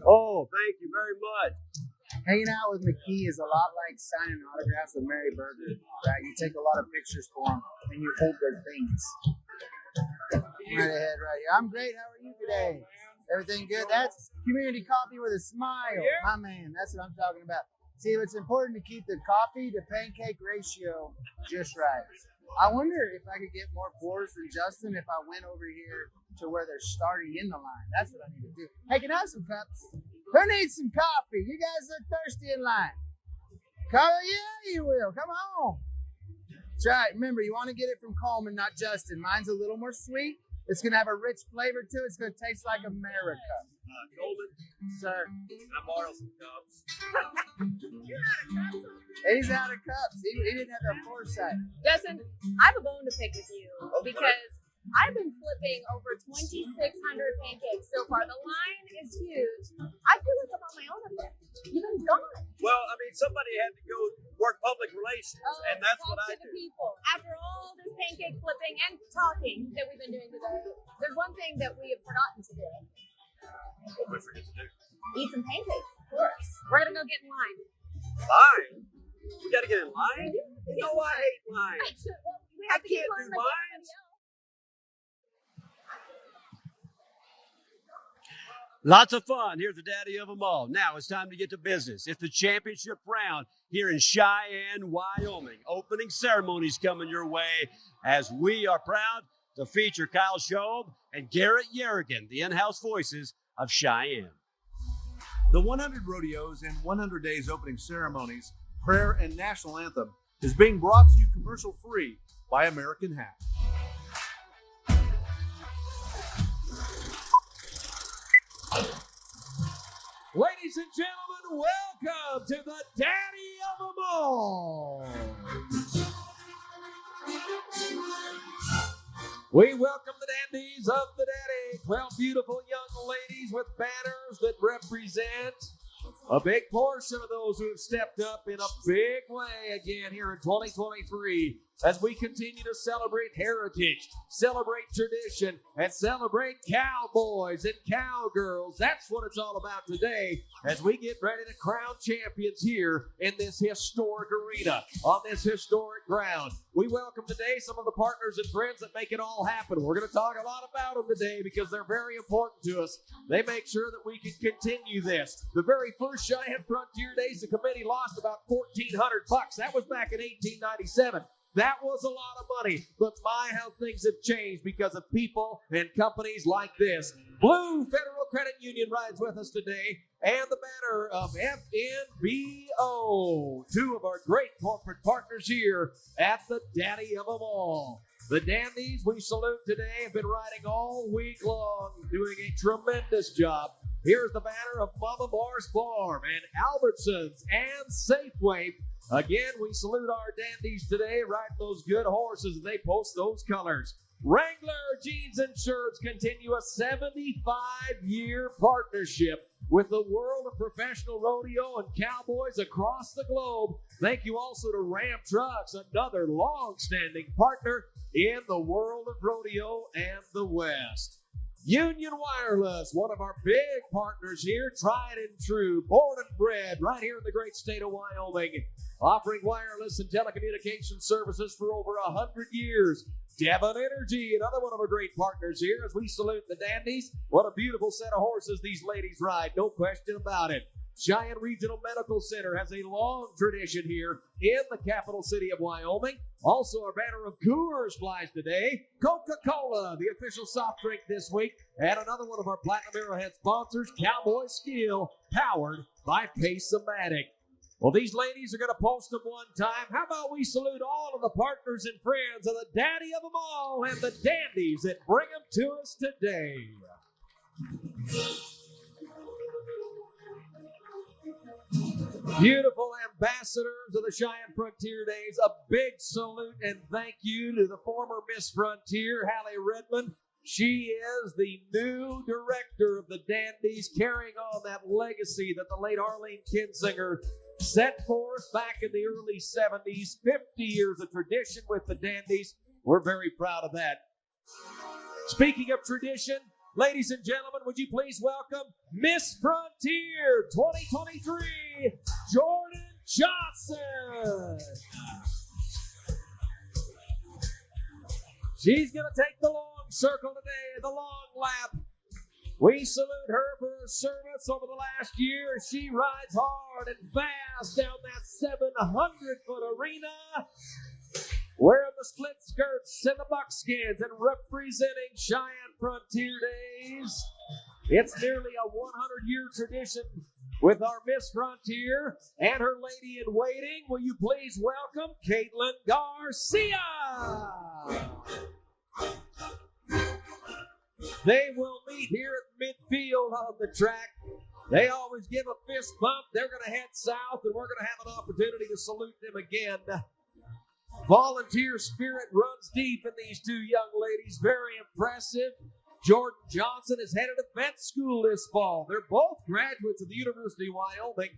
Oh, thank you very much. Hanging out with McKee is a lot like signing autographs with Mary Berger, right? You take a lot of pictures for them, and you hold their things. Right ahead, right here. I'm great. How are you today? Everything good? That's community coffee with a smile. My man, that's what I'm talking about. See, it's important to keep the coffee to pancake ratio just right. I wonder if I could get more pours than Justin if I went over here to where they're starting in the line. That's what I need to do. Hey, can I have some cups? Who needs some coffee? You guys look thirsty in line. Yeah, you will. Come on. That's right. Remember, you want to get it from Coleman, not Justin. Mine's a little more sweet. It's going to have a rich flavor to it. It's going to taste like America. Coleman, Sir. can I borrow some cups? He's out of cups. He didn't have the foresight. Justin, I have a bone to pick with you because I've been flipping over 2,600 pancakes so far. The line is huge. I feel like I'm on my own up there. You've been gone. Well, I mean, somebody had to go work public relations, and that's what I do. To the people. After all this pancake flipping and talking that we've been doing today, there's one thing that we have forgotten to do. What did we forget to do? Eat some pancakes, of course. We're going to go get in line. Line? We got to get in line? No, I hate lines. Well, we I have to get can't in line do like lines. everybody else. Lots of fun. Here's the daddy of them all. Now it's time to get to business. It's the championship round here in Cheyenne, Wyoming. Opening ceremonies coming your way as we are proud to feature Kyle Shobe and Garrett Yerrigan, the in-house voices of Cheyenne. The 100 Rodeos and 100 Days opening ceremonies, prayer, and national anthem is being brought to you commercial-free by American Hat. Ladies and gentlemen, welcome to the daddy of them all. We welcome the dandies of the daddy, 12 beautiful young ladies with banners that represent a big portion of those who have stepped up in a big way again here in 2023 as we continue to celebrate heritage, celebrate tradition, and celebrate cowboys and cowgirls. That's what it's all about today as we get ready to crown champions here in this historic arena, on this historic ground. We welcome today some of the partners and friends that make it all happen. We're going to talk a lot about them today because they're very important to us. They make sure that we can continue this. The very first Cheyenne Frontier Days, the committee lost about $1,400. That was back in 1897. That was a lot of money, but my, how things have changed because of people and companies like this. Blue Federal Credit Union rides with us today, and the banner of FNBO, two of our great corporate partners here at the daddy of them all. The dandies we salute today have been riding all week long, doing a tremendous job. Here's the banner of Mama Bar's Farm and Albertsons and Safeway. Again, we salute our dandies today, riding those good horses, and they post those colors. Wrangler Jeans and Shirts continue a 75-year partnership with the world of professional rodeo and cowboys across the globe. Thank you also to Ram Trucks, another long-standing partner in the world of rodeo and the West. Union Wireless, one of our big partners here, tried and true, born and bred right here in the great state of Wyoming, offering wireless and telecommunication services for over 100 years. Devon Energy, another one of our great partners here as we salute the dandies. What a beautiful set of horses these ladies ride, no question about it. Cheyenne Regional Medical Center has a long tradition here in the capital city of Wyoming. Also, our banner of Coors flies today. Coca-Cola, the official soft drink this week. And another one of our Platinum Arrowhead sponsors, Cowboy Skill, powered by Pace-O-Matic. Well, these ladies are going to post them one time. How about we salute all of the partners and friends of the daddy of them all and the dandies that bring them to us today. Beautiful ambassadors of the Cheyenne Frontier Days, a big salute and thank you to the former Miss Frontier, Hallie Redmond. She is the new director of the Dandies, carrying on that legacy that the late Arlene Kinsinger set forth back in the early 70s. 50 years of tradition with the Dandies. We're very proud of that. Speaking of tradition, ladies and gentlemen, would you please welcome Miss Frontier? Frontier 2023, Jordan Johnson. She's going to take the long circle today, the long lap. We salute her for her service over the last year. She rides hard and fast down that 700-foot arena, wearing the split skirts and the buckskins and representing Cheyenne Frontier Days. It's nearly a 100-year tradition with our Miss Frontier and her lady in waiting. Will you please welcome Caitlin Garcia? They will meet here at midfield on the track. They always give a fist bump. They're going to head south, and we're going to have an opportunity to salute them again. Volunteer spirit runs deep in these two young ladies. Very impressive. Jordan Johnson is headed to vet school this fall. They're both graduates of the University of Wyoming.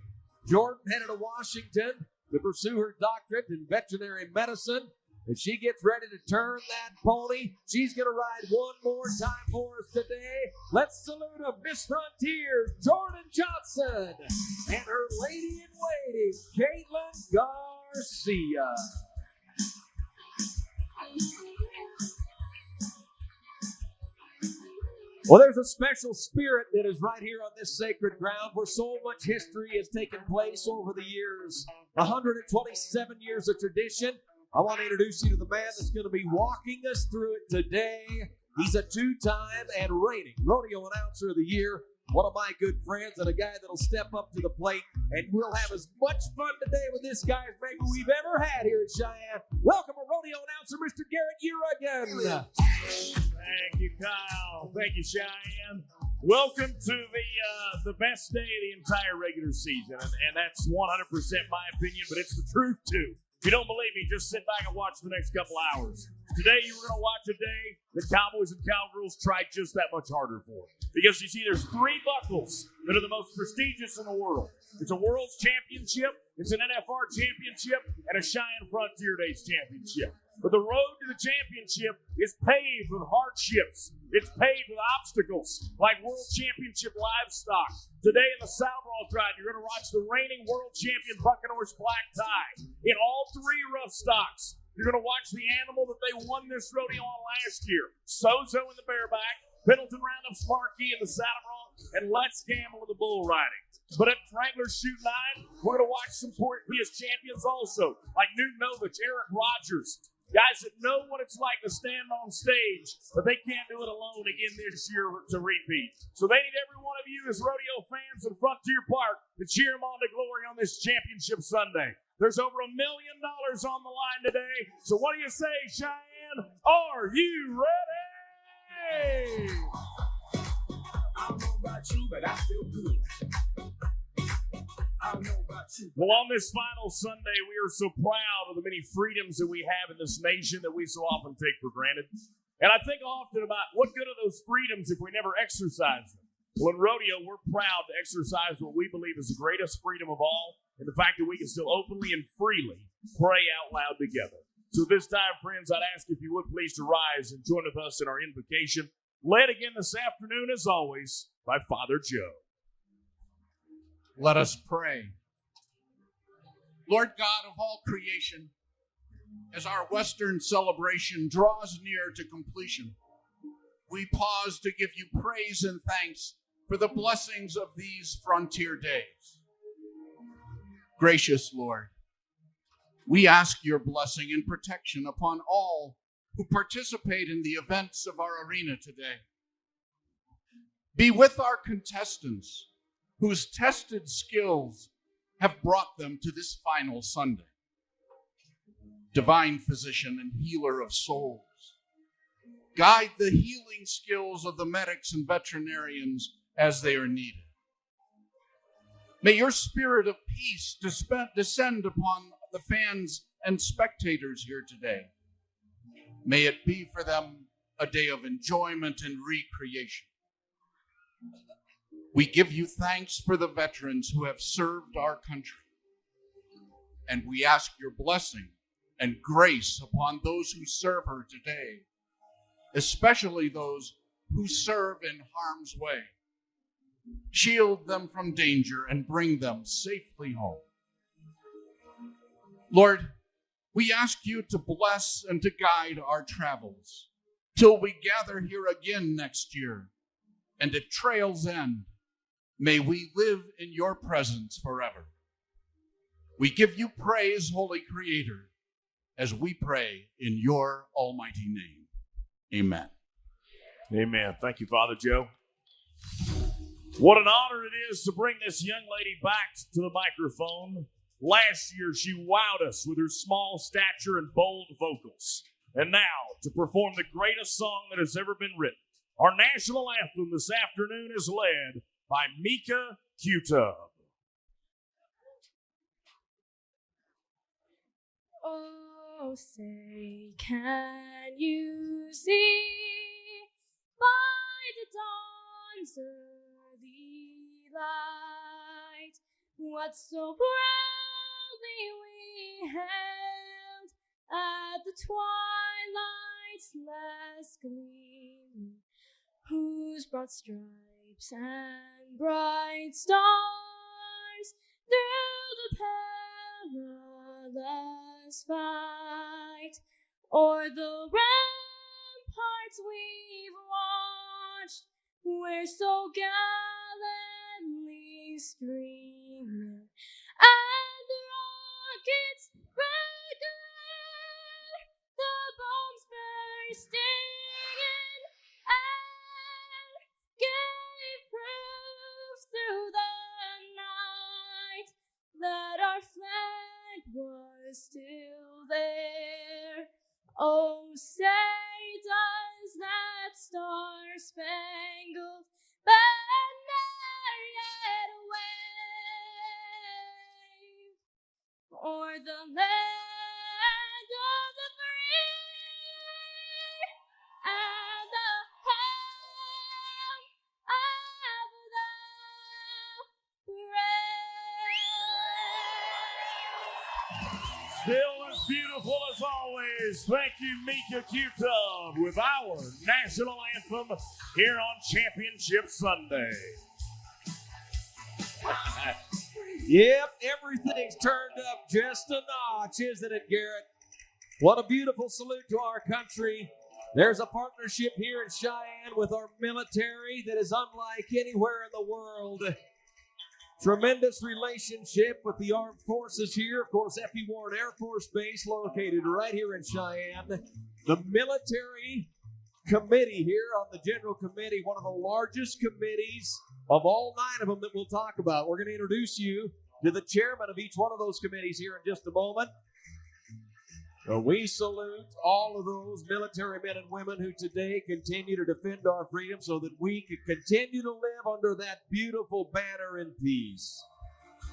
Jordan headed to Washington to pursue her doctorate in veterinary medicine. If she gets ready to turn that pony, she's going to ride one more time for us today. Let's salute a Miss Frontier, Jordan Johnson, and her lady in waiting, Caitlin Garcia. Well, there's a special spirit that is right here on this sacred ground where so much history has taken place over the years. 127 years of tradition. I want to introduce you to the man that's going to be walking us through it today. He's a two-time and reigning rodeo announcer of the year, one of my good friends, and a guy that'll step up to the plate, and we'll have as much fun today with this guy as maybe we've ever had here at Cheyenne. Welcome, a rodeo announcer, Mr. Garrett Urigan. Thank you, Kyle. Thank you, Cheyenne. Welcome to the best day of the entire regular season, and that's 100% my opinion, but it's the truth, too. If you don't believe me, just sit back and watch the next couple hours. Today, you're going to watch a day that Cowboys and Cowgirls tried just that much harder for. Because you see, there's 3 buckles that are the most prestigious in the world. It's a World's Championship, it's an NFR Championship, and a Cheyenne Frontier Days Championship. But the road to the championship is paved with hardships. It's paved with obstacles, like World Championship livestock. Today in the Saddle Bronc ride, you're going to watch the reigning world champion Buccaneers black tie in all 3 rough stocks. You're going to watch the animal that they won this rodeo on last year, Sozo in the bareback, Pendleton Roundup Sparky in the Saddle Bronc, and Let's Gamble in the bull riding. But at Wrangler's Shoot 9, we're going to watch some previous champions also, like Newton Novich, Eric Rogers, guys that know what it's like to stand on stage, but they can't do it alone again this year to repeat. So they need every one of you as rodeo fans in Frontier Park to cheer them on to glory on this championship Sunday. There's over $1 million on the line today. So what do you say, Cheyenne? Are you ready? I don't know about you, but I feel good. Well, on this final Sunday, we are so proud of the many freedoms that we have in this nation that we so often take for granted. And I think often about what good are those freedoms if we never exercise them. Well, in rodeo, we're proud to exercise what we believe is the greatest freedom of all, and the fact that we can still openly and freely pray out loud together. So this time, friends, I'd ask if you would please to rise and join with us in our invocation, led again this afternoon, as always, by Father Joe. Let us pray. Lord God of all creation, as our Western celebration draws near to completion, we pause to give you praise and thanks for the blessings of these frontier days. Gracious Lord, we ask your blessing and protection upon all who participate in the events of our arena today. Be with our contestants whose tested skills have brought them to this final Sunday. Divine physician and healer of souls, guide the healing skills of the medics and veterinarians as they are needed. May your spirit of peace descend upon the fans and spectators here today. May it be for them a day of enjoyment and recreation. We give you thanks for the veterans who have served our country, and we ask your blessing and grace upon those who serve her today, especially those who serve in harm's way. shield them from danger, and bring them safely home. Lord, we ask you to bless and to guide our travels till we gather here again next year. And at trail's end, may we live in your presence forever. We give you praise, Holy Creator, as we pray in your almighty name. Amen. Amen. Thank you, Father Joe. What an honor it is to bring this young lady back to the microphone. Last year, she wowed us with her small stature and bold vocals. And now, to perform the greatest song that has ever been written, our national anthem this afternoon is led by Mika Q-Tub. Oh, say, can you see by the dawn's early light what so proudly we hailed at the twilight's last gleam, whose broad stripes and bright stars through the perilous fight o'er the ramparts we've watched, where so gallantly streaming and the rockets record the bombs bursting in air gave proof through the night that our flag was still there. Oh, say does that star-spangled banner yet wave o'er the land of the free and the helm of the brave? Still as beautiful as always. Thank you, Mika Q-Tub, with our national anthem here on Championship Sunday. Yep, everything's turned up just a notch, isn't it, Garrett? What a beautiful salute to our country. There's a partnership here in Cheyenne with our military that is unlike anywhere in the world. Tremendous relationship with the armed forces here. Of course, F.E. Warren Air Force Base, located right here in Cheyenne. The military committee here on the General Committee, one of the largest committees of all 9 of them that we'll talk about. We're going to introduce you to the chairman of each one of those committees here in just a moment. We salute all of those military men and women who today continue to defend our freedom so that we can continue to live under that beautiful banner in peace.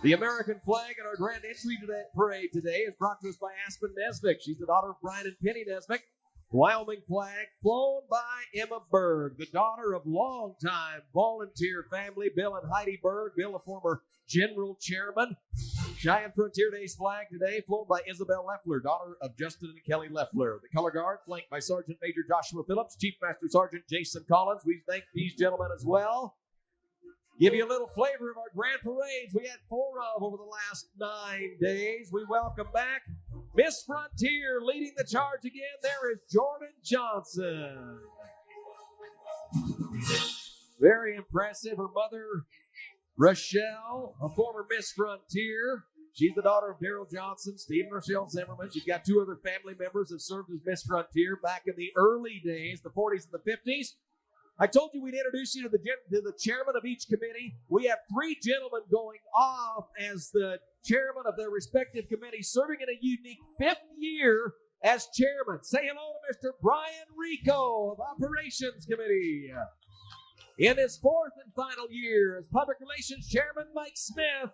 The American flag in our grand entry parade today is brought to us by Aspen Nesbitt. She's the daughter of Brian and Penny Nesbitt. Wyoming flag flown by Emma Berg, the daughter of longtime volunteer family Bill and Heidi Berg. Bill, a former general chairman. Cheyenne Frontier Days flag today flown by Isabel Leffler, daughter of Justin and Kelly Leffler. The color guard flanked by Sergeant Major Joshua Phillips, Chief Master Sergeant Jason Collins. We thank these gentlemen as well. Give you a little flavor of our grand parades we had 4 of over the last 9 days. We welcome back Miss Frontier leading the charge again. There is Jordan Johnson. Very impressive. Her mother, Rochelle, a former Miss Frontier. She's the daughter of Daryl Johnson, Steve and Rochelle Zimmerman. She's got 2 other family members that served as Miss Frontier back in the early days, the 40s and the 50s. I told you we'd introduce you to the chairman of each committee. We have 3 gentlemen going off as the chairman of their respective committees, serving in a unique 5th year as chairman. Say hello to Mr. Brian Rico of Operations Committee. In his 4th and final year as Public Relations Chairman, Mike Smith.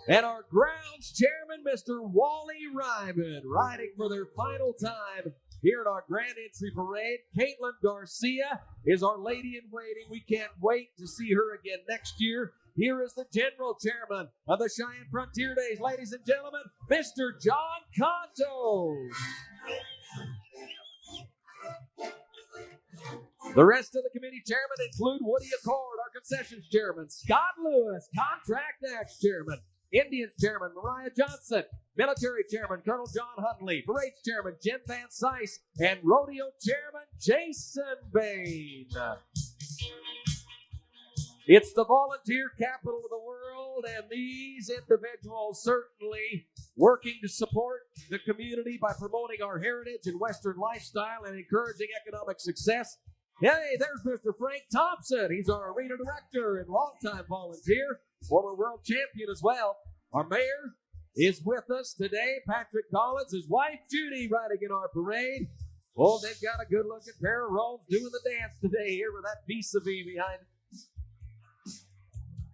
And our grounds chairman, Mr. Wally Ryman, riding for their final time here at our grand entry parade. Caitlin Garcia is our lady in waiting. We can't wait to see her again next year. Here is the general chairman of the Cheyenne Frontier Days, ladies and gentlemen, Mr. John Contos. The rest of the committee chairmen include Woody Accord, our concessions chairman, Scott Lewis, contract acts chairman, Indians chairman Mariah Johnson, military chairman Colonel John Huntley, parades chairman Jen Van Sice, and rodeo chairman Jason Bain. It's the volunteer capital of the world, and these individuals certainly working to support the community by promoting our heritage and Western lifestyle and encouraging economic success. Hey, there's Mr. Frank Thompson. He's our arena director and longtime volunteer, former world champion as well. Our mayor is with us today. Patrick Collins, his wife Judy, riding in our parade. Oh, they've got a good-looking pair of roans doing the dance today here with that vis-a-vis behind.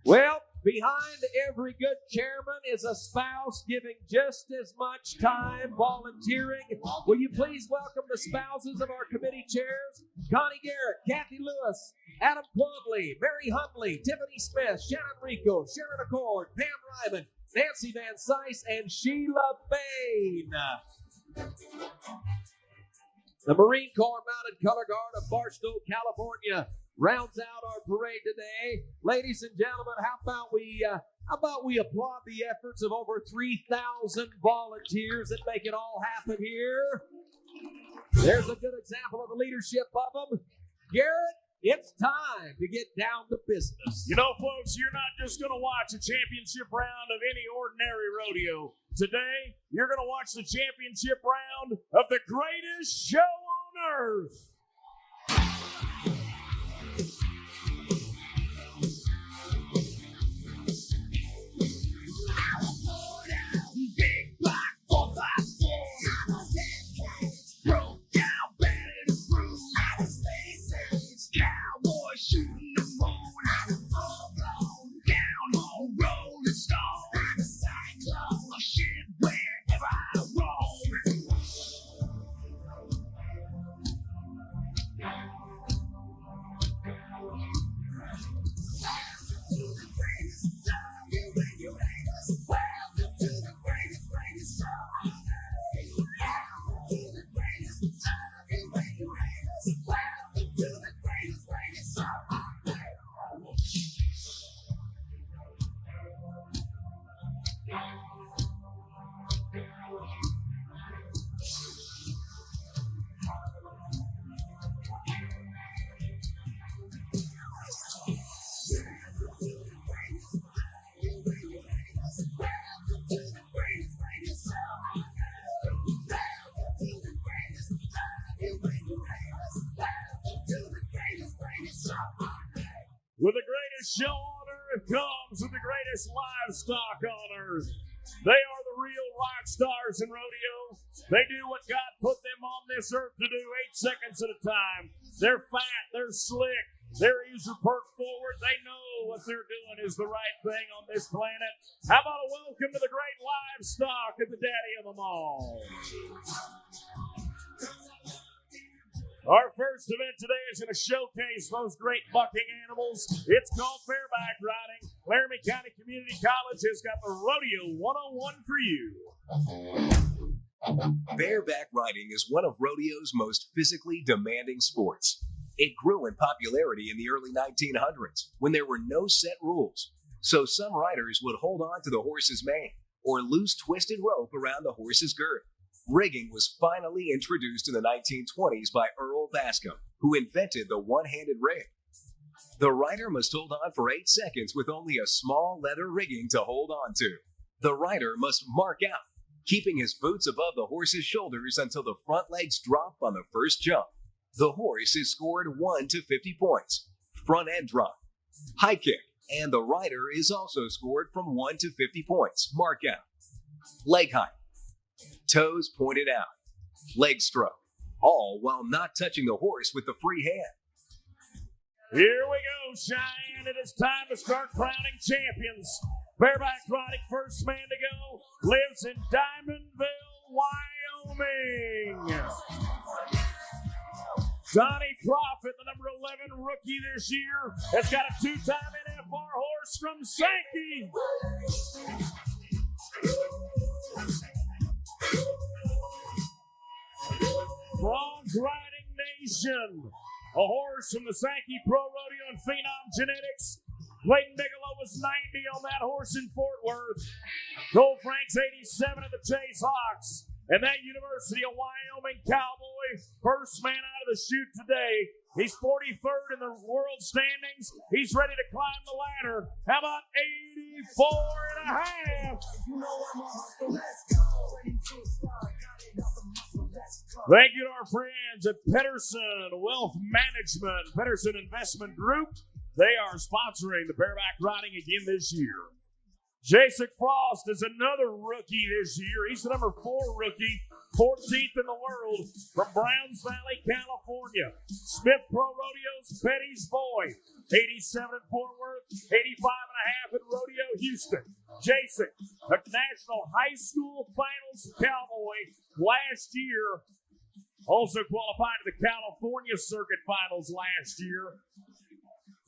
Well, behind every good chairman is a spouse giving just as much time volunteering. Will you please welcome the spouses of our committee chairs? Connie Garrett, Kathy Lewis, Adam Quambley, Mary Huntley, Tiffany Smith, Shannon Rico, Sharon Accord, Pam Ryman, Nancy Van Sice, and Sheila Bain. The Marine Corps Mounted Color Guard of Barstow, California rounds out our parade today. Ladies and gentlemen, how about we applaud the efforts of over 3,000 volunteers that make it all happen here. There's a good example of the leadership of them. Garrett, it's time to get down to business. You know, folks, you're not just going to watch a championship round of any ordinary rodeo. Today, you're going to watch the championship round of the greatest show on earth. With the greatest show on earth comes with the greatest livestock on earth. They are the real rock stars in rodeo. They do what God put them on this earth to do 8 seconds at a time. They're fat, they're slick, their ears are perked forward. They know what they're doing is the right thing on this planet. How about a welcome to the great livestock of the daddy of them all? Our first event today is going to showcase those great bucking animals. It's called Bareback Riding. Laramie County Community College has got the Rodeo 101 for you. Bareback riding is one of rodeo's most physically demanding sports. It grew in popularity in the early 1900s when there were no set rules. So some riders would hold on to the horse's mane or loose twisted rope around the horse's girth. Rigging was finally introduced in the 1920s by Earl Bascom, who invented the one-handed rig. The rider must hold on for 8 seconds with only a small leather rigging to hold on to. The rider must mark out, keeping his boots above the horse's shoulders until the front legs drop on the first jump. The horse is scored 1 to 50 points, front end drop, high kick, and the rider is also scored from 1 to 50 points, mark out, leg height, toes pointed out, leg stroke, all while not touching the horse with the free hand. Here we go, Cheyenne. It is time to start crowning champions. Bareback Riding, first man to go, lives in Diamondville, Wyoming. Donnie Profit, the number 11 rookie this year, has got a 2-time NFR horse from Sankey. Bronc Riding Nation. a horse from the Sankey Pro Rodeo and Phenom Genetics. Clayton Bigelow was 90 on that horse in Fort Worth. Cole Frank's 87 at the Chase Hawks. And that University of Wyoming Cowboy, first man out of the chute today. He's 43rd in the world standings. He's ready to climb the ladder. How about 84 and a half? Thank you to our friends at Pedersen Wealth Management, Pedersen Investment Group. They are sponsoring the Bareback Riding again this year. Jason Frost is another rookie this year. He's the number 4 rookie, 14th in the world from Browns Valley, California. Smith Pro Rodeo's Betty's Boy, 87 in Fort Worth, 85 and a half at Rodeo Houston. Jason, a national high school finals cowboy last year, also qualified to the California Circuit Finals last year.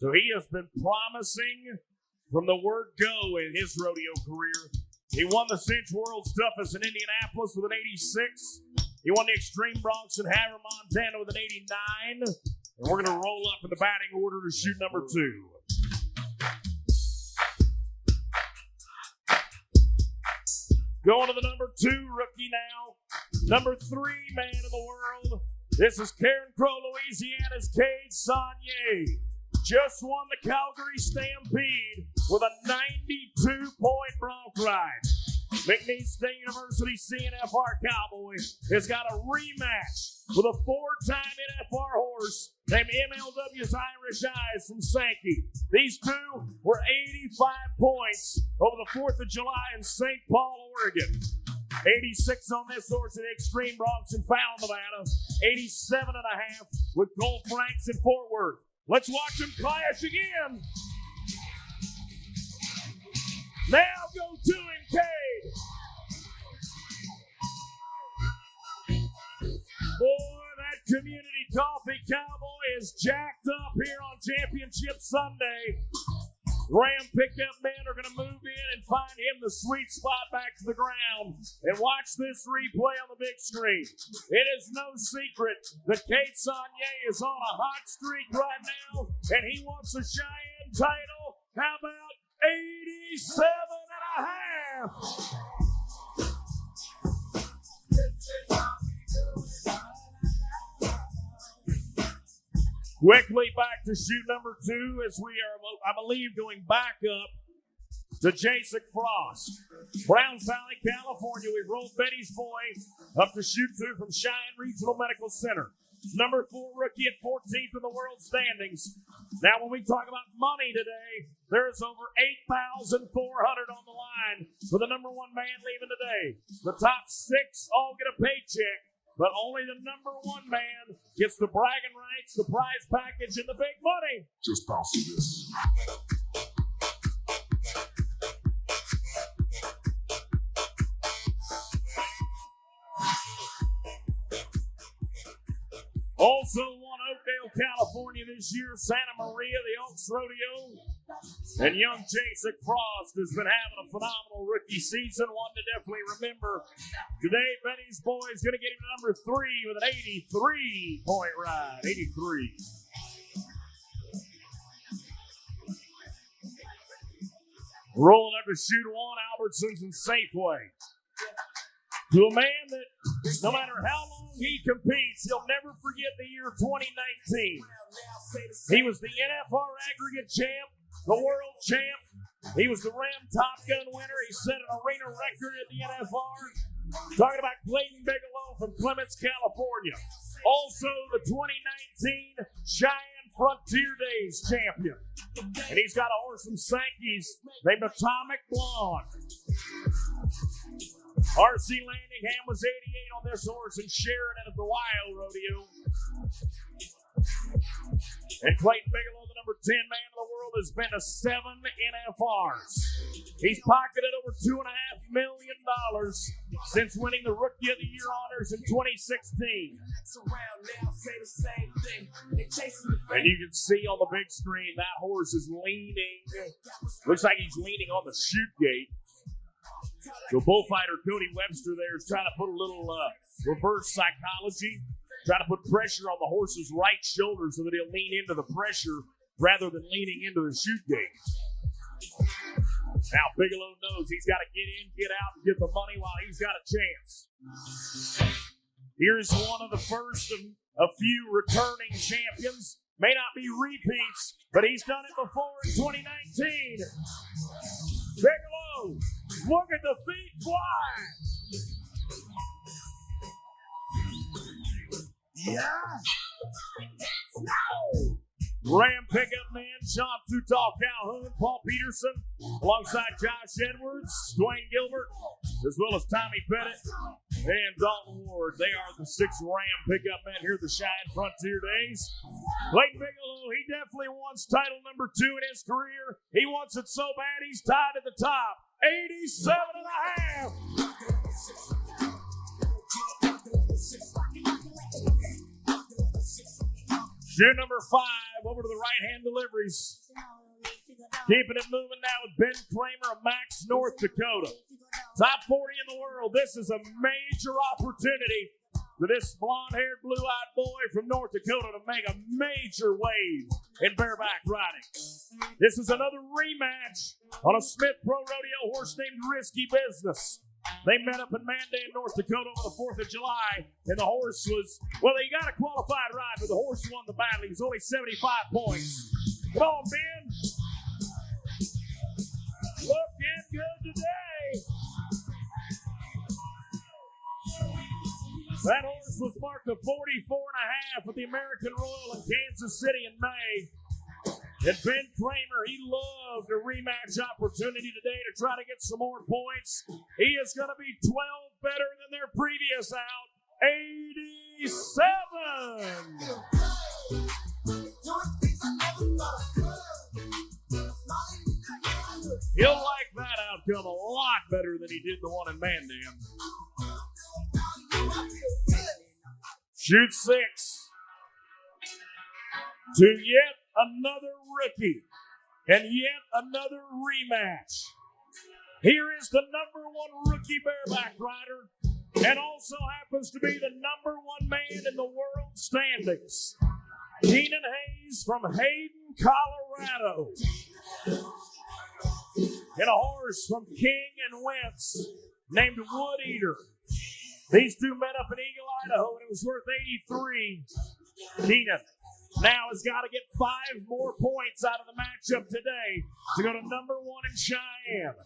So he has been promising from the word go in his rodeo career. He won the Cinch World's Toughest in Indianapolis with an 86. He won the Extreme Broncs in Havre, Montana with an 89. And we're going to roll up in the batting order to shoot number 2. Going to the number 2 rookie now. Number 3 man in the world. This is Karen Crow, Louisiana's Cade Saunier. Just won the Calgary Stampede with a 92-point Bronc ride. McNeese State University CNFR Cowboy has got a rematch with a 4-time NFR horse named MLW's Irish Eyes from Sankey. These two were 85 points over the 4th of July in St. Paul, Oregon. 86 on this horse at Extreme Broncs in Fallon, Nevada. 87 and a half with Cole Franks in Fort Worth. Let's watch them clash again. Now go to him, Cade. Boy, that Community Coffee Cowboy is jacked up here on Championship Sunday. Ram pickup men are going to move in and find him the sweet spot back to the ground. And watch this replay on the big screen. It is no secret that Cade Saunier is on a hot streak right now, and he wants a Cheyenne title. How about 87 and a half? Quickly back to shoot number 2 as we are, I believe, going back up to Jason Frost. Browns Valley, California. We've rolled Betty's Boy up to shoot 2 from Cheyenne Regional Medical Center. Number 4 rookie at 14th in the world standings. Now, when we talk about money today, there's over $8,400 on the line for the number 1 man leaving today. The top 6 all get a paycheck. But only the number 1 man gets the bragging rights, the prize package, and the big money. Just pass me this. Also won Oakdale, California this year, Santa Maria, the Oaks Rodeo. And young Jason Frost has been having a phenomenal rookie season, one to definitely remember. Today, Betty's Boy is going to get him to number 3 with an 83-point ride. 83. Rolling up to shoot 1, Albertsons and Safeway. To a man that, no matter how long he competes, he'll never forget the year 2019. He was the NFR aggregate champ, the world champ. He was the Ram Top Gun winner. He set an arena record at the NFR. Talking about Clayton Bigelow from Clements, California. Also the 2019 Cheyenne Frontier Days champion. And he's got a horse from Sankey's named Atomic Blonde. RC Landingham was 88 on this horse and Sheridan at the Wild Rodeo. And Clayton Bigelow, the number 10 man in the world, has been to 7 NFRs. He's pocketed over $2.5 million since winning the Rookie of the Year honors in 2016. And you can see on the big screen that horse is leaning. Looks like he's leaning on the chute gate. So bullfighter Cody Webster there is trying to put a little reverse psychology Try to put pressure on the horse's right shoulder so that he'll lean into the pressure rather than leaning into the chute gate. Now Bigelow knows he's got to get in, get out, and get the money while he's got a chance. Here's one of the first of a few returning champions. May not be repeats, but he's done it before in 2019. Bigelow, look at the feet fly. Yeah. Ram pickup man, Sean Too Tall Calhoun, Paul Peterson, alongside Josh Edwards, Dwayne Gilbert, as well as Tommy Pettit and Dalton Ward. They are the 6 Ram pickup men here at the Cheyenne Frontier Days. Clayton Bigelow, he definitely wants title number 2 in his career. He wants it so bad he's tied at the top. 87.5. Shoe number 5, over to the right-hand deliveries. Keeping it moving now with Ben Kramer of Max, North Dakota. Top 40 in the world. This is a major opportunity for this blonde-haired, blue-eyed boy from North Dakota to make a major wave in bareback riding. This is another rematch on a Smith Pro Rodeo horse named Risky Business. They met up in Mandan, North Dakota on the 4th of July, and the horse was, well, he got a qualified ride, but the horse won the battle. He was only 75 points. Come on, Ben. Looking good today. That horse was marked a 44.5 at the American Royal in Kansas City in May. And Ben Kramer, he loved a rematch opportunity today to try to get some more points. He is going to be 12 better than their previous out. 87. He'll like that outcome a lot better than he did the one in Mandan. Shoot 6. To yet another rookie and yet another rematch. Here is the number 1 rookie bareback rider and also happens to be the number 1 man in the world standings. Keenan Hayes from Hayden, Colorado. And a horse from King and Wentz named Wood Eater. These two met up in Eagle, Idaho, and it was worth 83. Keenan now has got to get 5 more points out of the matchup today to go to number 1 in Cheyenne.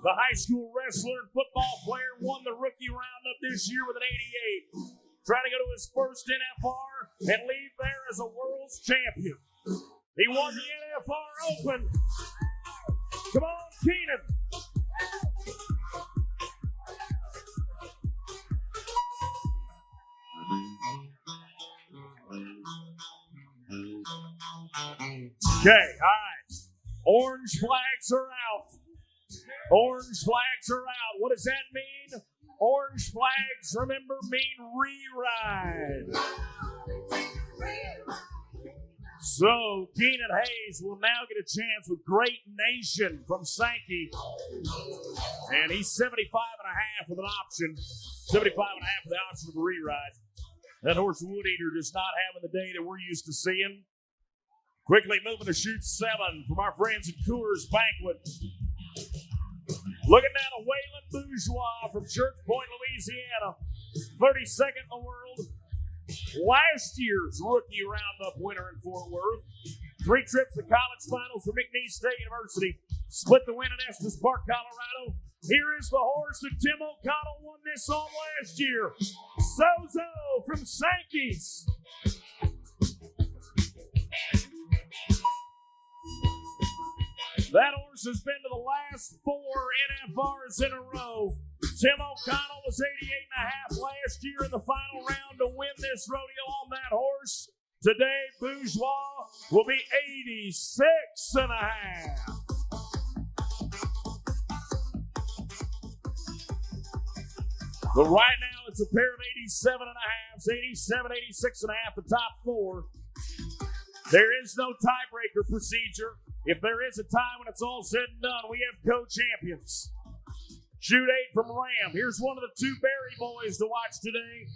The high school wrestler and football player won the rookie roundup this year with an 88. Trying to go to his first NFR and leave there as a world's champion. He won the NFR Open. Come on, Keenan. Okay, all right. Orange flags are out. Orange flags are out. What does that mean? Orange flags, remember, mean re-ride. So, Keenan Hayes will now get a chance with Great Nation from Sankey. And he's 75.5 with an option. 75.5 with the option of a re-ride. That horse Wood Eater just not having the day that we're used to seeing. Quickly moving to shoot 7 from our friends at Coors Banquet. Looking down at Waylon Bourgeois from Church Point, Louisiana. 32nd in the world. Last year's rookie roundup winner in Fort Worth. 3 trips to college finals for McNeese State University. Split the win at Estes Park, Colorado. Here is the horse that Tim O'Connell won this on last year. Sozo from Sankey's. That horse has been to the last 4 NFRs in a row. Tim O'Connell was 88.5 last year in the final round to win this rodeo on that horse. Today, Bourgeois will be 86.5. But right now, it's a pair of 87.5s, 87, 86.5, the top 4. There is no tiebreaker procedure. If there is a tie when it's all said and done, we have co-champions. Shoot 8 from Ram. Here's one of the 2 Berry boys to watch today.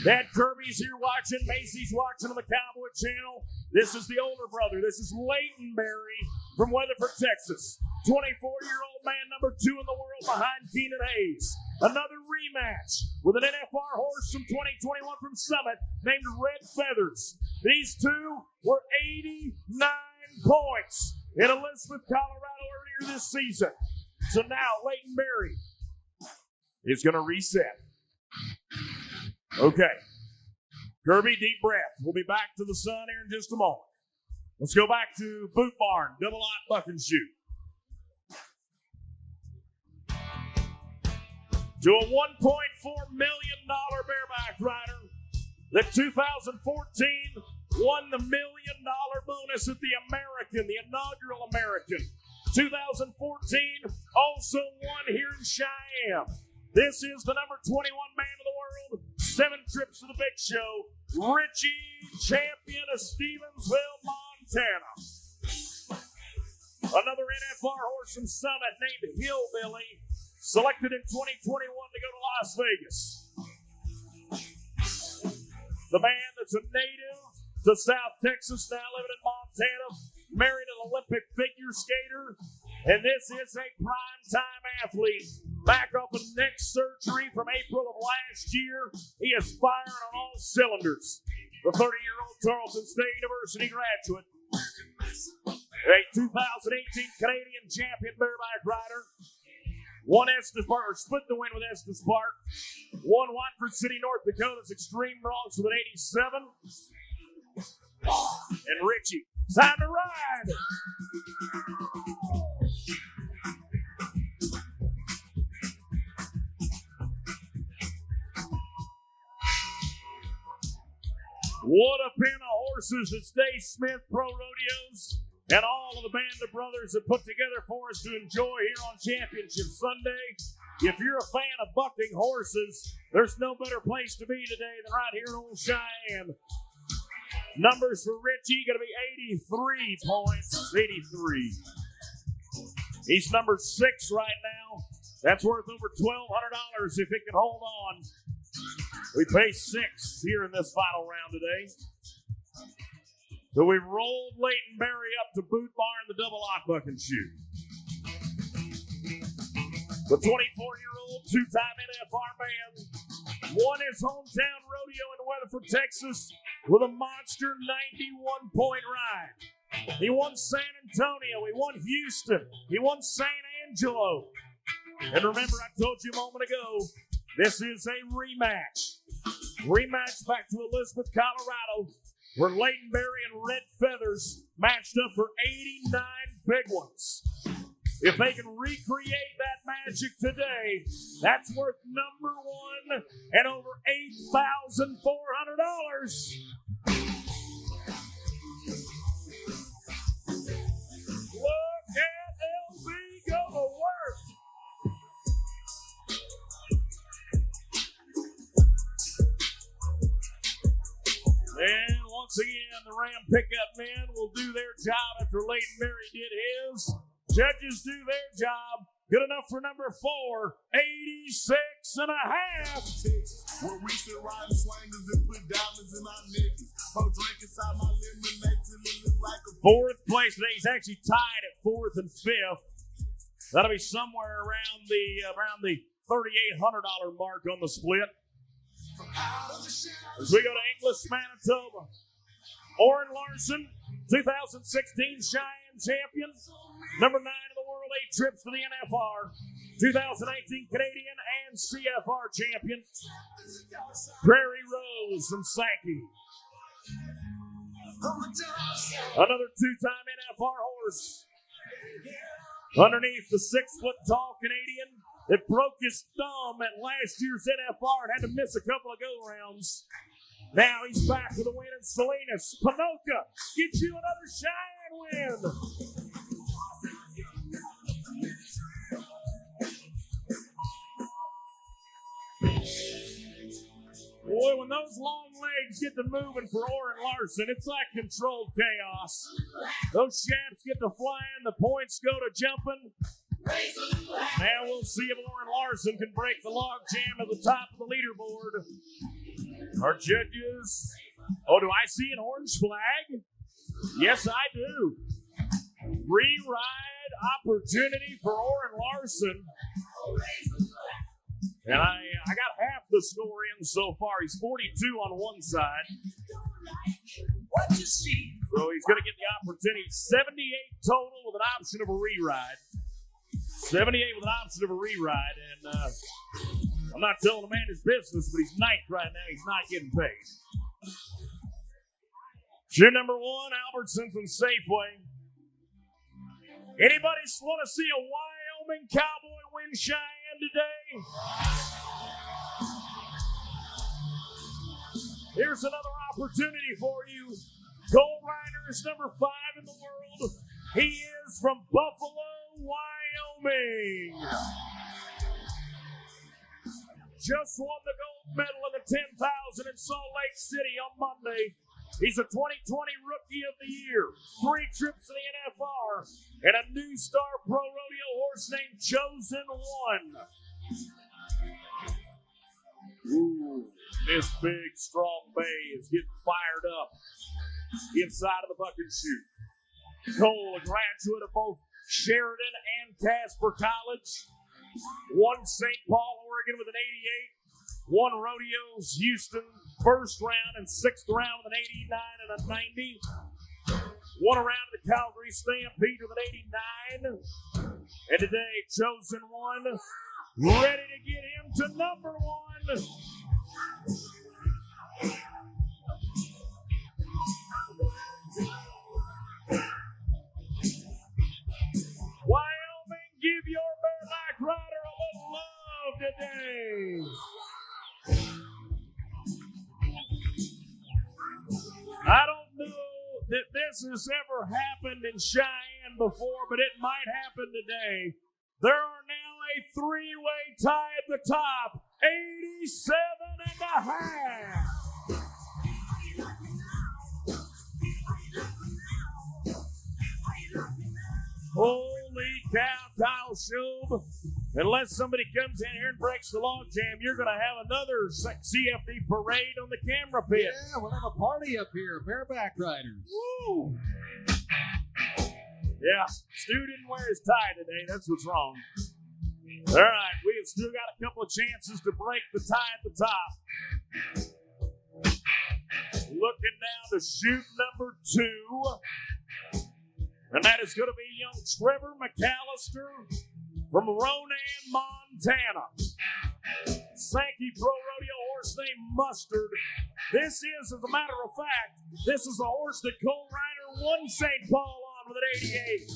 Dad Kirby's here watching. Macy's watching on the Cowboy Channel. This is the older brother. This is Leighton Berry from Weatherford, Texas. 24-year-old man, number 2 in the world behind Keenan Hayes. Another rematch with an NFR horse from 2021 from Summit named Red Feathers. These two were 89 points in Elizabeth, Colorado earlier this season. So now Leighton Berry is going to reset. Okay. Kirby, deep breath. We'll be back to the sun here in just a moment. Let's go back to Boot Barn, double lot buck and shoot. To a $1.4 million bareback rider that 2014 won the $1 million bonus at the American, the inaugural American. 2014 also won here in Cheyenne. This is the number 21 man of the world, 7 trips to the big show, Richie, champion of Stevensville, Montana. Another NFR horse from Summit named Hillbilly, selected in 2021 to go to Las Vegas. The man that's a native to South Texas, now living in Montana, married an Olympic figure skater, and this is a prime-time athlete. Back off of neck surgery from April of last year, he is firing on all cylinders. The 30-year-old Tarleton State University graduate, a 2018 Canadian champion bareback rider, won Estes Park, or split the win with Estes Park, won Watford City, North Dakota's Extreme Broncs with an 87. And Richie, time to ride. What a pen of horses at Stay Smith Pro Rodeos and all of the band of brothers that put together for us to enjoy here on Championship Sunday. If you're a fan of bucking horses, there's no better place to be today than right here in Old Cheyenne. Numbers for Richie going to be 83 points. 83. He's number 6 right now. That's worth over $1,200 if it can hold on. We pay 6 here in this final round today. So we rolled Leighton Berry up to Boot Barn, the double lot buck and shoot. The 24-year-old two-time NFR man won his hometown rodeo in Weatherford, Texas with a monster 91-point ride. He won San Antonio. He won Houston. He won San Angelo. And remember, I told you a moment ago, this is a rematch. Rematch back to Elizabeth, Colorado, where Leighton Berry and Red Feathers matched up for 89 big ones. If they can recreate that magic today, that's worth number 1 and over $8,400. Look at LB go to work. And once again, the Ram pickup men will do their job after Leighton Berry did his. Judges do their job. Good enough for number 4, 86 and a half. Where we should ride slangers and put diamonds in our necks. Pour drink inside my lemonade till it look like a 4th place today. He's actually tied at 4th and 5th. That'll be somewhere around the $3,800 mark on the split. As we go to Inglis, Manitoba, Orrin Larson, 2016 Cheyenne champion, number 9 in the world, 8 trips to the NFR, 2018 Canadian and CFR champion, Prairie Rose from Sankey. Another 2-time NFR horse underneath the 6-foot-tall Canadian that broke his thumb at last year's NFR and had to miss a couple of go-rounds. Now he's back with a win in Salinas. Pinoca gets you another Cheyenne win. Boy, when those long legs get to moving for Orrin Larson, it's like controlled chaos. Those shafts get to flying, the points go to jumping. Now we'll see if Orrin Larson can break the log jam at the top of the leaderboard. Our judges. Oh, do I see an orange flag? Yes, I do. Re-ride opportunity for Orrin Larson. And I got half the score in so far. He's 42 on one side. So he's going to get the opportunity. 78 total with an option of a re-ride. 78 with an option of a re-ride. And I'm not telling the man his business, but he's ninth right now. He's not getting paid. Shoe number 1, Albertsons and Safeway. Anybody want to see a Wyoming Cowboy win Cheyenne today? Here's another opportunity for you. Gold Rider is number 5 in the world. He is from Buffalo, Wyoming. Just won the gold medal in the 10,000 in Salt Lake City on Monday. He's a 2020 Rookie of the Year, 3 trips to the NFR, and a new star pro rodeo horse named Chosen One. Ooh, this big, strong bay is getting fired up inside of the bucket chute. Cole, a graduate of both Sheridan and Casper College, won St. Paul, Oregon with an 88. Won rodeos, Houston, first round and 6th round with an 89 and a 90. Won a round of the Calgary Stampede with an 89. And today, Chosen One, ready to get him to number 1. Wyoming, give your Bareback Rider a little love today. I don't know that this has ever happened in Cheyenne before, but it might happen today. There are now a 3-way tie at the top, 87 and a half. Holy cow, Kyle Schub. Unless somebody comes in here and breaks the log jam, you're going to have another CFD parade on the camera pit. Yeah, we'll have a party up here, Bareback Riders. Woo! Yeah, Stu didn't wear his tie today. That's what's wrong. All right, we have still got a couple of chances to break the tie at the top. Looking down to chute number 2. And that is going to be young Trevor McAllister from Ronan, Montana. Sankey Pro Rodeo horse named Mustard. This is, as a matter of fact, this is a horse that Cole Reiner won St. Paul on with an 88.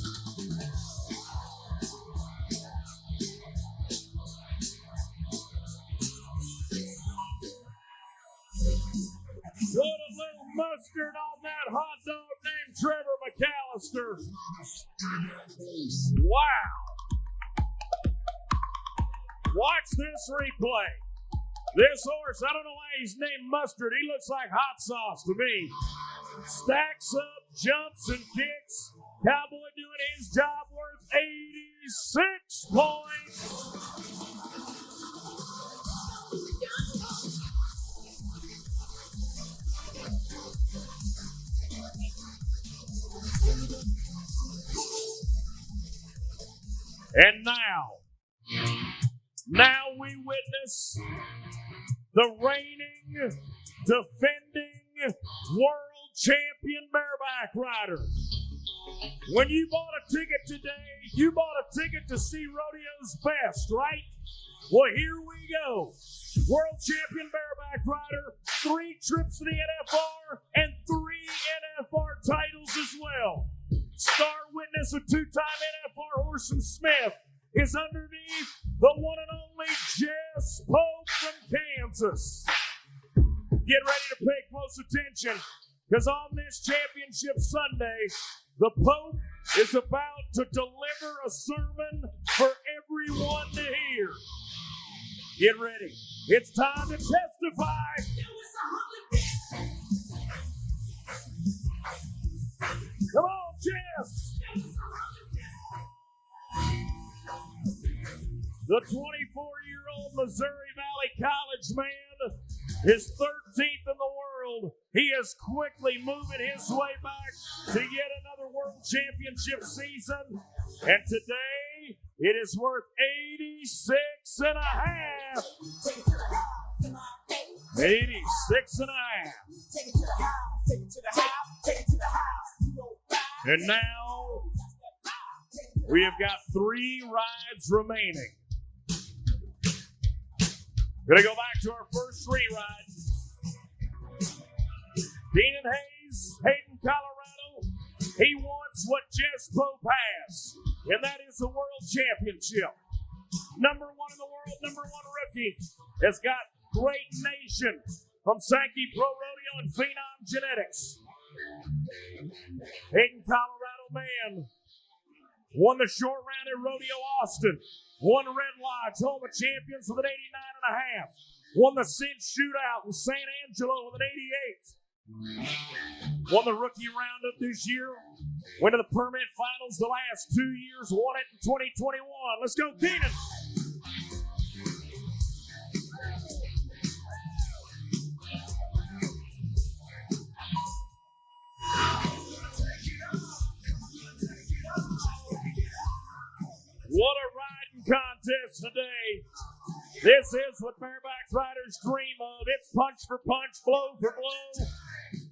Put a little mustard on that hot dog named Trevor McAllister. Wow. Watch this replay. This horse, I don't know why he's named Mustard. He looks like hot sauce to me. Stacks up, jumps, and kicks. Cowboy doing his job, worth 86 points. And now we witness the reigning, defending world champion bareback rider. When you bought a ticket today, you bought a ticket to see rodeo's best, right? Well, here we go. World champion bareback rider, 3 trips to the NFR and 3 NFR titles as well. Star witness, a 2-time NFR Orson Smith, is underneath the one and only Jess Pope from Kansas. Get ready to pay close attention, because on this championship Sunday, the Pope is about to deliver a sermon for everyone to hear. Get ready. It's time to testify. Come on, Jess. The 24-year-old Missouri Valley College man his 13th in the world. He is quickly moving his way back to yet another World Championship season. And today, it is worth 86 and a half. 86 and a half. And now, we have got 3 rides remaining. Gonna go back to our first 3 rides. Keenan Hayes, Hayden, Colorado. He wants what Jess Pope has, and that is the World Championship. Number 1 in the world, number 1 rookie, has got Great Nation from Sankey Pro Rodeo and Phenom Genetics. Hayden, Colorado man, won the short round at Rodeo Austin, won Red Lodge, home of champions with an 89 and a half, won the Cinch Shootout with San Angelo with an 88. Won the rookie roundup this year. Went to the permit finals the last 2 years. Won it in 2021. Let's go, Keenan. What a riding contest today. This is what bareback riders dream of. It's punch for punch, blow for blow.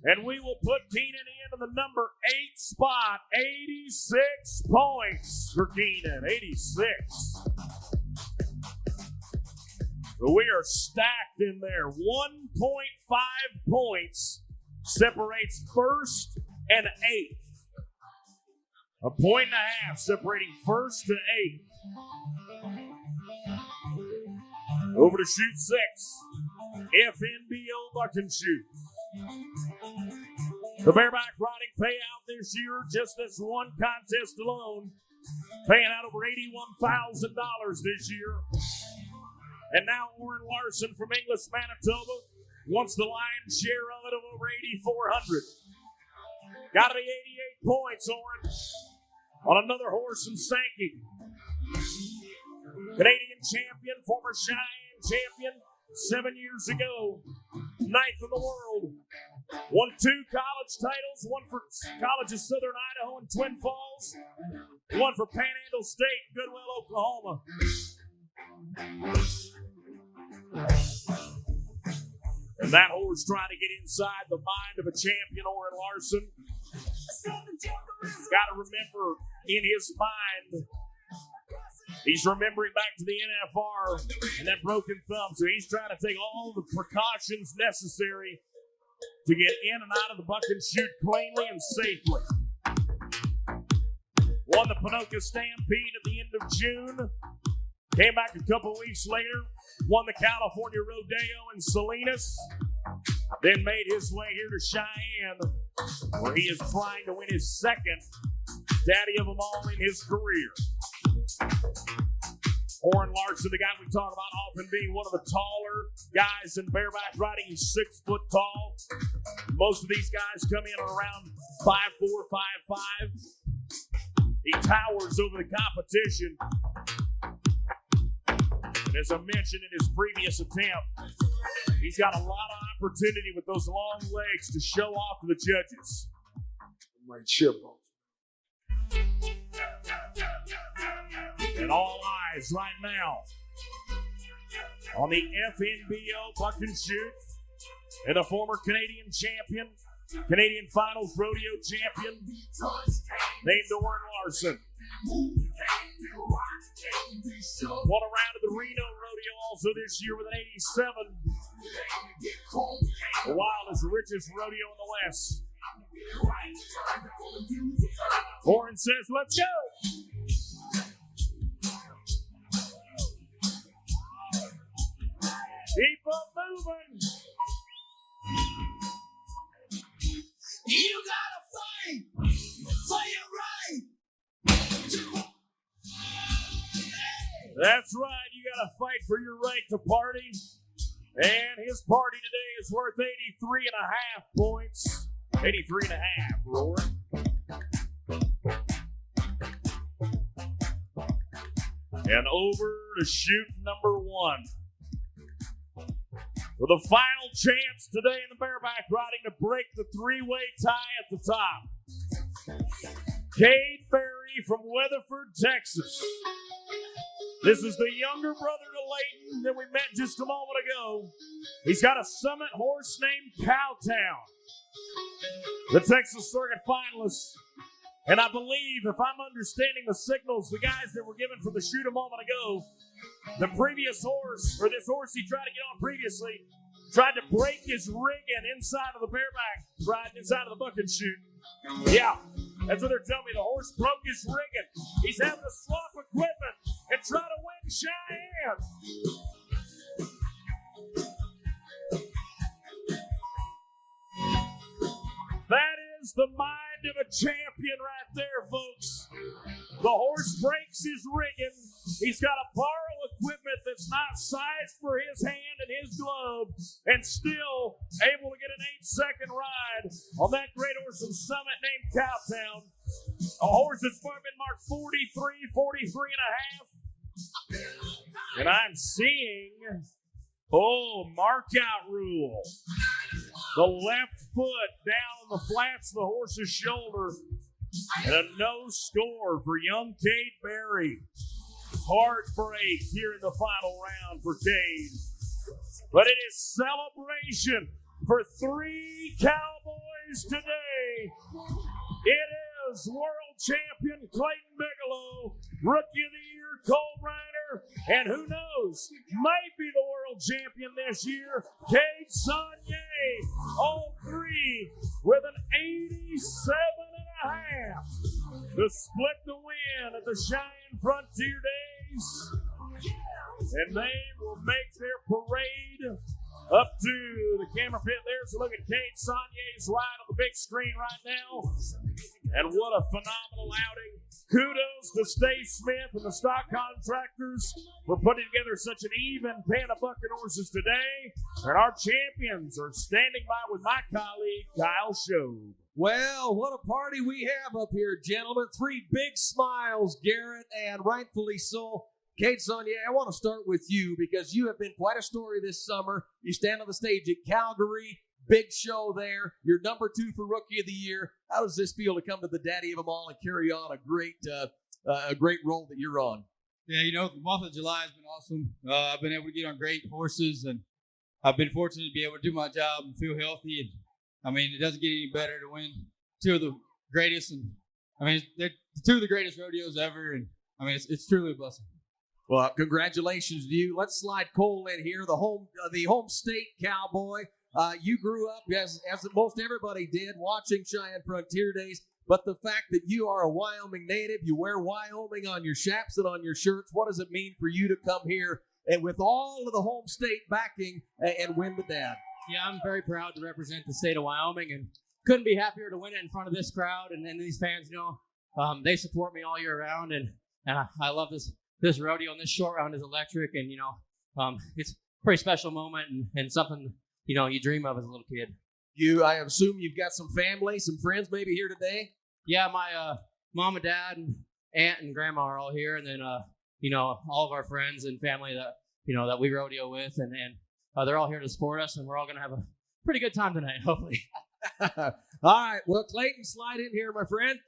And we will put Keenan in the number 8 spot. 86 points for Keenan. 86. So we are stacked in there. 1.5 points separates first and 8th. A point and a half separating first to 8th. Over to chute 6. FNBO Buck and Shoot. The bareback riding payout this year, just this one contest alone, paying out over $81,000 this year. And now Orrin Larson from Inglis, Manitoba, wants the lion's share of it of over $8,400. Got to be 88 points, Orrin, on another horse in Sankey. Canadian champion, former Cheyenne champion, 7 years ago, 9th in the world. Won 2 college titles, one for College of Southern Idaho and Twin Falls, one for Panhandle State, Goodwill, Oklahoma. And that horse trying to get inside the mind of a champion, Orrin Larson. Got to remember, in his mind, he's remembering back to the NFR and that broken thumb, so he's trying to take all the precautions necessary to get in and out of the buck and shoot cleanly and safely. Won the Pinoca Stampede at the end of June. Came back a couple weeks later. Won the California Rodeo in Salinas. Then made his way here to Cheyenne, where he is trying to win his second Daddy of them all in his career. Orrin Larson, the guy we talk about often being one of the taller guys in bareback riding. He's 6 foot tall. Most of these guys come in around 5'4", 5'5". He towers over the competition. And as I mentioned in his previous attempt, he's got a lot of opportunity with those long legs to show off to the judges. My chip on. And all eyes right now on the FNBO Buck and Shoot and the former Canadian champion, Canadian Finals Rodeo champion, named Orrin Larson. Won a round of the Reno Rodeo also this year with an 87. The wildest, richest rodeo in the West. Orrin says, let's go. Keep on moving. You gotta fight for your right. That's right. You gotta fight for your right to party. And his party today is worth 83 and a half points. 83 and a half, Orrin. And over to shoot number 1. for the final chance today in the Bareback Riding to break the three-way tie at the top. Cade Berry from Weatherford, Texas. This is the younger brother to Layton that we met just a moment ago. He's got a Summit horse named Cowtown. The Texas Circuit finalists. And I believe, if I'm understanding the signals, the guys that were given for the shoot a moment ago, the previous horse, or this horse he tried to get on previously, tried to break his rigging inside of the bareback ride, inside of the buck and shoot. Yeah, that's what they're telling me. The horse broke his rigging. He's having to swap equipment and try to win Cheyenne. That is the mind of a champion right there, folks. The horse breaks his rigging. He's got to borrow equipment that's not sized for his hand and his glove, and still able to get an 8-second ride on that great horse from Summit named Cowtown. A horse that's been marked 43, 43 and a half. And I'm seeing, mark out rule. The left foot down the flats of the horse's shoulder. And a no score for young Cade Berry. Heartbreak here in the final round for Cade. But it is celebration for 3 Cowboys today. It is world champion Clayton Bigelow, Rookie of the Year Cole Reiner, and who knows, might be the world champion this year, Cade Saunier. All 3 with an 87.5 to split the win at the Cheyenne Frontier Days. And they will make their parade up to the camera pit there. So look at Cade Saunier's ride on the big screen right now. And what a phenomenal outing. Kudos to Steve Smith and the stock contractors for putting together such an even pen of bucket horses today. And our champions are standing by with my colleague, Kyle Shobe. Well, what a party we have up here, gentlemen. 3 big smiles, Garrett, and rightfully so. Cade Saunier, I want to start with you because you have been quite a story this summer. You stand on the stage at Calgary, big show there. You're number 2 for Rookie of the Year. How does this feel to come to the daddy of them all and carry on a great role that you're on? Yeah, the month of July has been awesome. I've been able to get on great horses, and I've been fortunate to be able to do my job and feel healthy. And it doesn't get any better to win 2 of the greatest, and they're 2 of the greatest rodeos ever, and it's truly a blessing. Well, congratulations to you. Let's slide Cole in here, the home state cowboy. You grew up, as most everybody did, watching Cheyenne Frontier Days. But the fact that you are a Wyoming native, you wear Wyoming on your chaps and on your shirts, what does it mean for you to come here and with all of the home state backing and win the dad? Yeah, I'm very proud to represent the state of Wyoming, and couldn't be happier to win it in front of this crowd and these fans. They support me all year round, and I love this rodeo, and this short round is electric, and it's a pretty special moment and something you dream of as a little kid. I assume you've got some family, some friends maybe here today? Yeah, my mom and dad and aunt and grandma are all here, and then all of our friends and family that we rodeo with, and they're all here to support us, and we're all going to have a pretty good time tonight, hopefully. All right, well, Clayton, slide in here, my friend.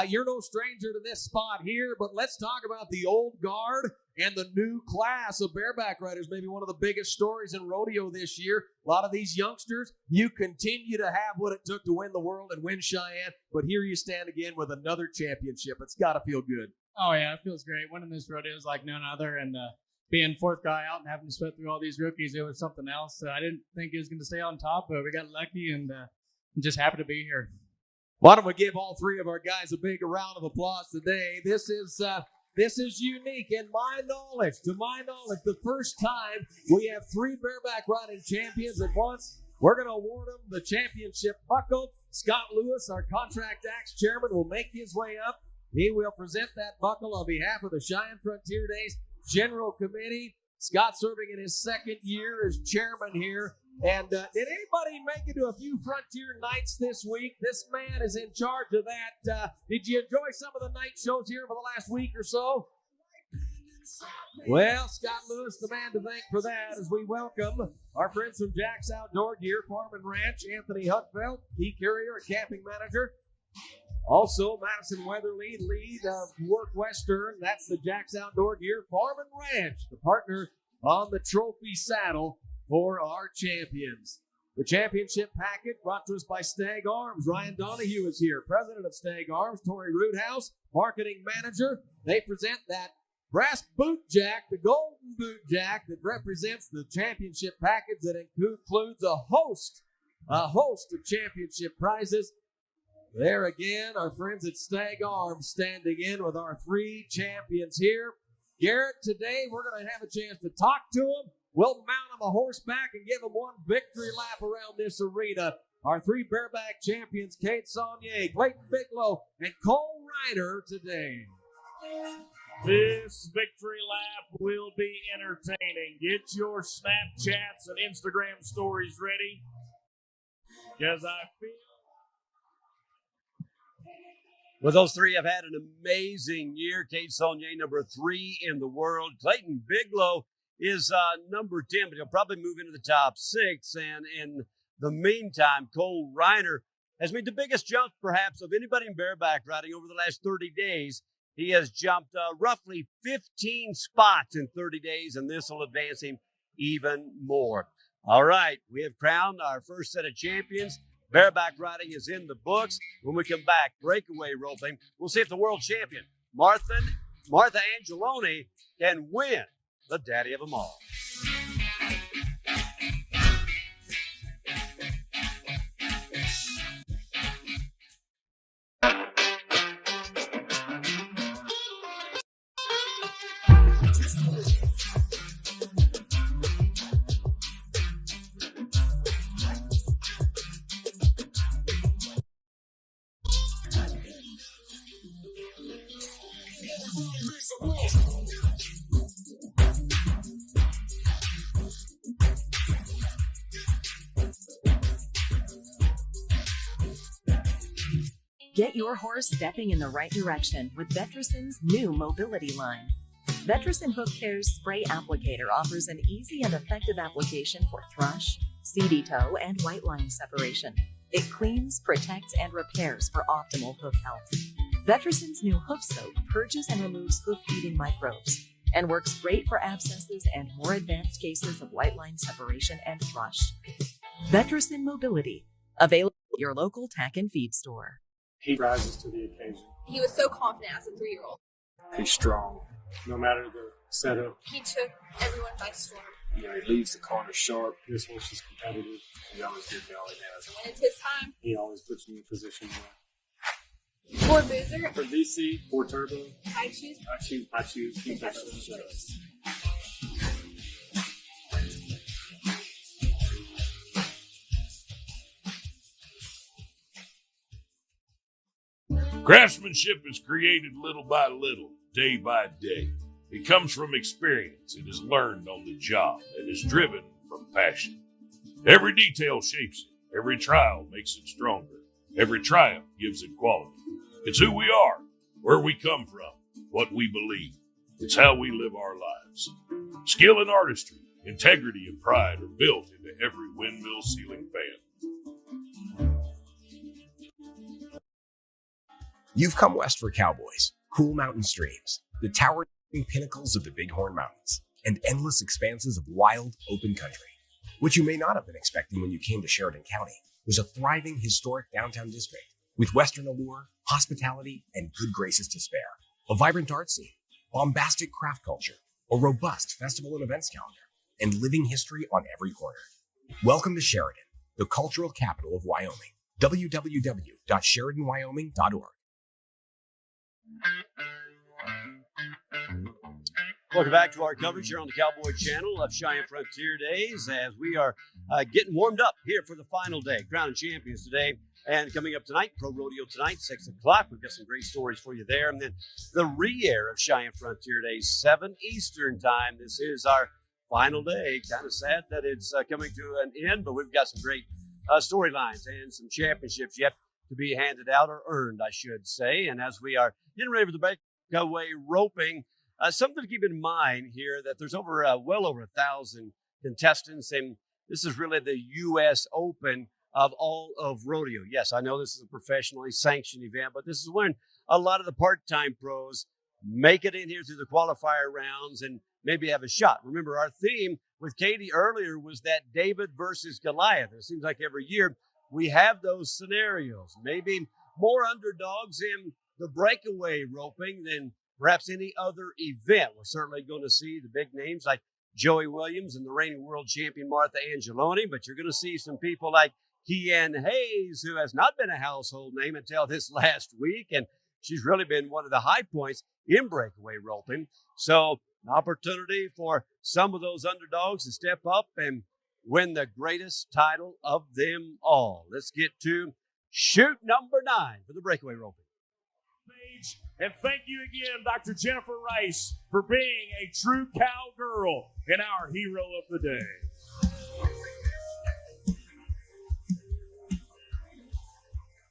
You're no stranger to this spot here, but let's talk about the old guard and the new class of bareback riders. Maybe one of the biggest stories in rodeo this year. A lot of these youngsters, you continue to have what it took to win the world and win Cheyenne, but here you stand again with another championship. It's got to feel good. Oh, yeah, it feels great. Winning this rodeo is like none other, and being 4th guy out and having to sweat through all these rookies, it was something else. I didn't think it was going to stay on top, but we got lucky, and I'm just happy to be here. Why don't we give all 3 of our guys a big round of applause today? This is unique in my knowledge. To my knowledge, the first time we have 3 bareback riding champions at once. We're going to award them the championship buckle. Scott Lewis, our Contract Acts chairman, will make his way up. He will present that buckle on behalf of the Cheyenne Frontier Days General Committee. Scott serving in his 2nd year as chairman here. And did anybody make it to a few Frontier nights this week? This man is in charge of that. Did you enjoy some of the night shows here for the last week or so? Well, Scott Lewis, the man to thank for that, as we welcome our friends from Jack's Outdoor Gear Farm and Ranch, Anthony Huckfeld, key carrier and camping manager. Also, Madison Weatherly, lead of Work Western. That's the Jack's Outdoor Gear Farm and Ranch, the partner on the trophy saddle for our champions. The championship packet brought to us by Stag Arms. Ryan Donahue is here, president of Stag Arms. Tori Roothouse, marketing manager. They present that brass boot jack, the golden boot jack that represents the championship package that includes a host of championship prizes. There again, our friends at Stag Arms standing in with our three champions here. Garrett, today we're going to have a chance to talk to them. We'll mount them a horseback and give them one victory lap around this arena. Our three bareback champions, Kate Saunier, Clayton Bigelow, and Cole Ryder today. This victory lap will be entertaining. Get your Snapchats and Instagram stories ready, because I feel Well, those three have had an amazing year. Kate Saunier, number 3 in the world. Clayton Bigelow is number 10, but he'll probably move into the top 6. And in the meantime, Cole Reiner has made the biggest jump, perhaps, of anybody in bareback riding over the last 30 days. He has jumped roughly 15 spots in 30 days, and this will advance him even more. All right, we have crowned our first set of champions. Bareback riding is in the books. When we come back, breakaway roping, we'll see if the world champion, Martha Angeloni, can win the daddy of them all. Get your horse stepping in the right direction with Vetrason's new mobility line. Vetrason Hoof Care's spray applicator offers an easy and effective application for thrush, seedy toe, and white line separation. It cleans, protects, and repairs for optimal hoof health. Vetrason's new hoof soap purges and removes hoof-eating microbes and works great for abscesses and more advanced cases of white line separation and thrush. Vetrason Mobility, available at your local tack and feed store. He rises to the occasion. He was so confident as a 3-year-old. He's strong, no matter the setup. He took everyone by storm. You know, he leaves the corner sharp. This horse is competitive. He always gives me all he has. And when it's his time, he always puts me in position. For Boozer, for VC, for Turbo, I choose. Vetrason choice. craftsmanship is created little by little, day by day. It comes from experience. It is learned on the job. It is driven from passion. Every detail shapes it. Every trial makes it stronger. Every triumph gives it quality. It's who we are, where we come from, what we believe. It's how we live our lives. Skill and artistry, integrity and pride are built into every windmill ceiling fan. You've come west for cowboys, cool mountain streams, the towering pinnacles of the Bighorn Mountains, and endless expanses of wild, open country. What you may not have been expecting when you came to Sheridan County was a thriving, historic downtown district with Western allure, hospitality, and good graces to spare. A vibrant art scene, bombastic craft culture, a robust festival and events calendar, and living history on every corner. Welcome to Sheridan, the cultural capital of Wyoming. www.sheridanwyoming.org. Welcome back to our coverage here on the Cowboy Channel of Cheyenne Frontier Days as we are getting warmed up here for the final day. Crowning champions today. And coming up tonight, Pro Rodeo tonight, 6 o'clock. We've got some great stories for you there. And then the re-air of Cheyenne Frontier Days, 7 Eastern time. This is our final day. Kind of sad that it's coming to an end, but we've got some great storylines and some championships yet to be handed out, or earned, I should say. And as we are getting ready for the breakaway roping, Something to keep in mind here that there's well over 1,000 contestants, and this is really the U.S. Open of all of rodeo. Yes, I know this is a professionally sanctioned event, but this is when a lot of the part-time pros make it in here through the qualifier rounds and maybe have a shot. Remember, our theme with Katie earlier was that David versus Goliath. It seems like every year we have those scenarios. Maybe more underdogs in the breakaway roping than perhaps any other event. We're certainly going to see the big names like Joey Williams and the reigning world champion Martha Angeloni, but you're going to see some people like Cheyenne Hayes, who has not been a household name until this last week, and she's really been one of the high points in breakaway roping. So an opportunity for some of those underdogs to step up and win the greatest title of them all. Let's get to shoot number 9 for the breakaway roping. And thank you again, Dr. Jennifer Rice, for being a true cowgirl and our hero of the day.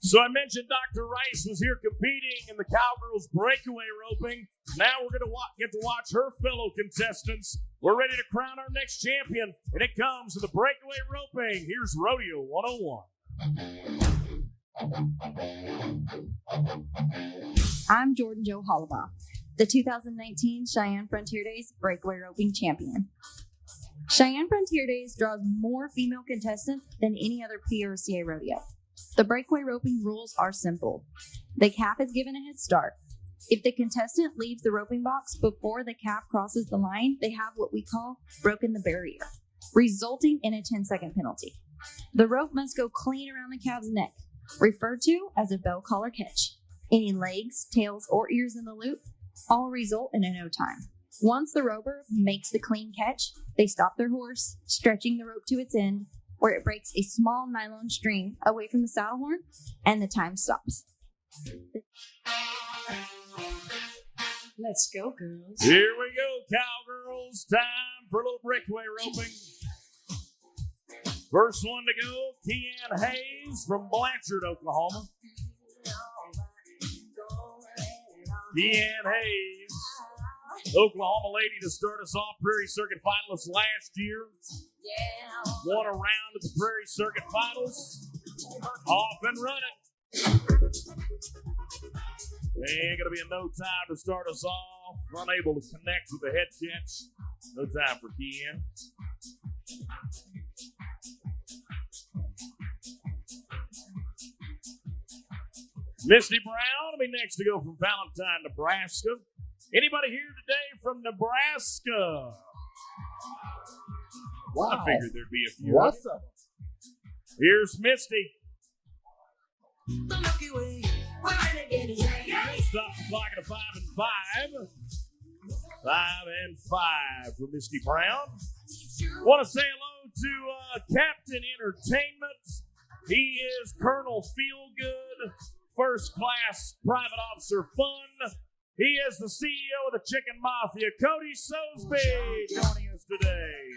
So I mentioned Dr. Rice was here competing in the Cowgirls breakaway roping. Now we're going to get to watch her fellow contestants. We're ready to crown our next champion, and it comes to the breakaway roping. Here's Rodeo 101. I'm Jordan Jo Hollabaugh, the 2019 Cheyenne Frontier Days Breakaway Roping Champion. Cheyenne Frontier Days draws more female contestants than any other PRCA rodeo. The breakaway roping rules are simple. The calf is given a head start. If the contestant leaves the roping box before the calf crosses the line, they have what we call broken the barrier, resulting in a 10-second penalty. The rope must go clean around the calf's neck, referred to as a bell collar catch. Any legs, tails, or ears in the loop all result in a no time. Once the roper makes the clean catch, they stop their horse, stretching the rope to its end, where it breaks a small nylon string away from the saddle horn, and the time stops. Let's go, girls. Here we go, cowgirls. Time for a little breakaway roping. First one to go, Cheyenne Hayes from Blanchard, Oklahoma. Cheyenne Hayes, Oklahoma lady to start us off, Prairie Circuit finalist last year. Won a round at the Prairie Circuit finals. Off and running. Ain't gonna be no time to start us off. Unable to connect with the head catch. No time for Cheyenne. Misty Brown will be next to go from Valentine, Nebraska. Anybody here today from Nebraska? Wow. I figured there'd be a few. What's up? Here's Misty. The Milky Way, we're renegade. Stop the clock at a 5 and 5. 5 and 5 for Misty Brown. Want to say hello to Captain Entertainment. He is Colonel Feelgood, First Class Private Officer Fun. He is the CEO of the Chicken Mafia, Cody Sosby, joining us today.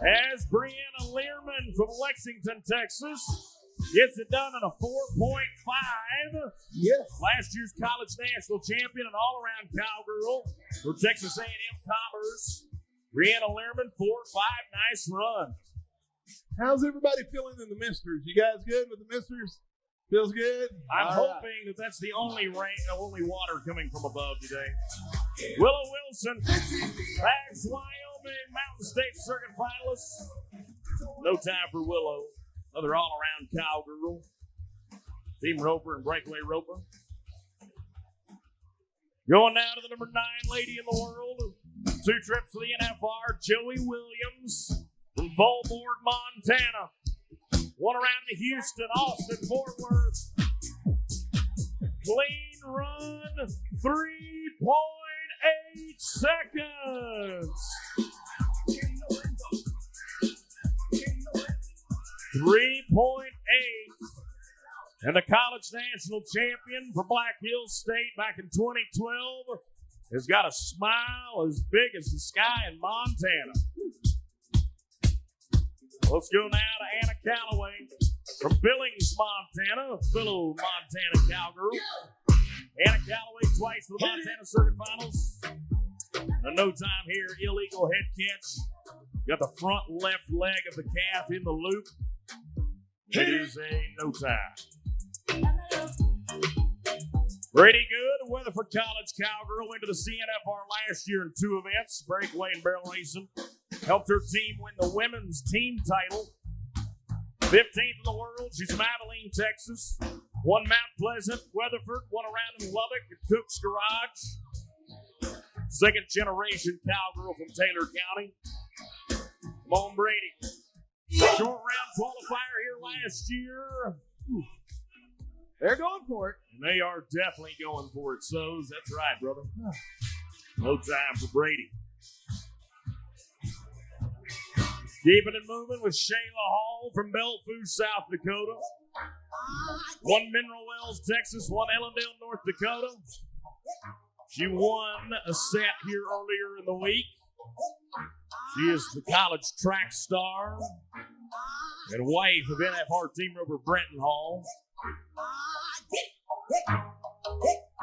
As Brianna Learman from Lexington, Texas, gets it done in a 4.5. Yes. Last year's college national champion and all-around cowgirl for Texas A&M Commerce. Brianna Learman, 4.5, nice run. How's everybody feeling in the Misters? You guys good with the Misters? Feels good? I'm All hoping that that's the only only water coming from above today. Willow Wilson, Bags, Wyoming, Mountain State Circuit finalist. No time for Willow. Another all-around cowgirl. Team roper and breakaway roper. Going now to the number 9 lady in the world. 2 trips to the NFR, Joey Williams from Fulford, Montana. One around to Houston, Austin, Fort Worth. Clean run, 3.8 seconds. 3.8. And the college national champion for Black Hills State back in 2012 has got a smile as big as the sky in Montana. Let's go now to Anna Calloway from Billings, Montana, a fellow Montana cowgirl. Anna Calloway twice to the Montana Circuit Finals. In no time here, illegal head catch. Got the front left leg of the calf in the loop. It is a no time. Pretty good. Weatherford College Cowgirl went to the CNFR last year in 2 events, breakaway and barrel racing. Helped her team win the women's team title. 15th in the world. She's from Abilene, Texas. Won Mount Pleasant, Weatherford, won around in Lubbock at Cook's Garage. Second generation cowgirl from Taylor County. Come on, Brady. Short round qualifier here last year. They're going for it. And they are definitely going for it. So that's right, brother. No time for Brady. Keeping it moving with Shayla Hall from Belfou, South Dakota. One Mineral Wells, Texas. One Ellendale, North Dakota. She won a set here earlier in the week. She is the college track star and wife of NFR team roper Brenton Hall.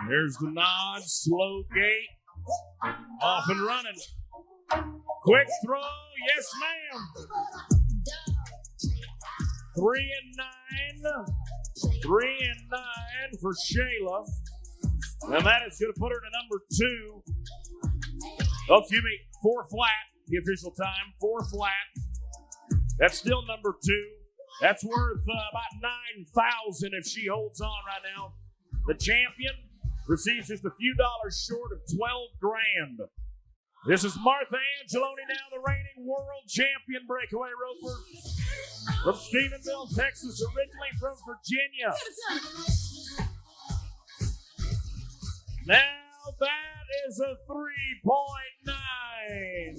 There's the nod, slow gate, off and running. Quick throw, yes ma'am. 3 and 9. 3 and 9 for Shayla. And that is going to put her to number 2. Oh, excuse me, 4 flat, the official time, 4 flat. That's still number 2. That's worth about $9,000 if she holds on right now. The champion receives just a few dollars short of $12,000. This is Martha Angeloni, now the reigning world champion breakaway roper from Stephenville, Texas, originally from Virginia. Now that is a 3.9.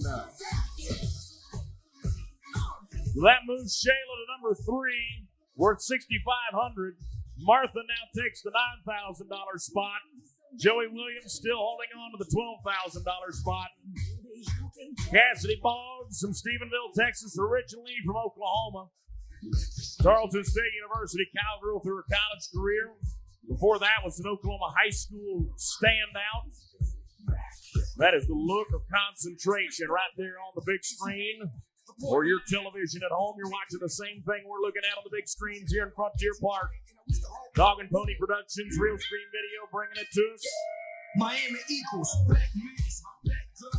That moves Shayla to number 3, worth $6,500. Martha now takes the $9,000 spot. Joey Williams still holding on to the $12,000 spot. Cassidy Boggs from Stephenville, Texas, originally from Oklahoma. Tarleton State University cowgirl through her college career. Before that was an Oklahoma high school standout. That is the look of concentration right there on the big screen. Or your television at home, you're watching the same thing we're looking at on the big screens here in Frontier Park. Dog and Pony Productions, real screen video, bringing it to us. Miami equals.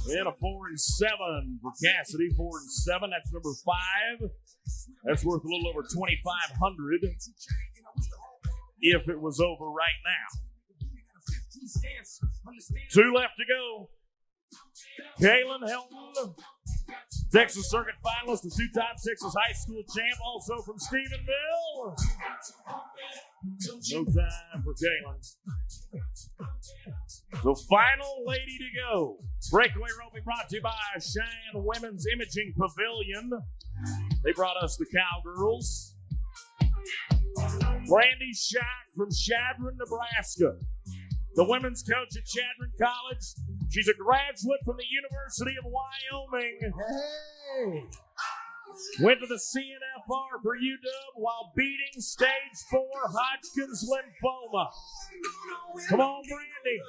And a 4 and 7 for Cassidy. 4 and 7. That's number 5. That's worth a little over $2,500 if it was over right now. 2 left to go. Kaylin Helton, Texas Circuit finalist, the 2-time Texas high school champ, also from Stephenville. No time for Kaylin. So final lady to go. Breakaway Roping brought to you by Cheyenne Women's Imaging Pavilion. They brought us the Cowgirls. Brandy Schock from Chadron, Nebraska. The women's coach at Chadron College. She's a graduate from the University of Wyoming. Hey! Went to the CNFR for UW while beating stage 4 Hodgkin's lymphoma. Come on, Brandy.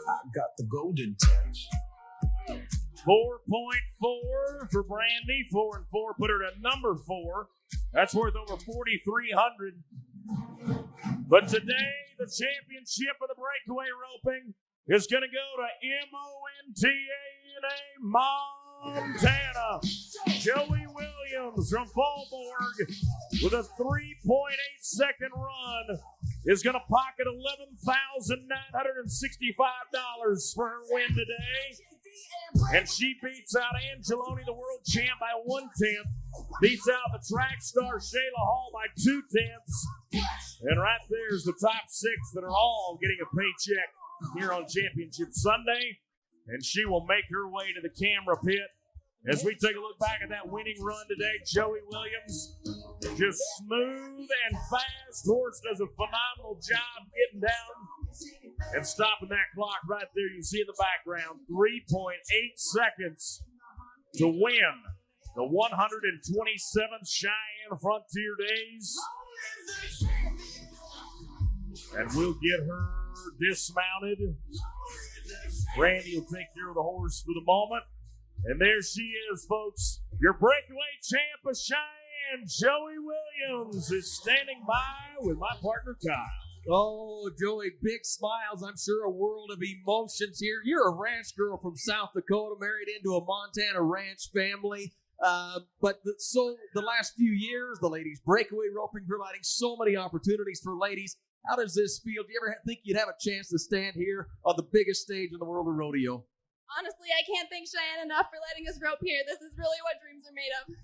I got the golden touch. 4.4 for Brandy. 4 and 4 put her to number 4. That's worth over $4,300. But today, the championship of the breakaway roping is going to go to Montana, Montana. Joey Williams from Fallborg with a 3.8-second run is going to pocket $11,965 for her win today. And she beats out Angeloni, the world champ, by 1/10. Beats out the track star Shayla Hall by 2/10. And right there's the top 6 that are all getting a paycheck here on Championship Sunday. And she will make her way to the camera pit as we take a look back at that winning run today. Joey Williams, just smooth and fast. Horse does a phenomenal job getting down and stopping that clock right there. You see in the background, 3.8 seconds to win the 127th Cheyenne Frontier Days. And we'll get her dismounted. Randy will take care of the horse for the moment. And there she is, folks. Your breakaway champ of Cheyenne, Joey Williams, is standing by with my partner, Kyle. Oh, Joey, big smiles. I'm sure a world of emotions here. You're a ranch girl from South Dakota, married into a Montana ranch family. But the last few years, the ladies breakaway roping providing so many opportunities for ladies. How does this feel? Do you ever think you'd have a chance to stand here on the biggest stage in the world of rodeo? Honestly, I can't thank Cheyenne enough for letting us rope here. This is really what dreams are made of.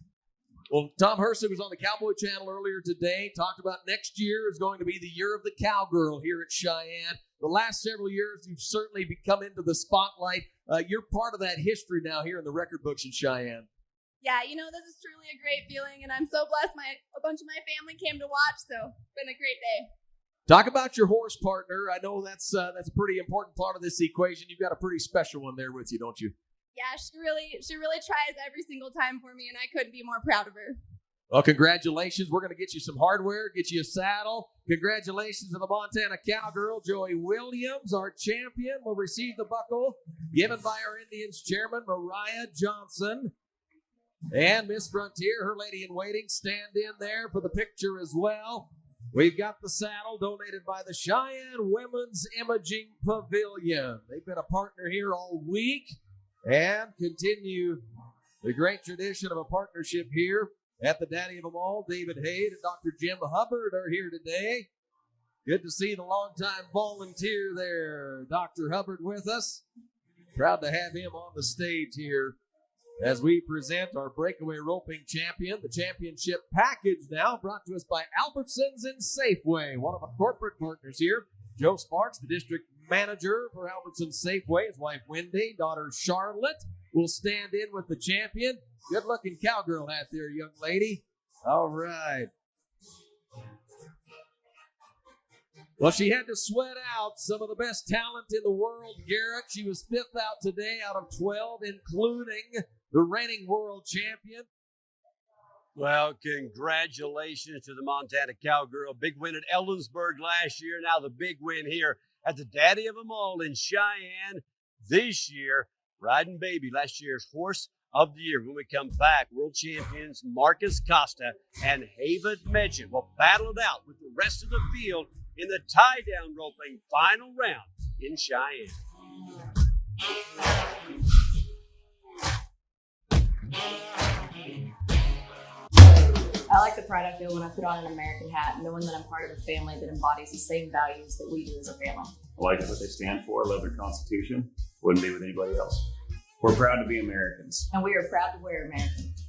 Well, Tom Hersey was on the Cowboy Channel earlier today, talked about next year is going to be the year of the cowgirl here at Cheyenne. The last several years, you've certainly come into the spotlight. You're part of that history now here in the record books in Cheyenne. Yeah, this is truly a great feeling, and I'm so blessed a bunch of my family came to watch, so it's been a great day. Talk about your horse partner. I know that's a pretty important part of this equation. You've got a pretty special one there with you, don't you? Yeah, she really tries every single time for me, and I couldn't be more proud of her. Well, congratulations. We're going to get you some hardware, get you a saddle. Congratulations to the Montana Cowgirl, Joey Williams, our champion, will receive the buckle given by our Indians chairman, Mariah Johnson. And Miss Frontier, her lady in waiting, stand in there for the picture as well. We've got the saddle donated by the Cheyenne Women's Imaging Pavilion. They've been a partner here all week and continue the great tradition of a partnership here at the Daddy of them all. David Haid and Dr. Jim Hubbard are here today. Good to see the longtime volunteer there, Dr. Hubbard, with us. Proud to have him on the stage here as we present our breakaway roping champion. The championship package now brought to us by Albertsons and Safeway, one of our corporate partners here. Joe Sparks, the district manager for Albertsons Safeway, his wife Wendy, daughter Charlotte will stand in with the champion. Good looking cowgirl hat there, young lady. All right. Well, she had to sweat out some of the best talent in the world, Garrett. She was 5th out today out of 12, including the reigning world champion. Well, congratulations to the Montana Cowgirl. Big win at Ellensburg last year. Now the big win here at the Daddy of them all in Cheyenne this year. Riding Baby, last year's Horse of the Year. When we come back, world champions Marcus Costa and Haven Medjid will battle it out with the rest of the field in the tie-down roping final round in Cheyenne. I like the pride I feel when I put on an American hat, knowing that I'm part of a family that embodies the same values that we do as a family. I like what they stand for, love their Constitution, wouldn't be with anybody else. We're proud to be Americans. And we are proud to wear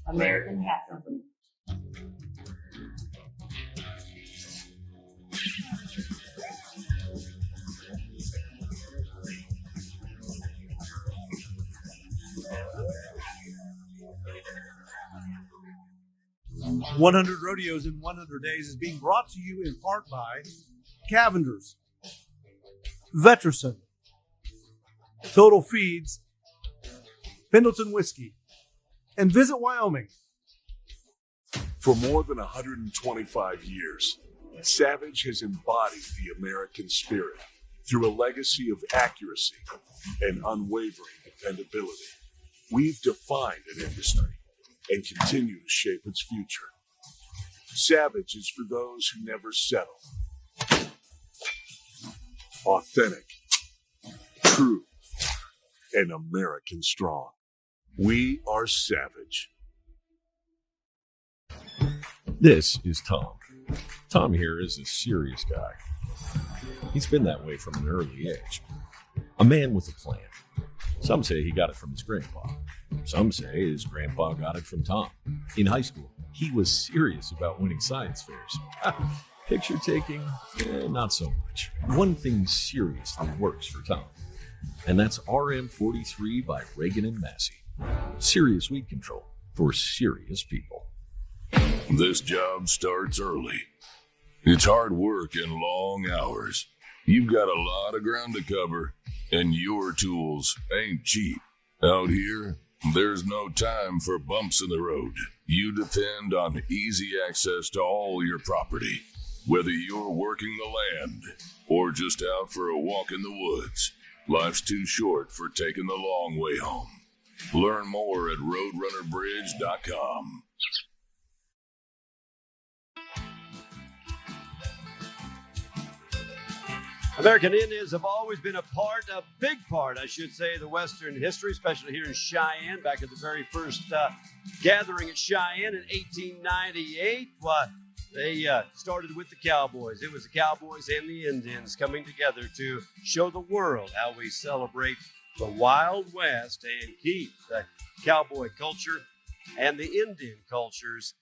American Hat Company. "100 Rodeos in 100 Days" is being brought to you in part by Cavender's, Veterison, Total Feeds, Pendleton Whiskey, and Visit Wyoming. For more than 125 years, Savage has embodied the American spirit through a legacy of accuracy and unwavering dependability. We've defined an industry and continue to shape its future. Savage is for those who never settle. Authentic, true, and American strong. We are Savage. This is Tom. Tom here is a serious guy. He's been that way from an early age. A man with a plan. Some say he got it from his grandpa. Some say his grandpa got it from Tom. In high school, he was serious about winning science fairs. Picture taking, not so much. One thing seriously works for Tom, and that's RM43 by Reagan and Massey. Serious weed control for serious people. This job starts early. It's hard work and long hours. You've got a lot of ground to cover, and your tools ain't cheap. Out here, there's no time for bumps in the road. You depend on easy access to all your property. Whether you're working the land or just out for a walk in the woods, life's too short for taking the long way home. Learn more at roadrunnerbridge.com. American Indians have always been a big part, I should say, of the Western history, especially here in Cheyenne. Back at the very first gathering at Cheyenne in 1898, they started with the Cowboys. It was the Cowboys and the Indians coming together to show the world how we celebrate the Wild West and keep the cowboy culture and the Indian cultures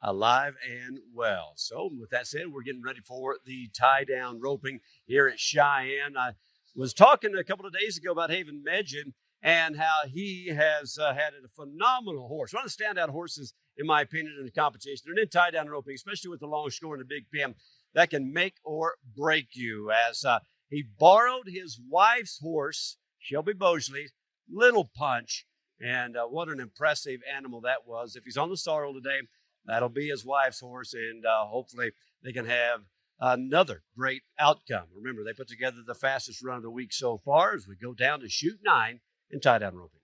alive and well. So with that said, we're getting ready for the tie-down roping here at Cheyenne. I was talking a couple of days ago about Haven Medjid and how he has had a phenomenal horse. One of the standout horses, in my opinion, in the competition. And in tie-down roping, especially with the long score and the big pin, that can make or break you. As he borrowed his wife's horse, Shelby Bosley's Little Punch. And what an impressive animal that was. If he's on the sorrel today, that'll be his wife's horse, and hopefully they can have another great outcome. Remember, they put together the fastest run of the week so far as we go down to Chute 9 in tie-down roping.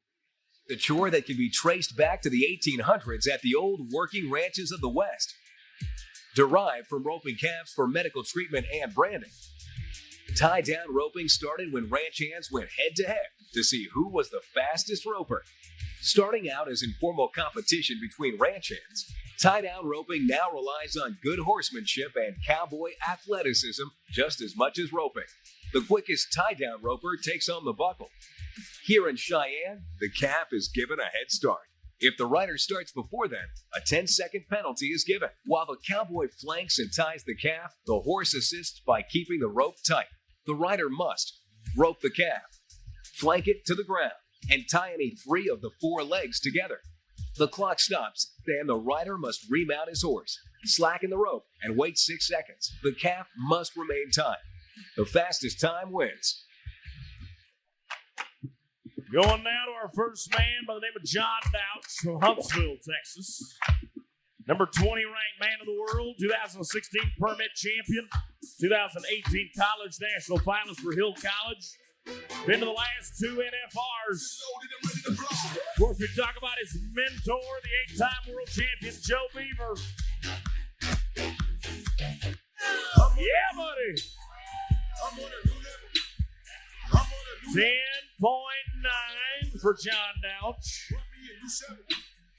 The chore that can be traced back to the 1800s at the old working ranches of the West. Derived from roping calves for medical treatment and branding. Tie-down roping started when ranch hands went head-to-head to see who was the fastest roper. Starting out as informal competition between ranch hands, tie-down roping now relies on good horsemanship and cowboy athleticism just as much as roping. The quickest tie-down roper takes on the buckle. Here in Cheyenne, the calf is given a head start. If the rider starts before then, a 10-second penalty is given. While the cowboy flanks and ties the calf, the horse assists by keeping the rope tight. The rider must rope the calf, flank it to the ground, and tie any 3 of the 4 legs together. The clock stops, then the rider must remount his horse, slacken the rope, and wait 6 seconds. The calf must remain tied. The fastest time wins. Going now to our first man by the name of John Douch from Huntsville, Texas. Number 20 ranked man of the world, 2016 permit champion, 2018 college national finalist for Hill College. Been to the last 2 NFRs. Of course, we talk about his mentor, the 8-time world champion, Joe Beaver. Yeah, buddy. 10.9 for John Douch.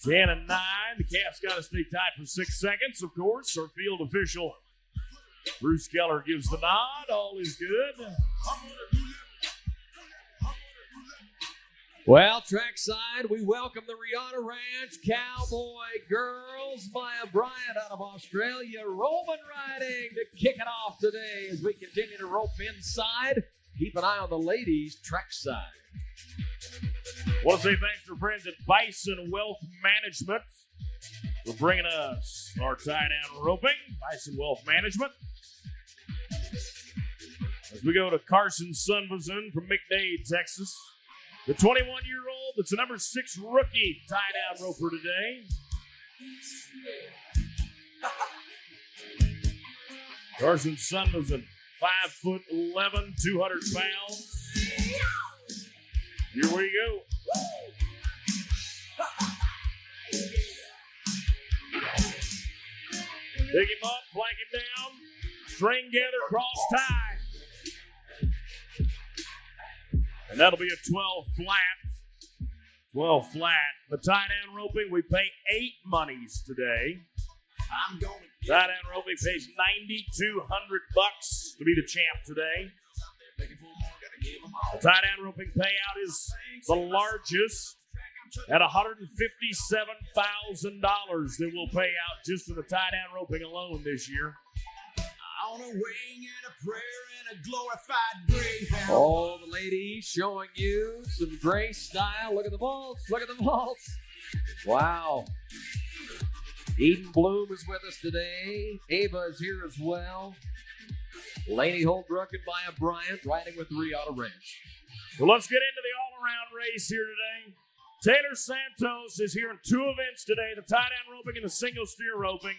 10 and 9. The calf's got to stay tight for 6 seconds, of course. Our field official, Bruce Keller, gives the nod. All is good. Well, trackside, we welcome the Riata Ranch Cowboy Girls. Maya Bryant out of Australia, Roman riding to kick it off today as we continue to rope inside. Keep an eye on the ladies trackside. Want to say thanks to our friends at Bison Wealth Management for bringing us our tie-down roping. Bison Wealth Management. As we go to Carson Sunvazin from McDade, Texas. The 21-year-old that's the number 6 rookie tie-down roper today. Carson Sunvazin, 5'11", 200 pounds. Here we go. Pick him up, flank him down, string gather, cross tie. And that'll be a 12 flat. 12 flat. The tie-down roping, we pay 8 monies today. Tie-down roping pays $9,200 to be the champ today. The tie-down roping payout is the largest at $157,000 that we'll pay out just for the tie-down roping alone this year. On a wing and a prayer and a glorified greyhound. All the ladies showing you some gray style. Look at the vaults. Look at the vaults. Wow. Eden Bloom is with us today. Ava is here as well. Laney Holbrook and Maya Bryant riding with the Riata Ranch. Well, let's get into the all-around race here today. Taylor Santos is here in 2 events today, the tie-down roping and the single steer roping.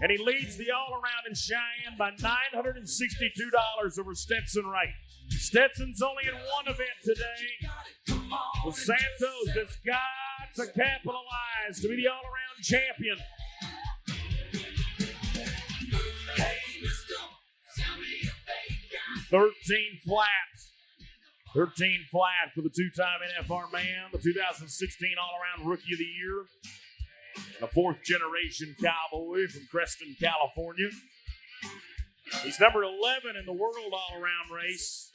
And he leads the all-around in Cheyenne by $962 over Stetson Wright. Stetson's only in 1 event today. Well, Santos has got to capitalize to be the all-around champion. $13 flat for the 2-time NFR man, the 2016 all-around rookie of the year. A 4th-generation cowboy from Creston, California. He's number 11 in the world all-around race,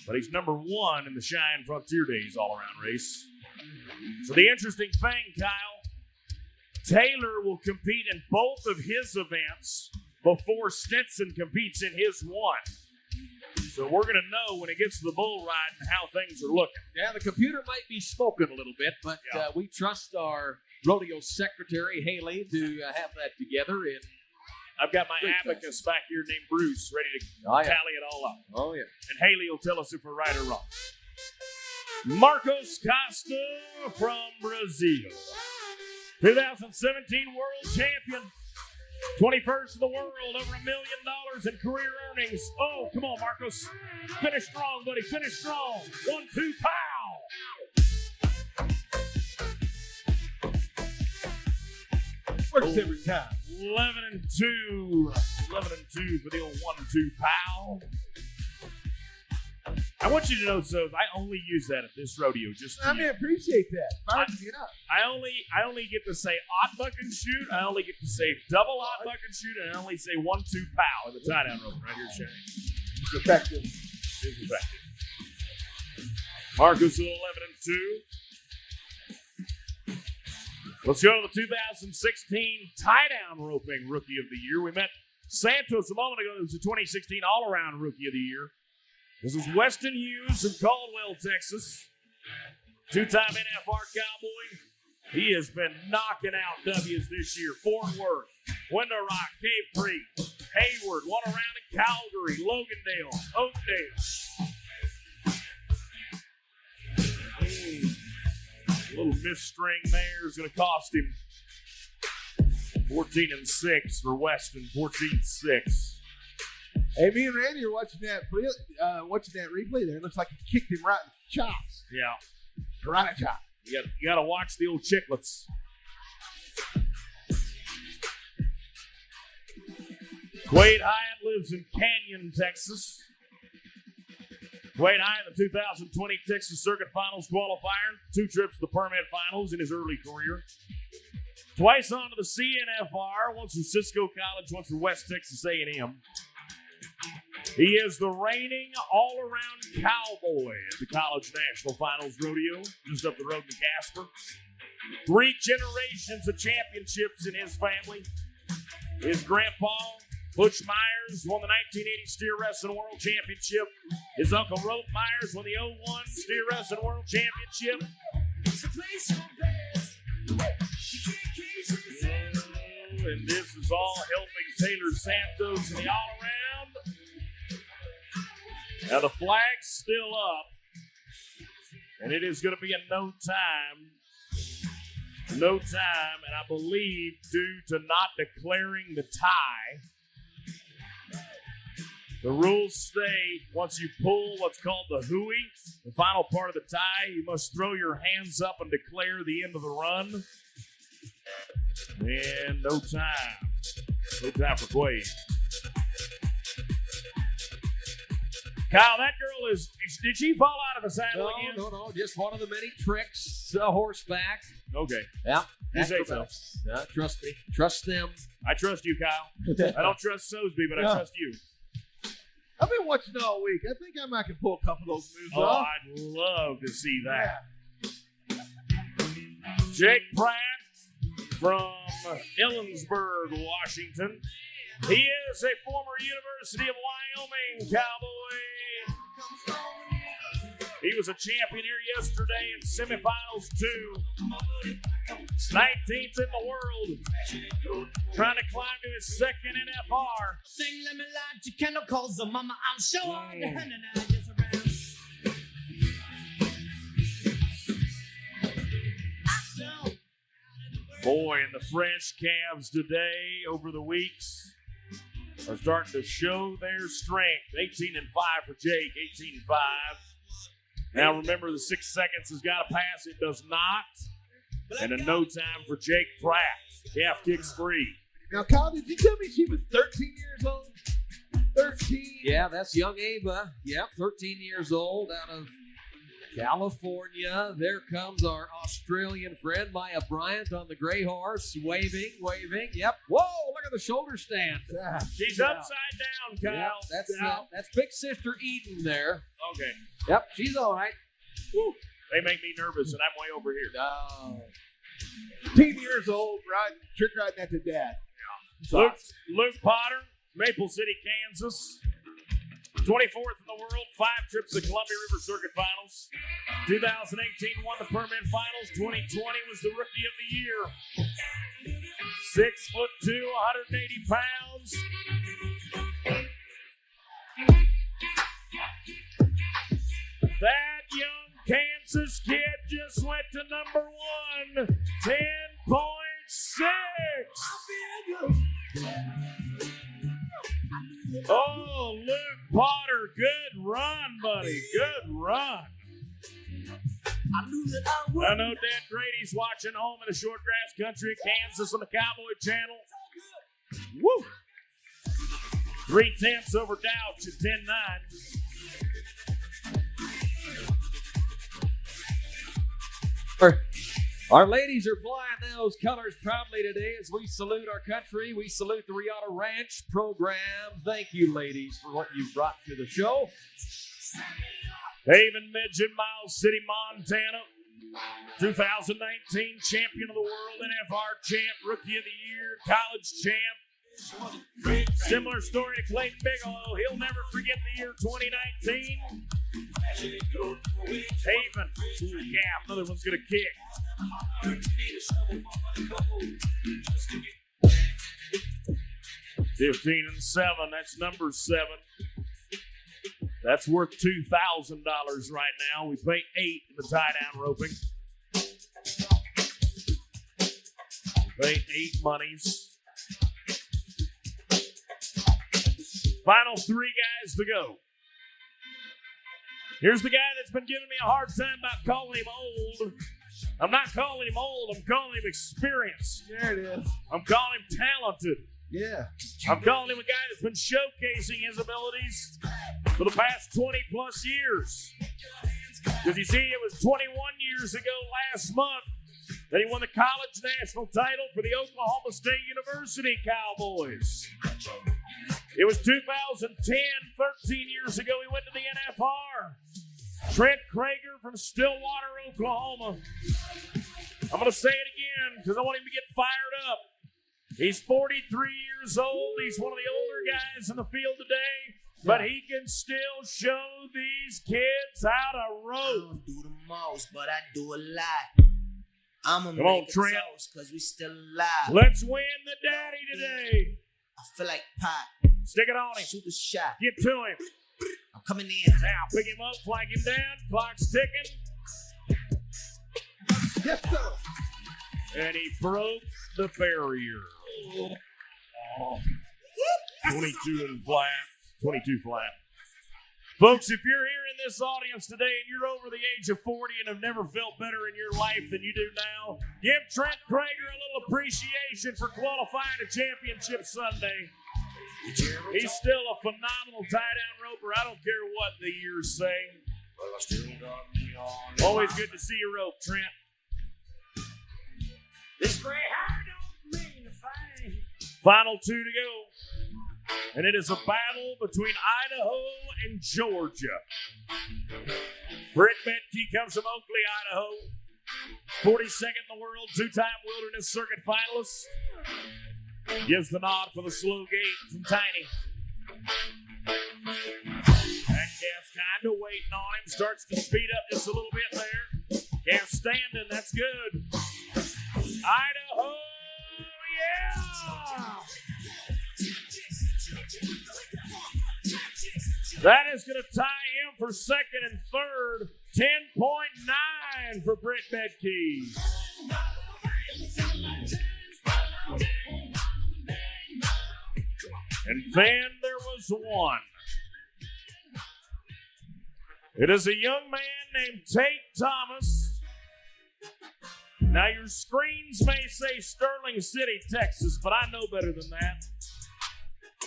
but he's number 1 in the Cheyenne Frontier Days all-around race. So the interesting thing, Kyle, Taylor will compete in both of his events before Stetson competes in his one. So we're going to know when it gets to the bull riding how things are looking. Yeah, the computer might be smoking a little bit, but we trust our rodeo secretary, Haley, to have that together. And I've got my abacus back here named Bruce ready to tally it all up. Oh, yeah. And Haley will tell us if we're right or wrong. Marcos Costa from Brazil. 2017 world champion. 21st in the world, over $1 million in career earnings. Oh, come on, Marcos. Finish strong, buddy. Finish strong. 1-2, pow! Works every time. 11-2. 11-2 for the old 1-2 pow. I want you to know, so I only use that at this rodeo. Just I appreciate that. Fires me up. I only get to say odd buck and shoot. I only get to say double odd buck and shoot, and I only say 1-2 pow in the tie-down rope right here, Shane. It's effective. It's effective. Marcus with 11-2. Let's go to the 2016 tie-down roping Rookie of the Year. We met Santos a moment ago. It was the 2016 all-around Rookie of the Year. This is Weston Hughes from Caldwell, Texas. 2-time NFR cowboy. He has been knocking out W's this year. Fort Worth, Window Rock, Cave Creek, Hayward, one around in Calgary, Logandale, Oakdale. A little misstring there is going to cost him 14-6 for Weston. 14-6. Hey, me and Randy are watching that replay there. It looks like he kicked him right in the chops. Yeah. Karate chop. You got to watch the old chicklets. Quade Hyatt lives in Canyon, Texas. Quade Hyatt, the 2020 Texas Circuit Finals qualifier. 2 trips to the permit finals in his early career. Twice onto the CNFR, once for Cisco College, once for West Texas A&M. He is the reigning all-around cowboy at the College National Finals Rodeo, just up the road to Casper. 3 generations of championships in his family. His grandpa, Butch Myers, won the 1980 Steer Wrestling World Championship. His uncle, Rope Myers, won the 01 Steer Wrestling World Championship. And this is all helping Taylor Santos in the all-around. Now the flag's still up, and it is going to be in no time, and I believe due to not declaring the tie, the rules state once you pull what's called the hooey, the final part of the tie, you must throw your hands up and declare the end of the run. And no time. No time for Quade. Kyle, that girl did she fall out of the saddle again? No, just one of the many tricks, horseback. Okay. Yeah. You say so. Trust me. Trust them. I trust you, Kyle. I don't trust Sosby, but I trust you. I've been watching all week. I think I might can pull a couple of those moves Oh, off. I'd love to see that. Yeah. Jake Pratt from Ellensburg, Washington. He is a former University of Wyoming cowboy. He was a champion here yesterday in semifinals too. 19th in the world. Trying to climb to his second NFR. Sing, let me light your candle, cause the mama, I'm sure. Boy, and the fresh calves today over the weeks are starting to show their strength. 18-5 for Jake, 18-5. Now remember, the 6 seconds has got to pass. It does not. And in no time for Jake Pratt. Calf kicks free. Now, Kyle, did you tell me she was 13 years old? 13? Yeah, that's young Ava. Yep, 13 years old out of California. There comes our Australian friend, Maya Bryant, on the gray horse, waving. Yep. Whoa, look at the shoulder stand. She's upside down, Kyle. Yep, that's big sister Eden there. Okay. Yep, she's all right. Woo. They make me nervous, and I'm way over here. Oh. 15 years old, trick riding at the dad. Luke Potter, Maple City, Kansas. 24th in the world, 5 trips to Columbia River Circuit Finals. 2018 won the permit finals. 2020 was the Rookie of the Year. 6'2", 180 pounds. That young Kansas kid just went to number 1, 10.6. Oh, Luke Potter, good run, buddy. Good run. I know Dad Grady's watching home in the short grass country of Kansas on the Cowboy Channel. Woo! 3/10 over Douch at 10-9. Our ladies are flying those colors proudly today as we salute our country. We salute the Riata Ranch program. Thank you, ladies, for what you've brought to the show. Haven Midget, Miles City, Montana. 2019 champion of the world, NFR champ, Rookie of the Year, college champ. Similar story to Clayton Bigelow. He'll never forget the year 2019. Haven, yeah, another one's going to kick. 15-7, that's number 7. That's worth $2,000 right now. We pay $8 in the tie-down roping. We pay 8 monies. Final 3 guys to go. Here's the guy that's been giving me a hard time about calling him old. I'm not calling him old. I'm calling him experienced. There it is. I'm calling him talented. Yeah. I'm calling him a guy that's been showcasing his abilities for the past 20-plus years. Because you see, it was 21 years ago last month that he won the college national title for the Oklahoma State University Cowboys. It was 2010, 13 years ago, he went to the NFR. Trent Krager from Stillwater, Oklahoma. I'm going to say it again because I want him to get fired up. He's 43 years old. He's one of the older guys in the field today, but he can still show these kids how to rope. I don't do the most, but I do a lot. I'm going to make a toast because we still alive. Let's win the daddy today. I feel like pop. Stick it on him. Shoot the shot. Get to him. I'm coming in. Now, pick him up, flank him down. Clock's ticking. Yes, sir. And he broke the barrier. 22 flat. Folks, if you're here in this audience today and you're over the age of 40 and have never felt better in your life than you do now, give Trent Krager a little appreciation for qualifying a championship Sunday. He's still a phenomenal tie-down roper. I don't care what the years say. Always good to see you rope, Trent. This gray hair don't mean a thing. Final 2 to go. And it is a battle between Idaho and Georgia. Britt Bedke comes from Oakley, Idaho. 42nd in the world, 2-time Wilderness Circuit finalist. Gives the nod for the slow gait from Tiny. That calf's kind of waiting on him. Starts to speed up just a little bit there. Calf standing, that's good. Idaho, yeah! That is going to tie him for second and third. 10.9 for Britt Bedke. And then there was one. It is a young man named Tate Thomas. Now, your screens may say Sterling City, Texas, but I know better than that.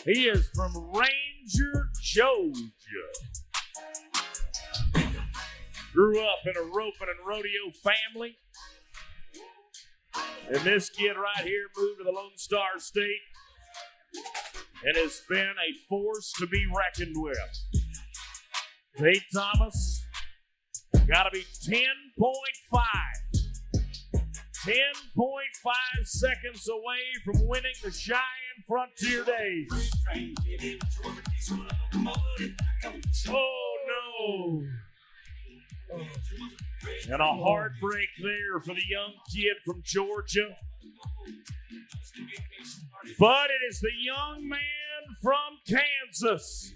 He is from Ranger, Georgia. Grew up in a roping and rodeo family. And this kid right here moved to the Lone Star State and has been a force to be reckoned with. Tate Thomas got to be 10.5. 10.5 seconds away from winning the Cheyenne Frontier Days. Oh, no. And a heartbreak there for the young kid from Georgia. But it is the young man from Kansas.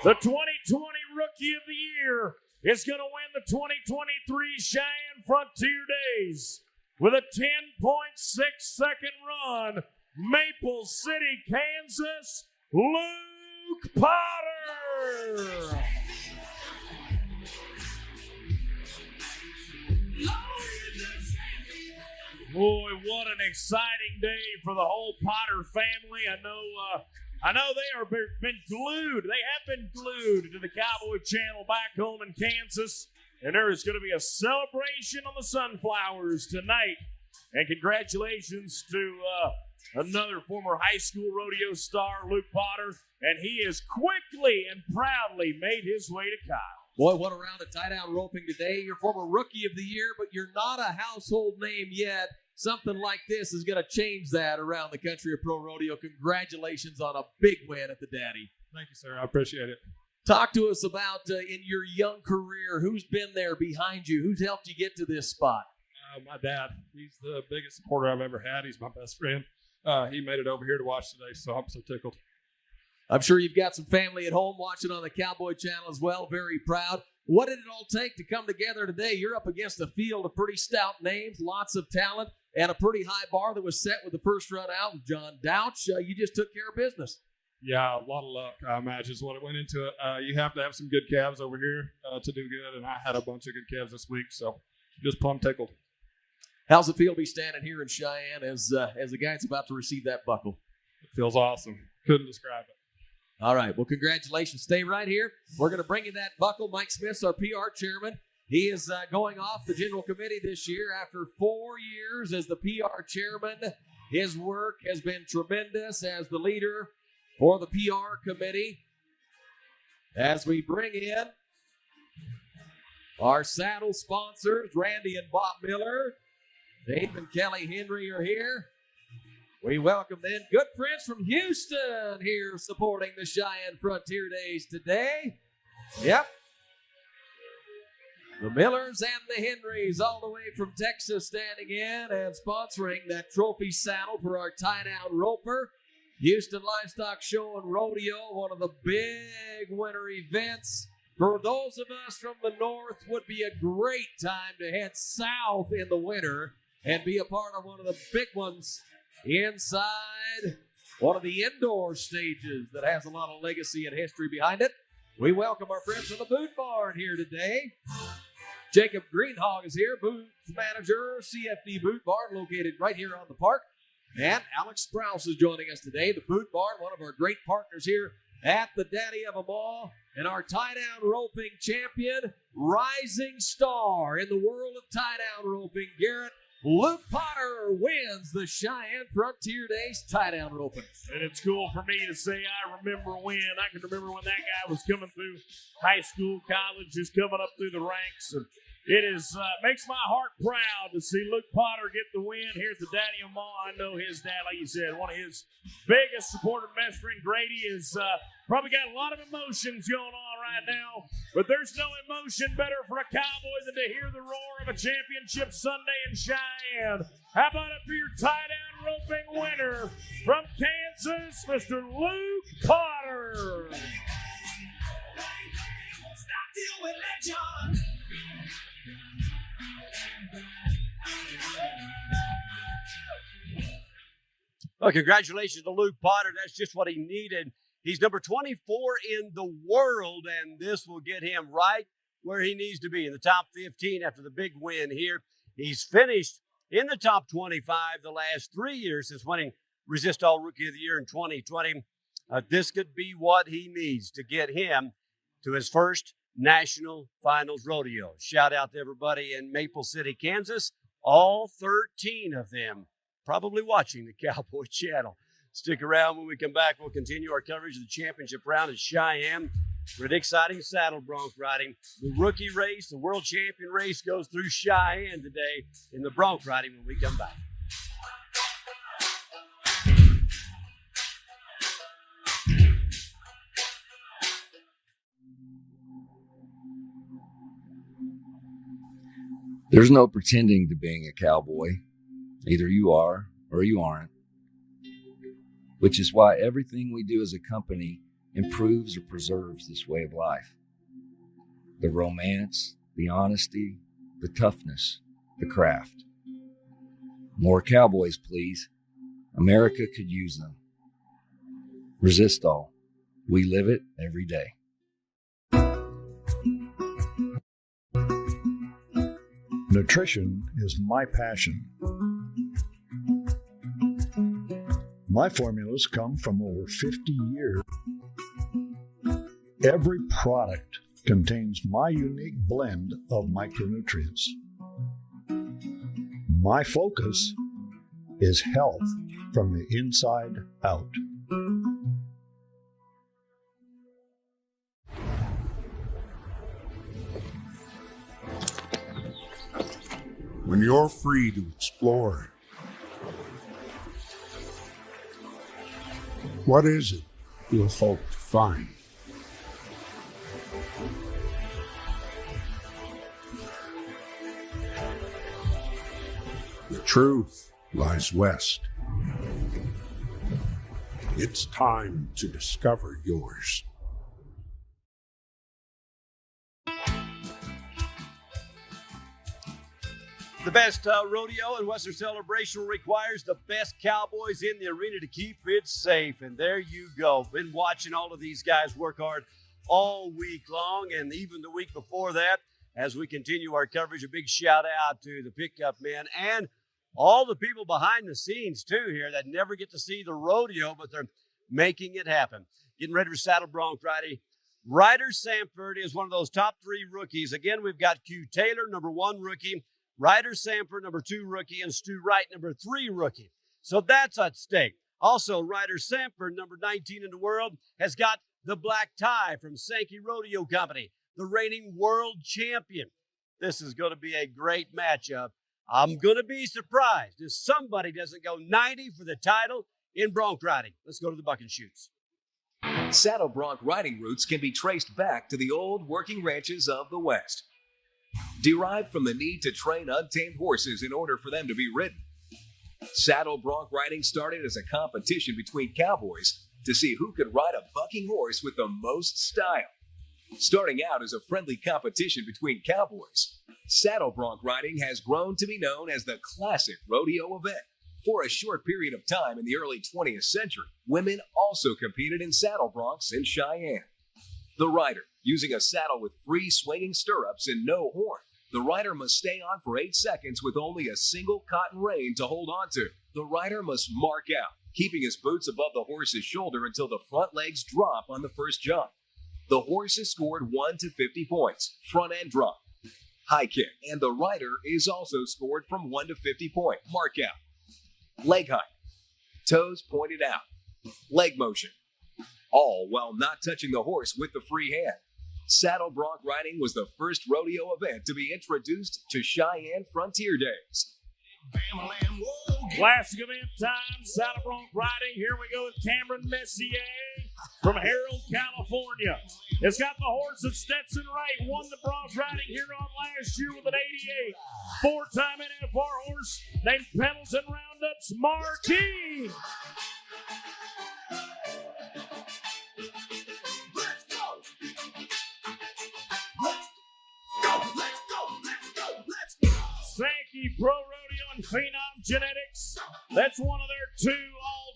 The 2020 Rookie of the Year is going to win the 2023 Cheyenne Frontier Days with a 10.6-second run. Maple City, Kansas, Luke Potter. Boy, what an exciting day for the whole Potter family. I know they are been glued. They have been glued to the Cowboy Channel back home in Kansas. And there is going to be a celebration on the Sunflowers tonight. And congratulations to another former high school rodeo star, Luke Potter. And he has quickly and proudly made his way to Kyle. Boy, what a round of tie-down roping today. You're former Rookie of the Year, but you're not a household name yet. Something like this is going to change that around the country of pro rodeo. Congratulations on a big win at the Daddy. Thank you, sir. I appreciate it. Talk to us about, in your young career, who's been there behind you? Who's helped you get to this spot? My dad. He's the biggest supporter I've ever had. He's my best friend. He made it over here to watch today, so I'm so tickled. I'm sure you've got some family at home watching on the Cowboy Channel as well. Very proud. What did it all take to come together today? You're up against a field of pretty stout names, lots of talent, and a pretty high bar that was set with the first run out with John Douch. You just took care of business. Yeah, a lot of luck, I imagine, is what it went into it. You have to have some good calves over here to do good, and I had a bunch of good calves this week, so just plumb tickled. How's it feel to be standing here in Cheyenne as the guy's about to receive that buckle? It feels awesome. Couldn't describe it. All right. Well, congratulations. Stay right here. We're going to bring you that buckle. Mike Smith's our PR chairman. He is going off the general committee this year after 4 years as the PR chairman. His work has been tremendous as the leader for the PR committee. As we bring in our saddle sponsors, Randy and Bob Miller, Dave and Kelly Henry are here. We welcome then good friends from Houston here supporting the Cheyenne Frontier Days today. Yep. The Millers and the Henrys all the way from Texas standing in and sponsoring that trophy saddle for our tie-down roper. Houston Livestock Show and Rodeo, one of the big winter events. For those of us from the north, would be a great time to head south in the winter and be a part of one of the big ones inside one of the indoor stages that has a lot of legacy and history behind it. We welcome our friends from the Boot Barn here today. Jacob Greenhog is here, booth manager, CFD Boot Barn, located right here on the park. And Alex Sprouse is joining us today, the Boot Barn, one of our great partners here at the Daddy of them all, and our tie-down roping champion, rising star in the world of tie-down roping, Garrett. Luke Potter wins the Cheyenne Frontier Days tie-down roping. And it's cool for me to say I remember when. I can remember when that guy was coming through high school, college, just coming up through the ranks. And it is makes my heart proud to see Luke Potter get the win here at the Daddy of all. I know his dad, like you said, one of his biggest supporter, best friend, Grady, is probably got a lot of emotions going on right now. But there's no emotion better for a Cowboy than to hear the roar of a championship Sunday in Cheyenne. How about it for your tie-down roping winner from Kansas, Mr. Luke Potter. Well, congratulations to Luke Potter. That's just what he needed. He's number 24 in the world, and this will get him right where he needs to be in the top 15 after the big win here. He's finished in the top 25 the last 3 years since winning Resist All Rookie of the Year in 2020. This could be what he needs to get him to his first National Finals rodeo. Shout out to everybody in Maple City, Kansas. All 13 of them probably watching the Cowboy Channel. Stick around. When we come back, we'll continue our coverage of the championship round at Cheyenne. For an exciting saddle bronc riding. The rookie race, the world champion race goes through Cheyenne today in the bronc riding when we come back. There's no pretending to being a cowboy. Either you are or you aren't. Which is why everything we do as a company improves or preserves this way of life. The romance, the honesty, the toughness, the craft. More cowboys, please. America could use them. Resist all. We live it every day. Nutrition is my passion. My formulas come from over 50 years. Every product contains my unique blend of micronutrients. My focus is health from the inside out. When you're free to explore, what is it you'll hope to find? The truth lies west. It's time to discover yours. The best rodeo and Western Celebration requires the best cowboys in the arena to keep it safe. And there you go. Been watching all of these guys work hard all week long and even the week before that. As we continue our coverage, a big shout out to the pickup men and all the people behind the scenes too here that never get to see the rodeo, but they're making it happen. Getting ready for saddle bronc riding. Ryder Sanford is one of those top 3 rookies. Again, we've got Q Taylor, number 1 rookie. Ryder Sanford, number 2 rookie, and Stu Wright, number 3 rookie. So that's at stake. Also, Ryder Sanford, number 19 in the world, has got the black tie from Sankey Rodeo Company, the reigning world champion. This is going to be a great matchup. I'm going to be surprised if somebody doesn't go 90 for the title in bronc riding. Let's go to the buck and shoots. Saddle bronc riding roots can be traced back to the old working ranches of the West. Derived from the need to train untamed horses in order for them to be ridden. Saddle bronc riding started as a competition between cowboys to see who could ride a bucking horse with the most style. Starting out as a friendly competition between cowboys, saddle bronc riding has grown to be known as the classic rodeo event. For a short period of time in the early 20th century, women also competed in saddle broncs in Cheyenne. The rider, using a saddle with free swinging stirrups and no horn. The rider must stay on for 8 seconds with only a single cotton rein to hold on to. The rider must mark out, keeping his boots above the horse's shoulder until the front legs drop on the first jump. The horse is scored 1 to 50 points, front end drop, high kick, and the rider is also scored from 1 to 50 point, mark out, leg height, toes pointed out, leg motion, all while not touching the horse with the free hand. Saddle bronc riding was the first rodeo event to be introduced to Cheyenne Frontier Days. Classic event time, saddle bronc riding. Here we go with Cameron Messier from Harold, California. It's got the horse that Stetson Wright won the bronc riding here on last year with an 88. 4-time NFR horse named Pendleton Roundup's Marquis. Sankey Pro Rodeo and Phenom Genetics. That's one of their 2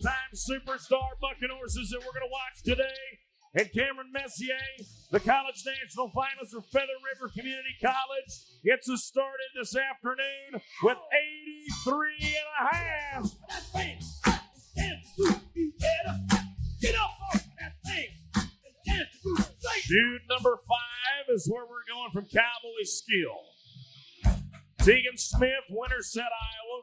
two-time superstar bucking horses that we're going to watch today. And Cameron Messier, the College National Finalist for Feather River Community College, gets us started this afternoon with 83 and a half. Get up off that thing. Chute number 5 is where we're going from Cowboy Skill. Tegan Smith, Winterset, Iowa.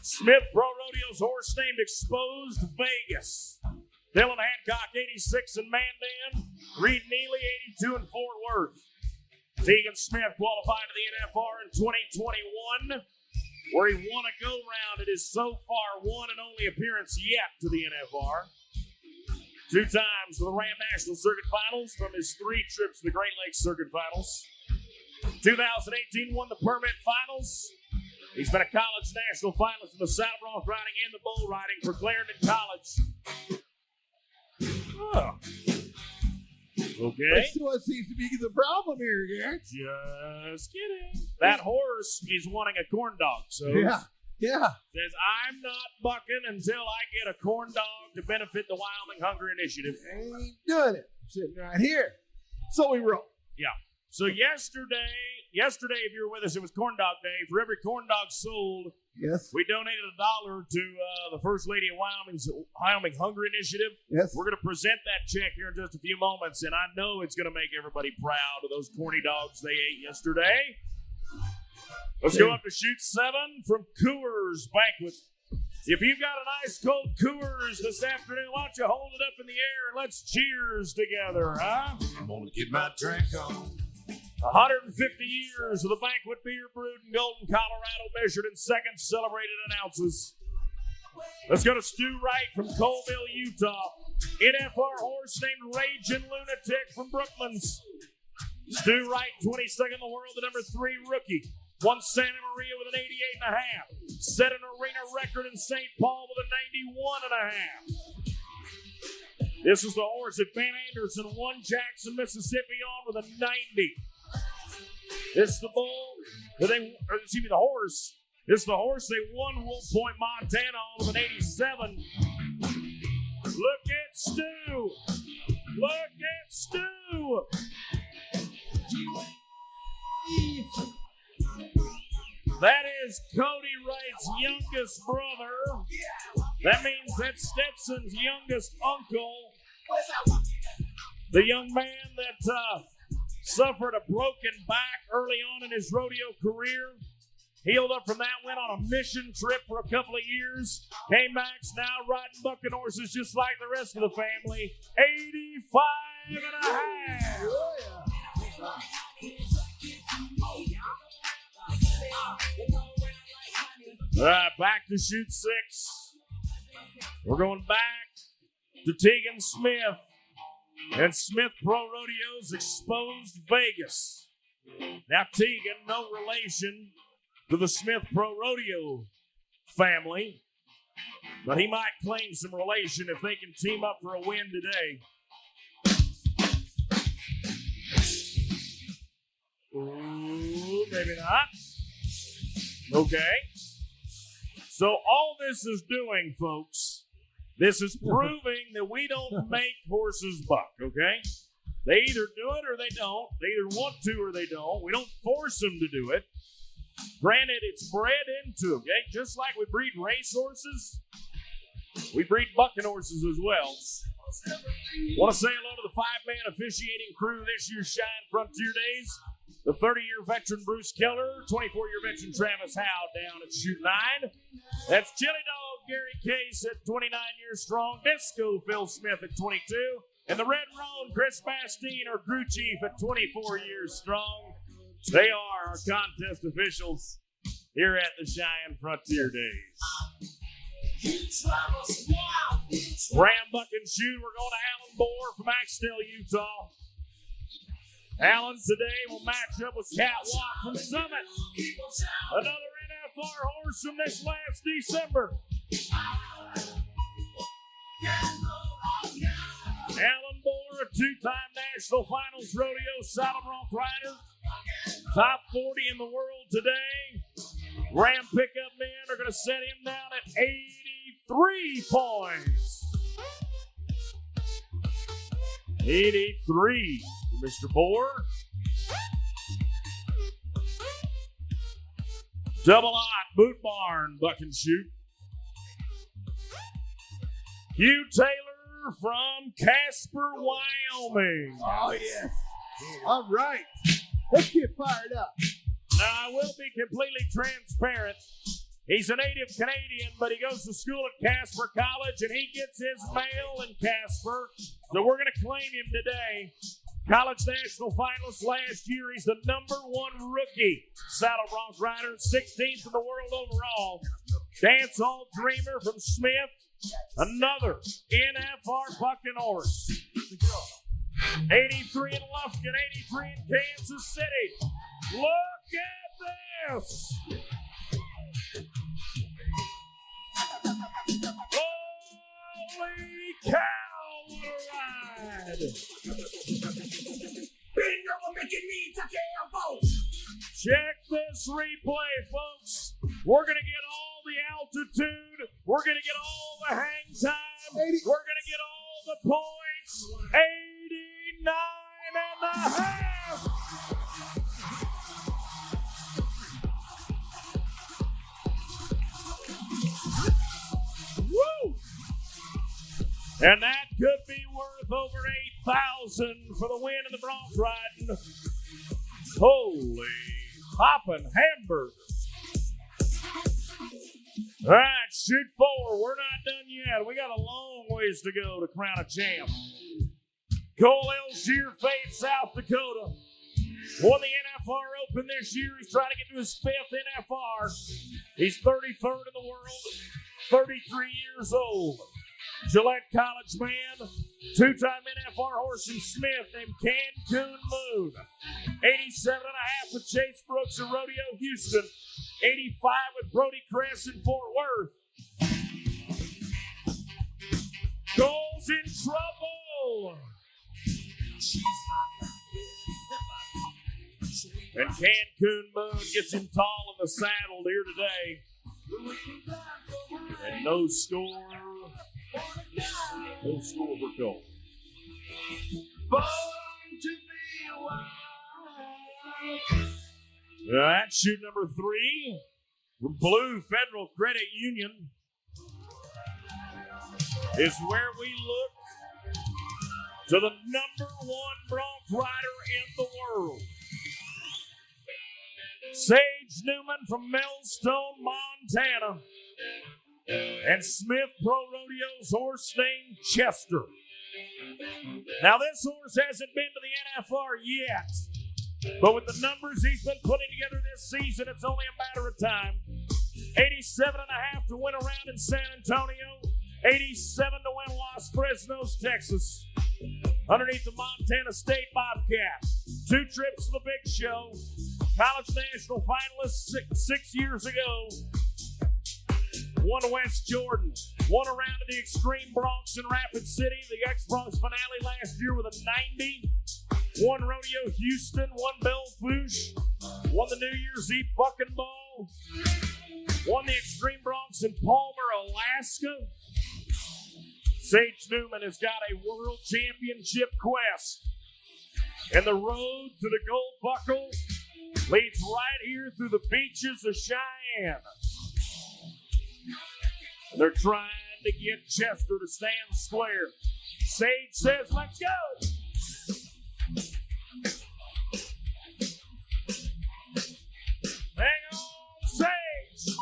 Smith Pro Rodeo's horse named Exposed Vegas. Dylan Hancock, 86 in Mandan. Reed Neely, 82 in Fort Worth. Tegan Smith qualified to the NFR in 2021, where he won a go-round. It is so far one and only appearance yet to the NFR. 2 times to the Ram National Circuit Finals from his 3 trips to the Great Lakes Circuit Finals. 2018 won the Permit Finals. He's been a college national finalist in the saddle bronc riding and the bull riding for Clarendon College. Oh. Okay. That's what seems to be the problem here, Garrett. Just kidding. That horse is wanting a corn dog. So yeah. Says, I'm not bucking until I get a corn dog to benefit the Wyoming Hunger Initiative. Ain't doing it. I'm sitting right here. So we roll. Yeah. So yesterday, if you were with us, it was Corn Dog Day. For every corn dog sold, yes, we donated $1 to the First Lady of Wyoming's Wyoming Hunger Initiative. Yes. We're going to present that check here in just a few moments, and I know it's going to make everybody proud of those corny dogs they ate yesterday. Let's go up to Chute 7 from Coors Banquet. If you've got an ice cold Coors this afternoon, why don't you hold it up in the air and let's cheers together, huh? I'm gonna get my drink on. 150 years of the banquet beer brewed in Golden, Colorado, measured in seconds, celebrated in ounces. Let's go to Stu Wright from Colville, Utah. NFR horse named Raging Lunatic from Brooklands. Stu Wright, 22nd in the world, the number 3 rookie. Won Santa Maria with an 88.5. Set an arena record in St. Paul with a 91.5. This is the horse that Van Anderson won Jackson, Mississippi on with a 90. This is the bull that the horse. This is the horse they won Wolf Point, Montana on with an 87. Look at Stu. Look at Stu. That is Cody Wright's youngest brother. That means that's Stetson's youngest uncle. The young man that suffered a broken back early on in his rodeo career. Healed up from that, went on a mission trip for a couple of years. Came back, now riding bucking horses just like the rest of the family. 85 and a half. All right, back to Chute 6. We're going back to Tegan Smith and Smith Pro Rodeo's Exposed Vegas. Now, Tegan, no relation to the Smith Pro Rodeo family, but he might claim some relation if they can team up for a win today. Ooh, maybe not. Okay. So all this is doing, folks, this is proving that we don't make horses buck, okay? They either do it or they don't. They either want to or they don't. We don't force them to do it. Granted, it's bred into them, okay? Just like we breed race horses, we breed bucking horses as well. Want to say hello to the 5-man officiating crew this year's Cheyenne Frontier Days. The 30-year veteran Bruce Keller, 24-year veteran Travis Howe down at Chute 9. That's Chili Dog Gary Case at 29 years strong. Disco Phil Smith at 22. And the Red Roan Chris Bastine, our crew chief, at 24 years strong. They are our contest officials here at the Cheyenne Frontier Days. Ram Buck and Chute, we're going to Alan Bohr from Axtell, Utah. Alan today will match up with Catwalk from Summit. Another NFR horse from this last December. Alan Bohr, a 2-time National Finals Rodeo saddle bronc rider. Top 40 in the world today. Ram pickup men are going to set him down at 83 points. 83 for Mr. Bohr. Double Ott, Boot Barn, Buck and Shoot. Hugh Taylor from Casper, Wyoming. Oh, yes. All right. Let's get fired up. Now, I will be completely transparent. He's a native Canadian, but he goes to school at Casper College, and he gets his mail in Casper. So we're going to claim him today. College National finalist last year. He's the #1 rookie saddle bronc rider, 16th in the world overall. Dance Hall Dreamer from Smith. Another NFR bucking horse. 83 in Lufkin, 83 in Kansas City. Look at this. Holy cow, what a ride. Check this replay, folks. We're going to get all the altitude. We're going to get all the hang time. We're going to get all the points. 89 and a half. Woo! And that could be worth over $8,000 for the win in the bronc riding. Holy hoppin' hamburgers. All right, shoot forward. We're not done yet. We got a long ways to go to crown a champ. Cole Elshier, Fate, South Dakota. Won the NFR Open this year. He's trying to get to his 5th NFR. He's 33rd in the world, 33 years old. Gillette College man, 2-time NFR horse in Smith named Cancun Moon. 87.5 with Chase Brooks and Rodeo Houston. 85 with Brody Cress in Fort Worth. Cole's in trouble. And Cancun Moon gets him tall in the saddle here today. And no score. No score for Cole. That's shoot number 3 from Blue Federal Credit Union. Is where we look to the #1 bronc rider in the world. Sage Newman from Millstone, Montana. And Smith Pro Rodeo's horse named Chester. Now, this horse hasn't been to the NFR yet, but with the numbers he's been putting together this season, it's only a matter of time. 87.5 to win around in San Antonio, 87 to win Los Fresnos, Texas. Underneath the Montana State Bobcat. 2 trips to the big show. College National finalist 6 years ago. Won West Jordan. Won around in the Extreme Bronx in Rapid City. The X-Bronx finale last year with a 90. Won Rodeo Houston. Won Belle Fourche. Won the New Year's Eve Bucking Ball. Won the Extreme Bronx in Palmer, Alaska. Sage Newman has got a world championship quest. And the road to the gold buckle leads right here through the beaches of Cheyenne. They're trying to get Chester to stand square. Sage says, let's go. Hang on, Sage.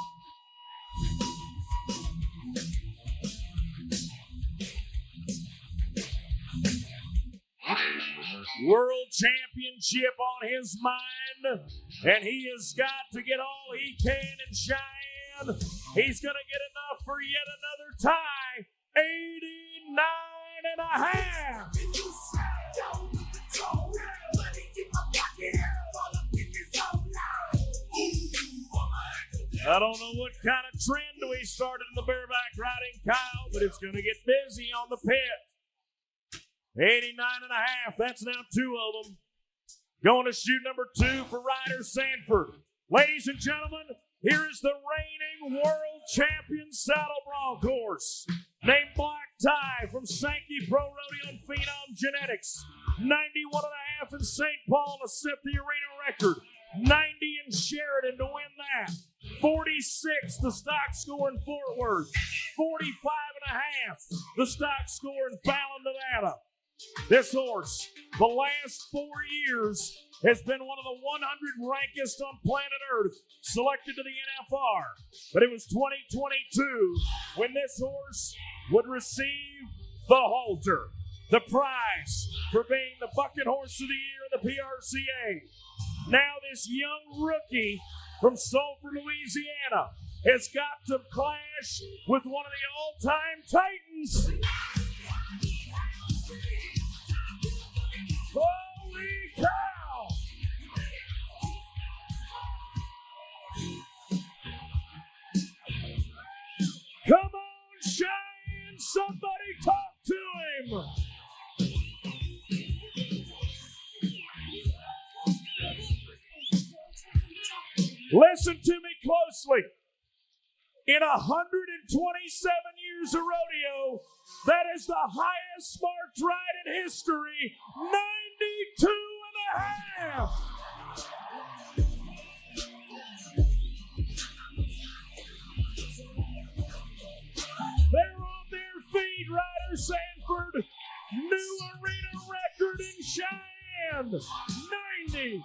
World championship on his mind, and he has got to get all he can in Cheyenne. He's going to get enough for yet another tie. 89 and a half. I don't know what kind of trend we started in the bareback riding, Kyle, but it's going to get busy on the pit. 89 and a half. That's now 2 of them. Going to shoot number 2 for Ryder Sanford. Ladies and gentlemen, here is the reigning world champion saddle bronc Bronc horse named Black Tie from Sankey Pro Rodeo and Phenom Genetics. 91.5 in St. Paul to set the arena record. 90 in Sheridan to win that. 46 the stock score in Fort Worth. 45.5 the stock score in Fallon, Nevada. This horse, the last 4 years, has been one of the 100 rankest on planet Earth, selected to the NFR. But it was 2022 when this horse would receive the halter, the prize for being the Bucking Horse of the Year in the PRCA. Now this young rookie from Sulphur, Louisiana, has got to clash with one of the all-time titans. Holy cow! Come on, Cheyenne! Somebody talk to him! Listen to me closely. In 127 years of rodeo, that is the highest marked ride in history, 92.5. They're on their feet, Ryder Sanford. New arena record in Cheyenne, 92.5.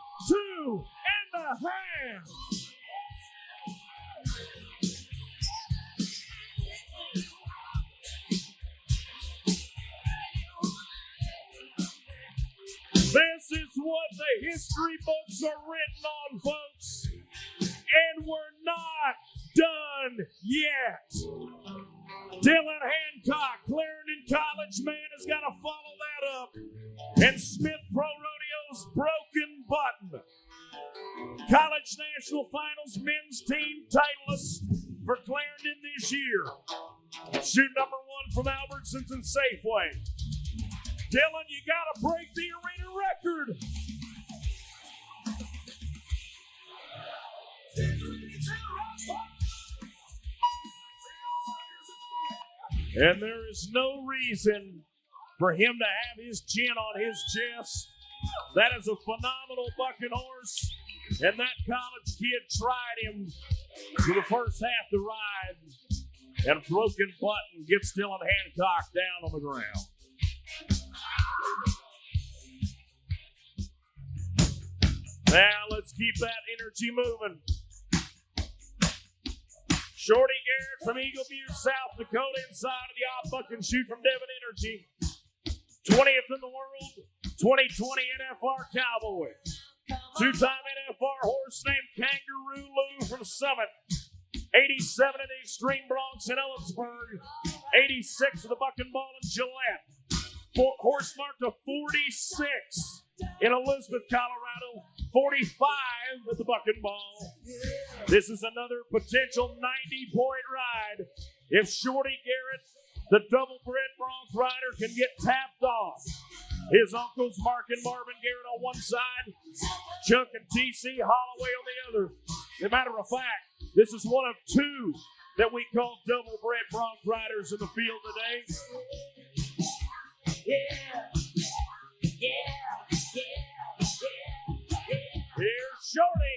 This is what the history books are written on, folks. And we're not done yet. Dylan Hancock, Clarendon College man, has got to follow that up. And Smith Pro Rodeo's Broken Button. College National Finals men's team titleist for Clarendon this year. Shoot number 1 from Albertsons and Safeway. Dylan, you got to break the arena record. And there is no reason for him to have his chin on his chest. That is a phenomenal bucking horse. And that college kid tried him for the first half of the ride. And Broken Button gets Dylan Hancock down on the ground. Now let's keep that energy moving. Shorty Garrett from Eagle Butte, South Dakota, inside of the odd buck and shoot from Devon Energy. 20th in the world, 2020 NFR Cowboy. Two-time NFR horse named Kangaroo Lou from Summit. 87 in the Extreme Bronx in Ellensburg. 86 of the Buck and Ball in Gillette. Horse marked a 46 in Elizabeth, Colorado. 45 at the Buck and Ball. This is another potential 90-point ride. If Shorty Garrett, the double-bred Bronc rider, can get tapped off. His uncles, Mark and Marvin Garrett on one side, Chuck and T.C. Holloway on the other. As a matter of fact, this is one of 2 that we call double-bred Bronc riders in the field today. Yeah. Here's Shorty.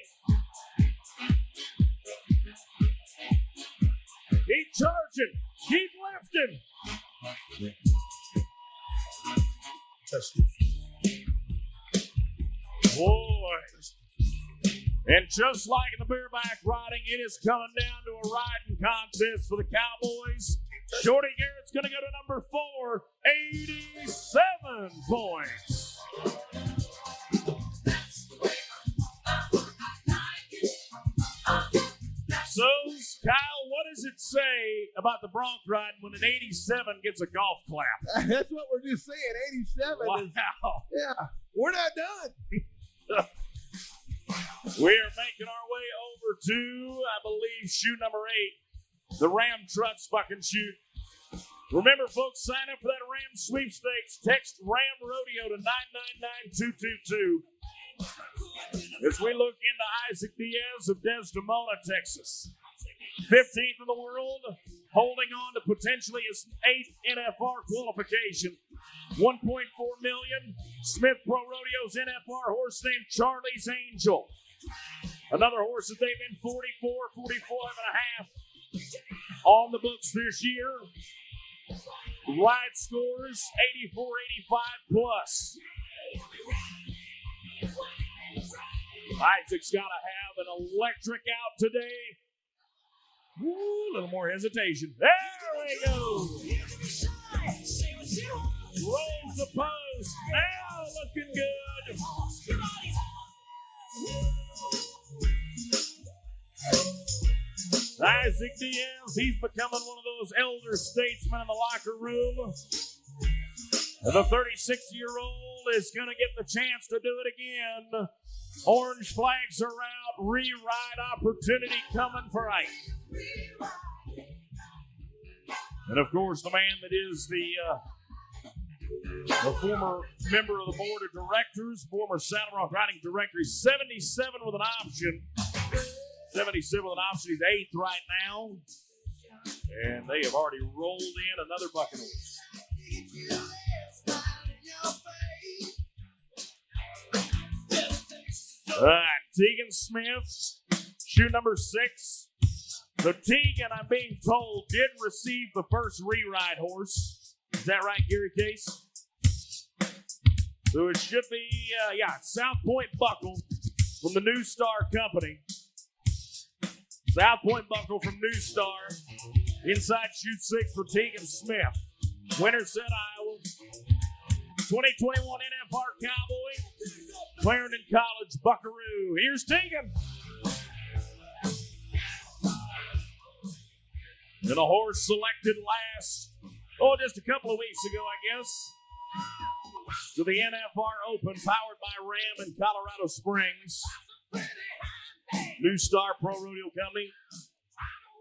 Keep charging. Keep lifting. Boy. And just like in the bareback riding, it is coming down to a riding contest for the Cowboys. Shorty Garrett's going to go to number 4, 87 points. So, Kyle, what does it say about the Bronc riding when an 87 gets a golf clap? That's what we're just saying. 87 Wow. Yeah, we're not done. We are making our way over to, I believe, shoe number 8, the Ram Trucks Bucking Shoot. Remember, folks, sign up for that Ram sweepstakes. Text Ram Rodeo to 999222 as we look into Isaac Diaz of Desdemona, Texas. 15th in the world, holding on to potentially his 8th NFR qualification. $1.4 million. Smith Pro Rodeo's NFR horse named Charlie's Angel. Another horse that they've been 44 and a half on the books this year. Ride scores 84, 85 plus. Isaac's got to have an electric out today. Ooh, a little more hesitation. There we go. Rolls the post. Now looking good. Isaac Diaz, he's becoming one of those elder statesmen in the locker room. And the 36-year-old is going to get the chance to do it again. Orange flags are out. Re-ride opportunity coming for Ike. And, of course, the man that is the former member of the board of directors, former Saddle Rock Riding director. He's 77 with an option. 77 with an option. He's 8th right now. And they have already rolled in another bucket horse. All right, Tegan Smith, shoe number 6. So Tegan, I'm being told, did receive the first re-ride horse. Is that right, Gary Case? So it should be, South Point Buckle from the New Star Company. South Point Buckle from New Star. Inside chute 6 for Tegan Smith. Winterset, Iowa. 2021 NFR Cowboy. Clarendon College Buckaroo. Here's Tegan. And a horse selected last, just a couple of weeks ago, I guess, to the NFR Open, powered by Ram in Colorado Springs. New Star Pro Rodeo Company.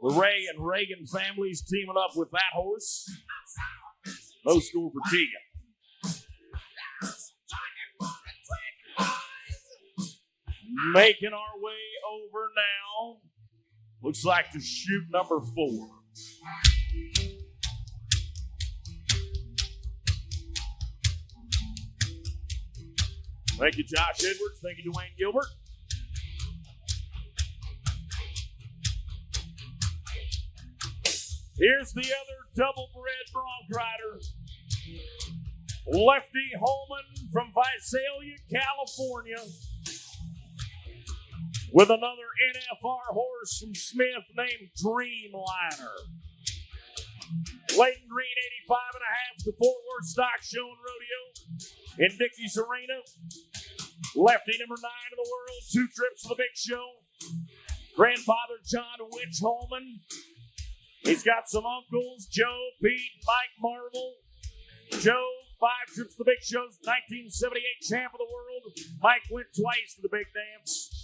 The Ray and Reagan families teaming up with that horse. No score for Tegan. Making our way over now. Looks like to chute number 4. Thank you, Josh Edwards. Thank you, Dwayne Gilbert. Here's the other double-bred Bronc rider. Lefty Holman from Visalia, California. With another NFR horse from Smith named Dreamliner. Leighton Green, 85 and a half, the Fort Worth Stock Show and Rodeo in Dickies Arena. Lefty number 9 in the world, 2 trips to the big show. Grandfather John Witch Holman. He's got some uncles, Joe, Pete, Mike Marvel. Joe, 5 trips to the big shows, 1978 champ of the world. Mike went twice to the big dance.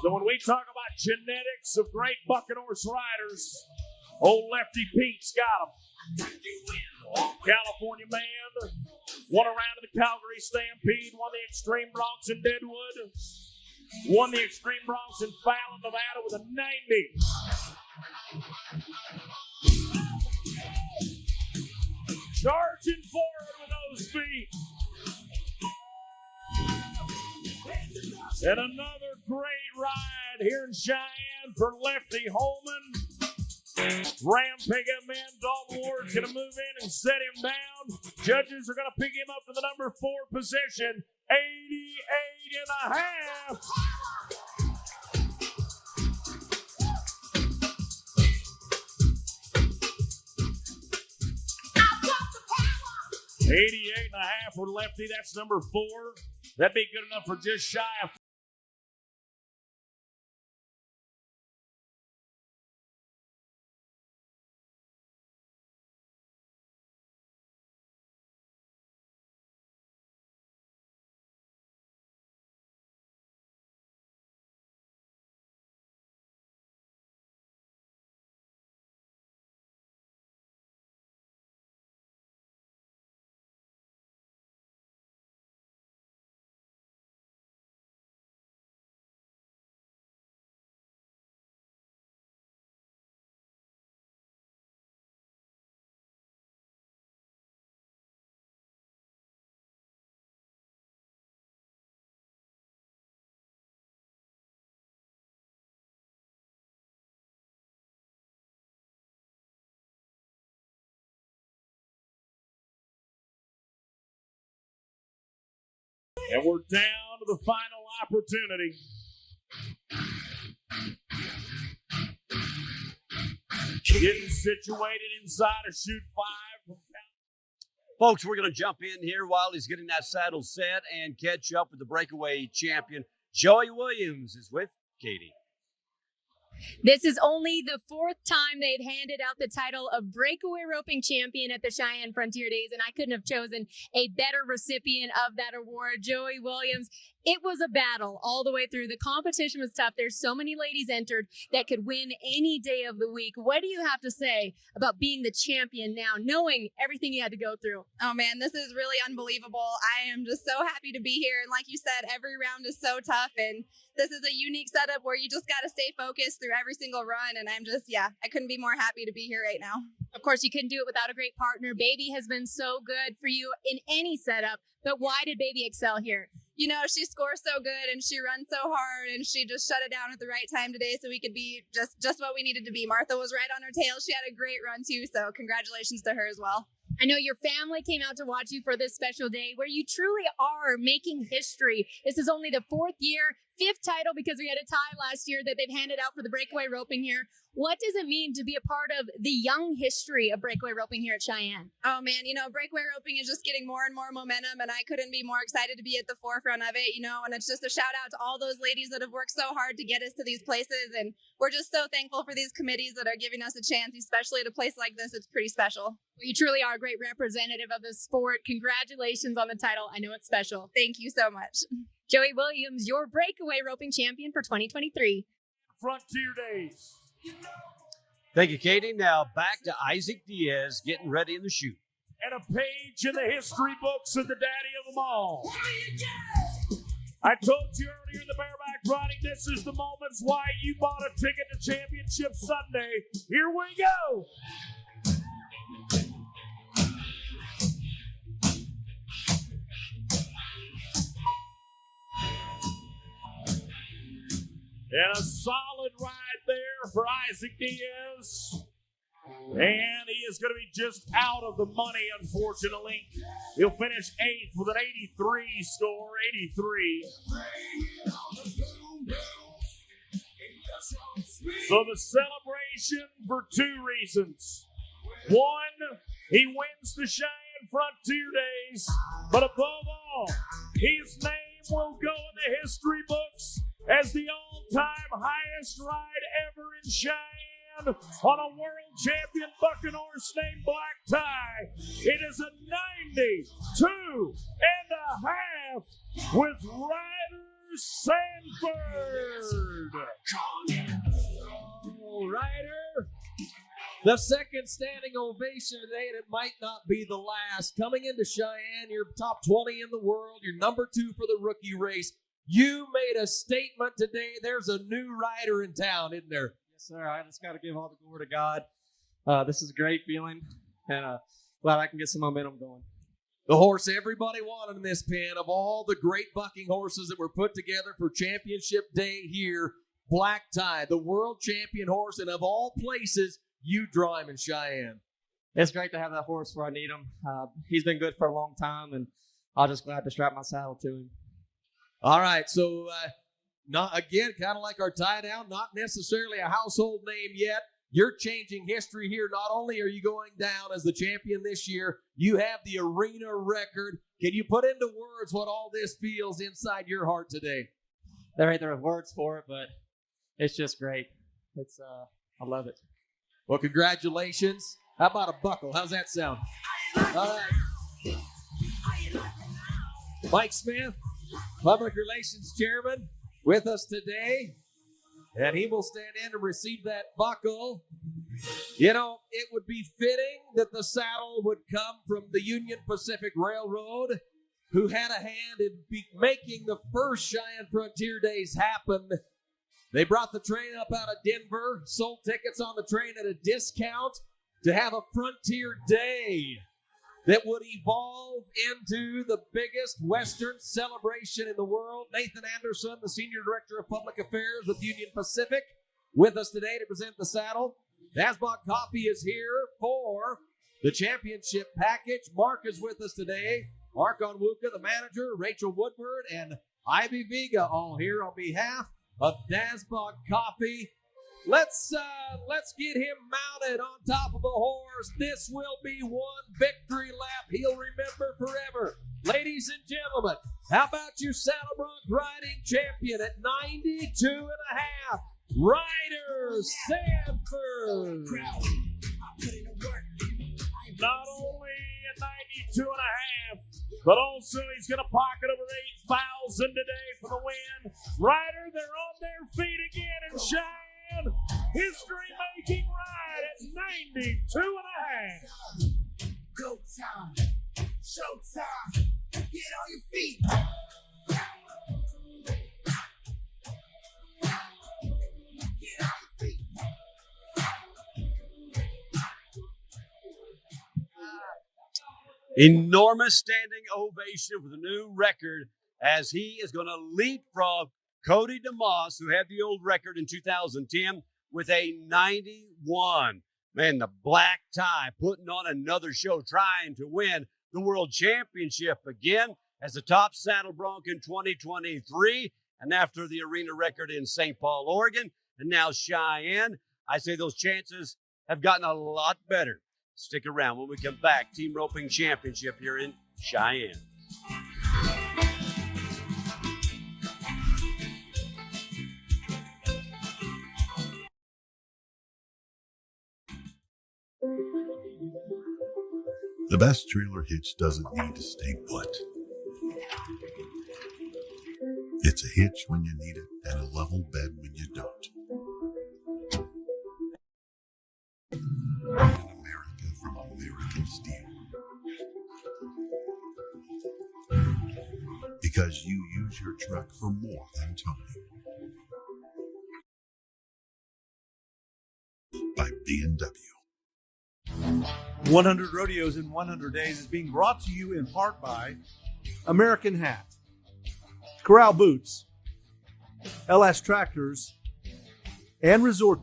So when we talk about genetics of great bucket horse riders, old Lefty Pete's got them. California man, won a round of the Calgary Stampede, won the Extreme Broncs in Deadwood, won the Extreme Broncs in Fallon, Nevada with a 90. Charging forward with those feet. And another great ride here in Cheyenne for Lefty Holman. Ram pickup man Dalton Ward's going to move in and set him down. Judges are going to pick him up to the number 4 position. 88 and a half. 88 and a half for Lefty. That's number 4. That'd be good enough for just shy of And we're down to the final opportunity. Getting situated inside a chute 5. Folks, we're going to jump in here while he's getting that saddle set and catch up with the breakaway champion. Joey Williams is with Katie. This is only the 4th time they've handed out the title of Breakaway Roping Champion at the Cheyenne Frontier Days, and I couldn't have chosen a better recipient of that award. Joey Williams, it was a battle all the way through. The competition was tough. There's so many ladies entered that could win any day of the week. What do you have to say about being the champion now, knowing everything you had to go through? Oh man, this is really unbelievable. I am just so happy to be here. And like you said, every round is so tough. And this is a unique setup where you just got to stay focused through every single run. And I'm just, I couldn't be more happy to be here right now. Of course, you couldn't do it without a great partner. Baby has been so good for you in any setup. But why did Baby excel here? You know, she scores so good and she runs so hard and she just shut it down at the right time today so we could be just what we needed to be. Martha was right on her tail. She had a great run too, so congratulations to her as well. I know your family came out to watch you for this special day where you truly are making history. This is only the 4th year, 5th title because we had a tie last year that they've handed out for the breakaway roping here. What does it mean to be a part of the young history of breakaway roping here at Cheyenne? Oh man, you know, breakaway roping is just getting more and more momentum and I couldn't be more excited to be at the forefront of it, you know, and it's just a shout out to all those ladies that have worked so hard to get us to these places. And we're just so thankful for these committees that are giving us a chance, especially at a place like this. It's pretty special. Well, you truly are a great representative of the sport. Congratulations on the title. I know it's special. Thank you so much. Joey Williams, your breakaway roping champion for 2023. Frontier Days. Thank you, Katie. Now back to Isaac Diaz getting ready in the chute. And a page in the history books of the daddy of them all. I told you earlier in the Bareback Riding, this is the moments why you bought a ticket to Championship Sunday. Here we go. And a solid ride there for Isaac Diaz. And he is going to be just out of the money, unfortunately. He'll finish 8th with an 83 score, 83. So the celebration for 2 reasons. 1, he wins the Cheyenne Frontier Days. But above all, his name will go in the history books as the all-time highest ride ever in Cheyenne on a world champion bucking horse named Black Tie. It is a 92 and a half with Ryder Sanford. Oh, Ryder. The second standing ovation today, and it might not be the last. Coming into Cheyenne, you're top 20 in the world. You're number 2 for the rookie race. You made a statement today. There's a new rider in town, isn't there? Yes, sir. I just got to give all the glory to God. This is a great feeling, and glad I can get some momentum going. The horse everybody wanted in this pen, of all the great bucking horses that were put together for Championship Day here, Black Tie, the world champion horse, and of all places, you draw him in Cheyenne. It's great to have that horse where I need him. He's been good for a long time, and I'm just glad to strap my saddle to him. All right, so not again, kind of like our tie down, not necessarily a household name yet. You're changing history here. Not only are you going down as the champion this year, you have the arena record. Can you put into words what all this feels inside your heart today? There ain't words for it, but it's just great. It's I love it. Well, congratulations. How about a buckle? How's that sound? All right. Mike Smith, Public Relations Chairman, with us today. And he will stand in to receive that buckle. You know, it would be fitting that the saddle would come from the Union Pacific Railroad, who had a hand in making the first Cheyenne Frontier Days happen. They brought the train up out of Denver, sold tickets on the train at a discount to have a Frontier Day that would evolve into the biggest Western celebration in the world. Nathan Anderson, the Senior Director of Public Affairs with Union Pacific, with us today to present the saddle. Asbach Coffee is here for the championship package. Mark is with us today Mark Onwuka, the manager, Rachel Woodward, and Ivy Vega, all here on behalf of Dasbog Coffee. Let's get him mounted on top of a horse. This will be one victory lap he'll remember forever. Ladies and gentlemen, how about your Saddle Bronc riding champion at 92 and a half, Ryder Sanford. Not only at 92 and a half, but also he's going to pocket over 8,000 today for the win. Ryder, they're on their feet again in Cheyenne. History-making ride at 92 and a half. Go time, showtime, get on your feet. Enormous standing ovation for the new record as he is going to leapfrog Cody DeMoss, who had the old record in 2010 with a 91. Man, the black tie putting on another show, trying to win the world championship again as the top saddle bronc in 2023. And after the arena record in St. Paul, Oregon, and now Cheyenne, I say those chances have gotten a lot better. Stick around when we come back. Team Roping Championship here in Cheyenne. The best trailer hitch doesn't need to stay put. It's a hitch when you need it and a level bed when you don't. America from American Steel. Because you use your truck for more than time. By BMW. 100 Rodeos in 100 Days is being brought to you in part by American Hat, Corral Boots, LS Tractors, and Resort.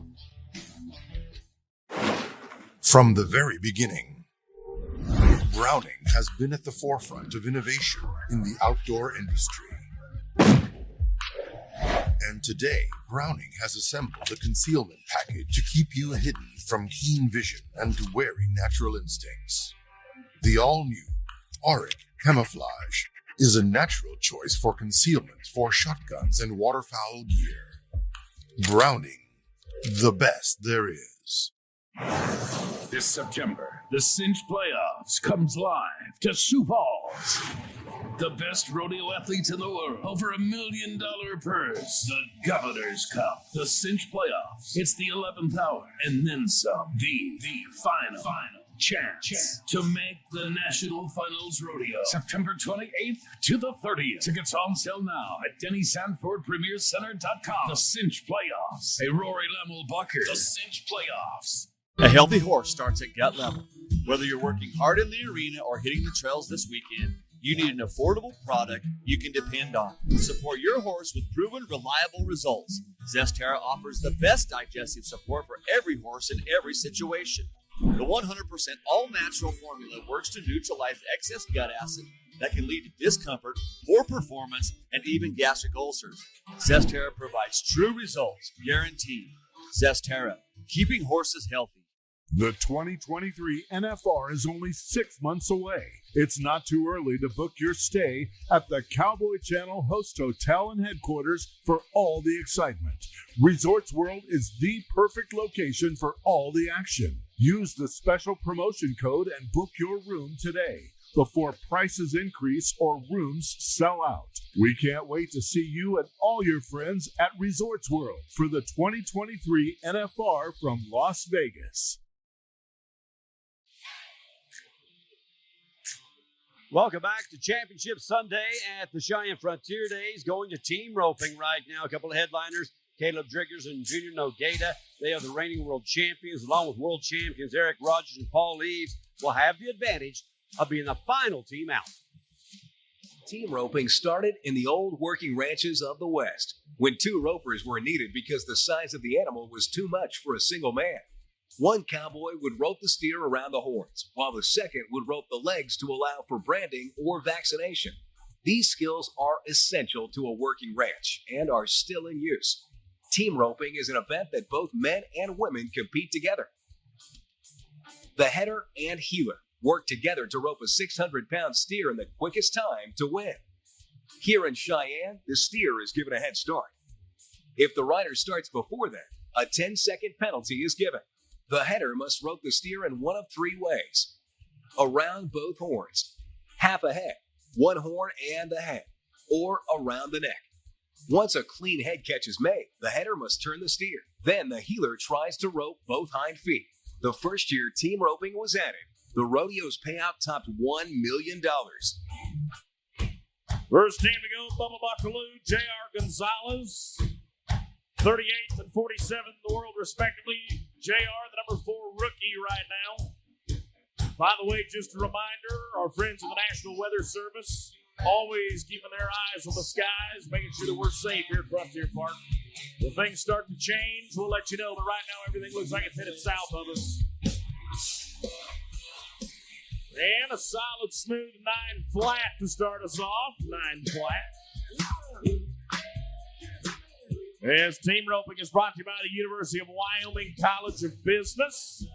From the very beginning, Browning has been at the forefront of innovation in the outdoor industry. And today, Browning has assembled a concealment package to keep you hidden from keen vision and wary natural instincts. The all-new Auric Camouflage is a natural choice for concealment for shotguns and waterfowl gear. Browning, the best there is. This September, the Cinch Playoffs comes live to Sioux Falls. The best rodeo athletes in the world, over $1 million purse. The Governor's Cup, the Cinch Playoffs. It's the 11th hour, and then some. The final chance to make the National Finals Rodeo. September 28th to the 30th. Tickets on sale now at DennySanfordPremierCenter.com. The Cinch Playoffs. A Rory Lemel Bucker. The Cinch Playoffs. A healthy horse starts at gut level. Whether you're working hard in the arena or hitting the trails this weekend, you need an affordable product you can depend on. Support your horse with proven, reliable results. Zestera offers the best digestive support for every horse in every situation. The 100% all-natural formula works to neutralize excess gut acid that can lead to discomfort, poor performance, and even gastric ulcers. Zestera provides true results, guaranteed. Zestera, keeping horses healthy. The 2023 NFR is only 6 months away. It's not too early to book your stay at the Cowboy Channel Host Hotel and Headquarters for all the excitement. Resorts World is the perfect location for all the action. Use the special promotion code and book your room today before prices increase or rooms sell out. We can't wait to see you and all your friends at Resorts World for the 2023 NFR from Las Vegas. Welcome back to Championship Sunday at the Cheyenne Frontier Days. Going to team roping right now. A couple of headliners, Caleb Driggers and Junior Nogata. They are the reigning world champions, along with world champions Eric Rogers and Paul Eves will have the advantage of being the final team out. Team roping started in the old working ranches of the West, when 2 ropers were needed because the size of the animal was too much for a single man. One cowboy would rope the steer around the horns, while the second would rope the legs to allow for branding or vaccination. These skills are essential to a working ranch and are still in use. Team roping is an event that both men and women compete together. The header and heeler work together to rope a 600-pound steer in the quickest time to win. Here in Cheyenne, the steer is given a head start. If the rider starts before then, a 10-second penalty is given. The header must rope the steer in one of three ways: around both horns, half a head, one horn and the head, or around the neck. Once a clean head catch is made, the header must turn the steer. Then the heeler tries to rope both hind feet. The first year team roping was added, the rodeo's payout topped $1 million. First team to go, Bubba Buckaloo, J.R. Gonzalez, 38th and 47th in the world, respectively. J.R., the number 4 rookie right now. By the way, just a reminder, our friends at the National Weather Service, always keeping their eyes on the skies, making sure that we're safe here at Frontier Park. When things start to change, we'll let you know, but right now everything looks like it's headed south of us. And a solid, smooth 9 flat to start us off. 9 flat. As team roping is brought to you by the University of Wyoming College of Business.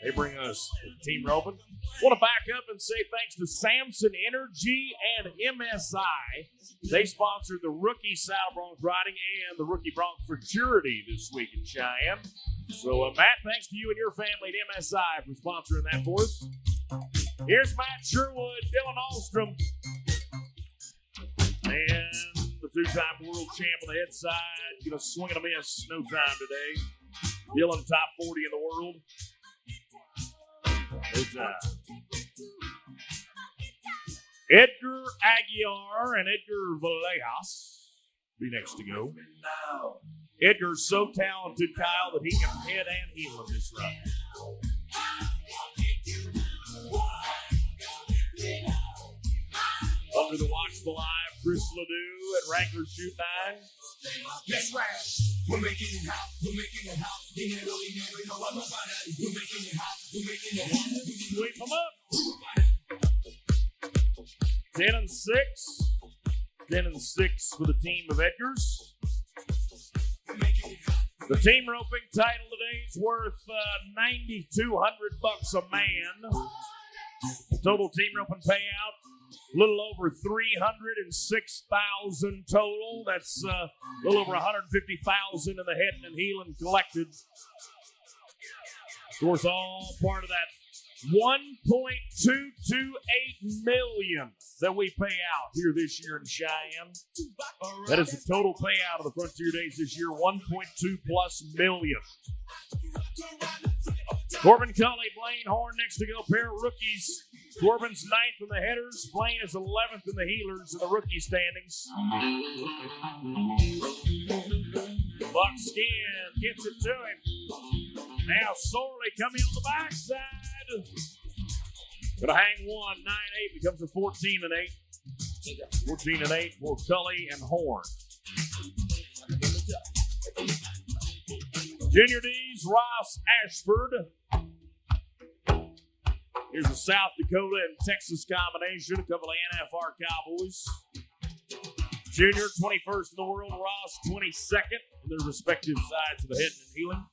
They bring us team roping. Want to back up and say thanks to Samson Energy and MSI. They sponsored the rookie saddle bronc riding and the rookie bronc futurity this week in Cheyenne. So, Matt, thanks to you and your family at MSI for sponsoring that for us. Here's Matt Sherwood, Dylan Ahlstrom, and the 2-time world champ on the head side. Going to swing and a miss, no time today. Dylan, top 40 in the world. No time. Edgar Aguiar and Edgar Villegas be next to go. Edgar's so talented, Kyle, that he can head and heel in this run. Under the watchful eye of Chris Ledoux at Wrangler Shoot 9. That's right. We're making it hot. We're making it hot. We're making it hot. We're making it hot. Sweep them up. 10 and 6. 10 and 6 for the team of Edgars. The team roping title today is worth $9,200 a man. The total team roping payout, a little over $306,000 total. That's a little over $150,000 in the heading and heeling collected. Of course, all part of that $1.228 million that we pay out here this year in Cheyenne. That is the total payout of the Frontier Days this year, $1.2+ million. Corbin Cully, Blaine Horn next to go, pair of rookies. Corbin's 9th in the headers. Blaine is 11th in the heelers in the rookie standings. Buckskin gets it to him. Now Sorley coming on the backside. Gonna hang 1, 9-8, becomes a 14-8. 14-8 for Cully and Horn. Junior D's, Ross Ashford. Here's a South Dakota and Texas combination, a couple of NFR Cowboys. Junior, 21st in the world, Ross, 22nd on their respective sides of the head and heeling.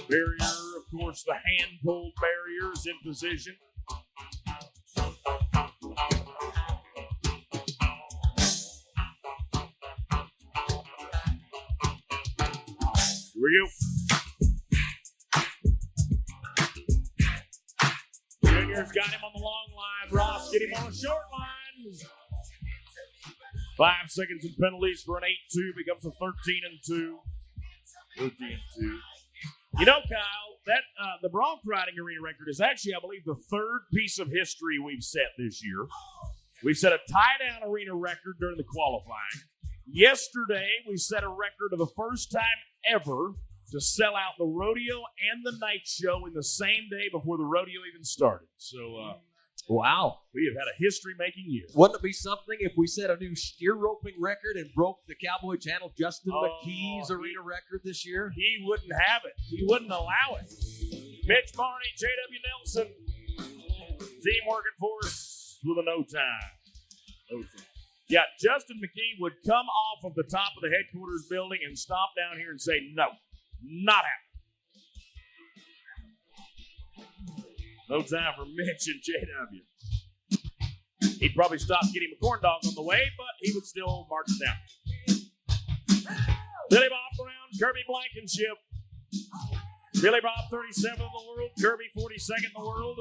Barrier, of course, the hand-pulled barrier is in position. Here we go. Junior's got him on the long line. Ross get him on the short line. 5 seconds in penalties for an 8-2. Becomes a 13-2. 13-2. You know, Kyle, that the Bronc riding arena record is actually, I believe, the 3rd piece of history we've set this year. We set a tie-down arena record during the qualifying. Yesterday, we set a record of the first time ever to sell out the rodeo and the night show in the same day before the rodeo even started. So Wow. We have had a history-making year. Wouldn't it be something if we set a new steer roping record and broke the Cowboy Channel Justin McKee's arena record this year? He wouldn't have it. He wouldn't allow it. Mitch Marney, J.W. Nelson, team working for us with a no time. Yeah, Justin McKee would come off of the top of the headquarters building and stop down here and say, no, not happening. No time for Mitch and JW. He'd probably stop and get him a corn dog on the way, but he would still march down. Billy Bob Brown, Kirby Blankenship. Billy Bob, 37th in the world. Kirby, 42nd in the world.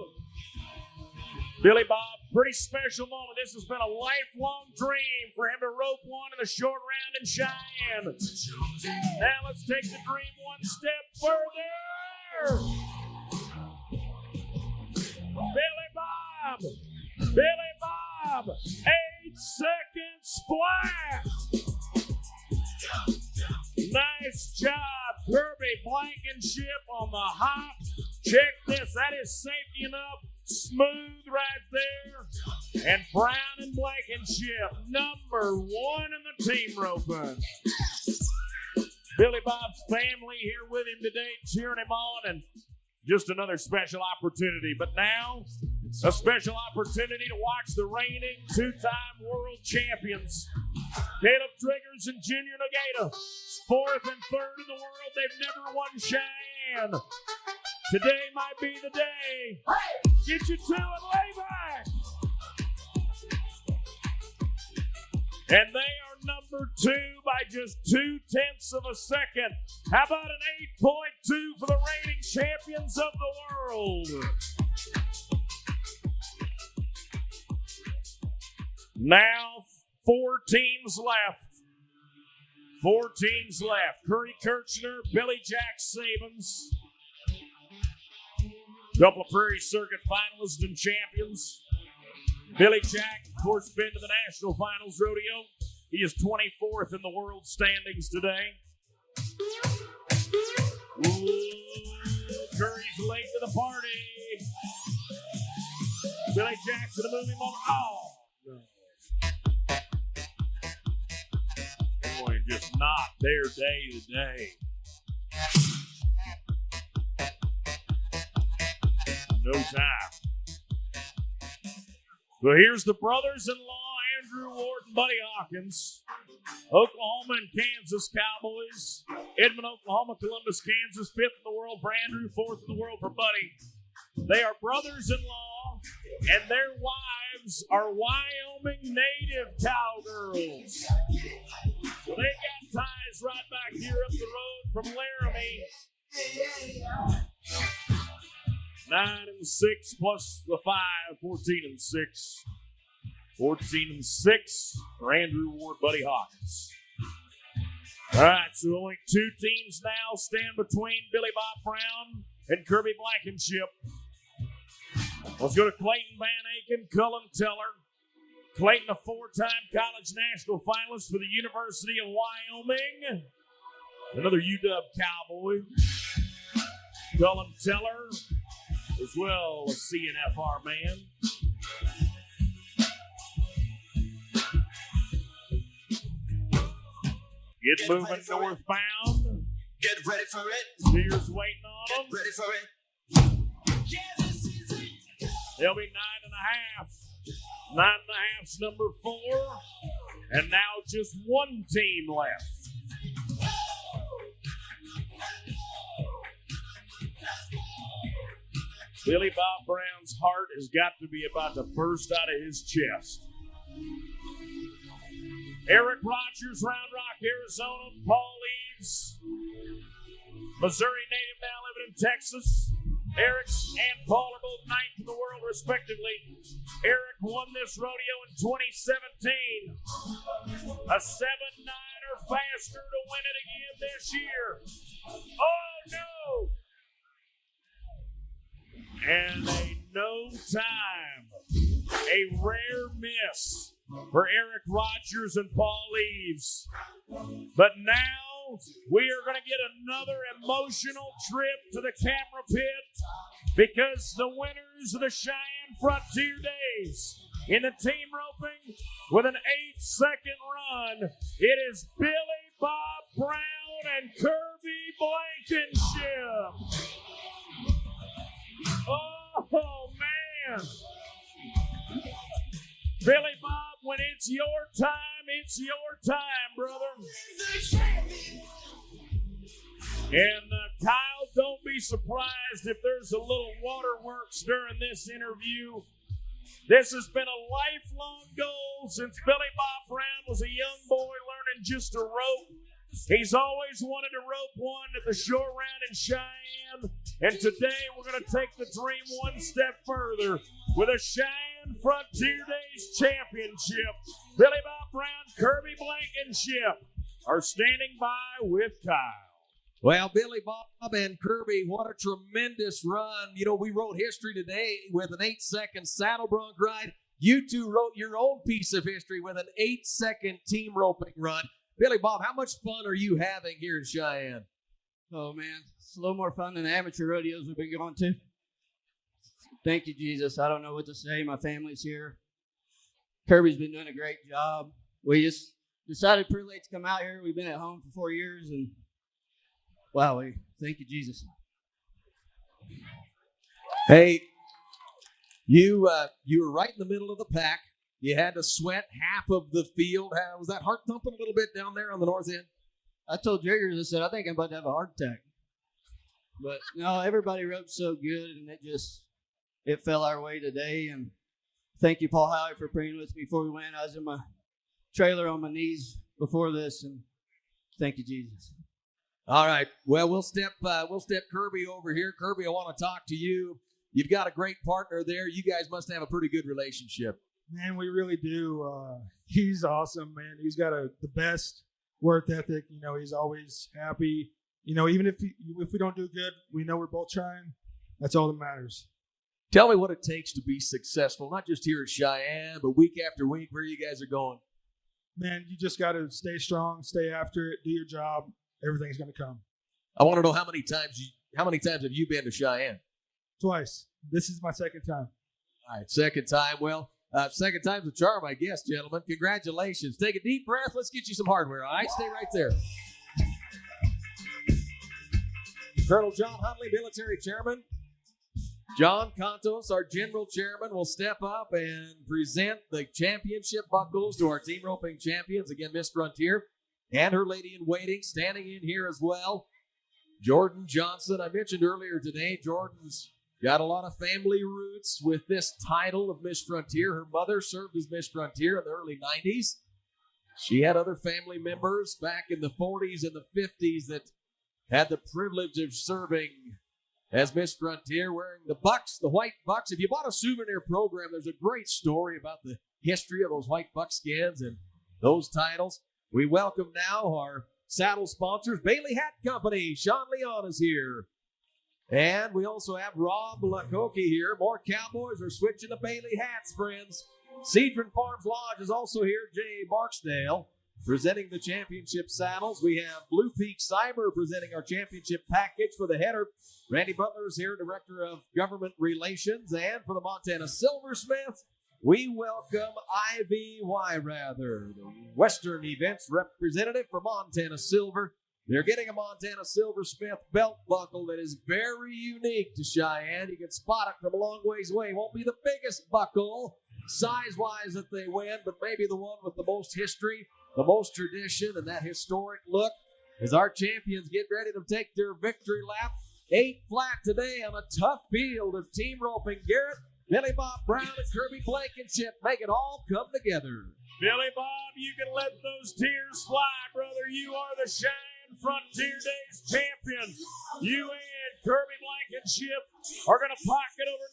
Billy Bob, pretty special moment. This has been a lifelong dream for him to rope one in the short round in Cheyenne. Now let's take the dream one step further. Billy Bob! Billy Bob! 8-second splat! Nice job, Kirby Blankenship on the hop. Check this, that is safety enough. Smooth right there. And Brown and Blankenship, number one in the team roping. Billy Bob's family here with him today, cheering him on, and just another special opportunity. But now, a special opportunity to watch the reigning two-time world champions, Caleb Triggers and Junior Nagata, fourth and third in the world. They've never won Cheyenne. Today might be the day. Get you two and lay back. And they are number two by just 0.2 of a second. How about an 8.2 for the reigning champions of the world? Now, 4 teams left. 4 teams left. Curry Kirchner, Billy Jack Sabins. Couple of Prairie Circuit finalists and champions. Billy Jack, of course, been to the National Finals Rodeo. He is 24th in the world standings today. Ooh, Curry's late to the party. Billy Jackson to move him over. Oh, no. Boy, just not their day today. No time. So here's the brothers-in-law, Andrew Ward and Buddy Hawkins. Oklahoma and Kansas Cowboys. Edmond, Oklahoma, Columbus, Kansas. 5th in the world for Andrew, 4th in the world for Buddy. They are brothers-in-law, and their wives are Wyoming native cowgirls. So they got ties right back here up the road from Laramie. 9-6 plus the 5, 14-6. 14-6 for Andrew Ward, Buddy Hawkins. All right, so only 2 teams now stand between Billy Bob Brown and Kirby Blankenship. Let's go to Clayton Van Aken, Cullen Teller. Clayton, a 4-time college national finalist for the University of Wyoming. Another UW Cowboy. Cullen Teller, as well as CNFR man. Get moving northbound. Get ready for it. Steers waiting on them. Ready for it. They'll be 9.5. 9.5's number 4. And now just 1 team left. Billy Bob Brown's heart has got to be about to burst out of his chest. Eric Rogers, Round Rock, Arizona. Paul Eaves, Missouri native, now living in Texas. Eric and Paul are both 9th in the world, respectively. Eric won this rodeo in 2017. A 7.9 or faster to win it again this year. Oh, no! And a no time. A rare miss for Eric Rogers and Paul Eaves. But now now, we are going to get another emotional trip to the camera pit because the winners of the Cheyenne Frontier Days in the team roping with an 8-second run, it is Billy Bob Brown and Kirby Blankenship. Oh, man. Billy Bob, when it's your time, brother. And Kyle, don't be surprised if there's a little waterworks during this interview. This has been a lifelong goal since Billy Bob Brown was a young boy learning just to rope. He's always wanted to rope one at the short round in Cheyenne. And today we're going to take the dream one step further with a Cheyenne Frontier Days Championship. Billy Bob Brown, Kirby Blankenship are standing by with Kyle. Well, Billy Bob and Kirby, what a tremendous run. You know, we wrote history today with an 8-second saddle bronc ride. You two wrote your own piece of history with an 8-second team roping run. Billy Bob, how much fun are you having here in Cheyenne? Oh, man, it's a little more fun than the amateur rodeos we've been going to. Thank you, Jesus. I don't know what to say. My family's here. Kirby's been doing a great job. We just decided pretty late to come out here. We've been at home for 4 years, and wow, thank you, Jesus. Hey, you were right in the middle of the pack. You had to sweat half of the field. Was that heart thumping a little bit down there on the north end? I told Jaggers, I said, I think I'm about to have a heart attack. But no, everybody roped so good, and it fell our way today. And thank you, Paul Howie, for praying with me before we went. I was in my trailer on my knees before this, and thank you, Jesus. All right. Well, we'll step Kirby over here. Kirby, I want to talk to you. You've got a great partner there. You guys must have a pretty good relationship. Man, we really do. He's awesome, man. He's got the best work ethic. You know, he's always happy. You know, even if we don't do good, we know we're both trying. That's all that matters. Tell me what it takes to be successful, not just here at Cheyenne, but week after week, where you guys are going. Man, you just got to stay strong, stay after it, do your job. Everything's going to come. I want to know how many times have you been to Cheyenne? Twice. This is my second time. All right, second time. Well, second time's a charm, I guess, gentlemen. Congratulations. Take a deep breath. Let's get you some hardware, all right? Stay right there. Colonel John Huntley, military chairman. John Contos, our general chairman, will step up and present the championship buckles to our team roping champions. Again, Miss Frontier and her lady in waiting standing in here as well. Jordan Johnson, I mentioned earlier today, Jordan's got a lot of family roots with this title of Miss Frontier. Her mother served as Miss Frontier in the early 90s. She had other family members back in the 40s and the 50s that had the privilege of serving as Miss Frontier, wearing the bucks, the white bucks. If you bought a souvenir program, there's a great story about the history of those white buckskins and those titles. We welcome now our saddle sponsors, Bailey Hat Company. Sean Leon is here. And we also have Rob Lacoki here. More Cowboys are switching to Bailey hats, friends. Cedron Farms Lodge is also here. Jay Barksdale presenting the championship saddles. We have Blue Peak Cyber presenting our championship package for the header. Randy Butler is here, Director of Government Relations. And for the Montana Silversmith, we welcome Ivy Wyrather, the Western Events representative for Montana Silver. They're getting a Montana Silversmith belt buckle that is very unique to Cheyenne. You can spot it from a long ways away. It won't be the biggest buckle size-wise that they win, but maybe the one with the most history, the most tradition, and that historic look as our champions get ready to take their victory lap. 8 flat today on a tough field of team roping. Garrett, Billy Bob Brown, and Kirby Blankenship make it all come together. Billy Bob, you can let those tears fly, brother. You are the Cheyenne Frontier Days champion. You and Kirby Blankenship are going to pocket over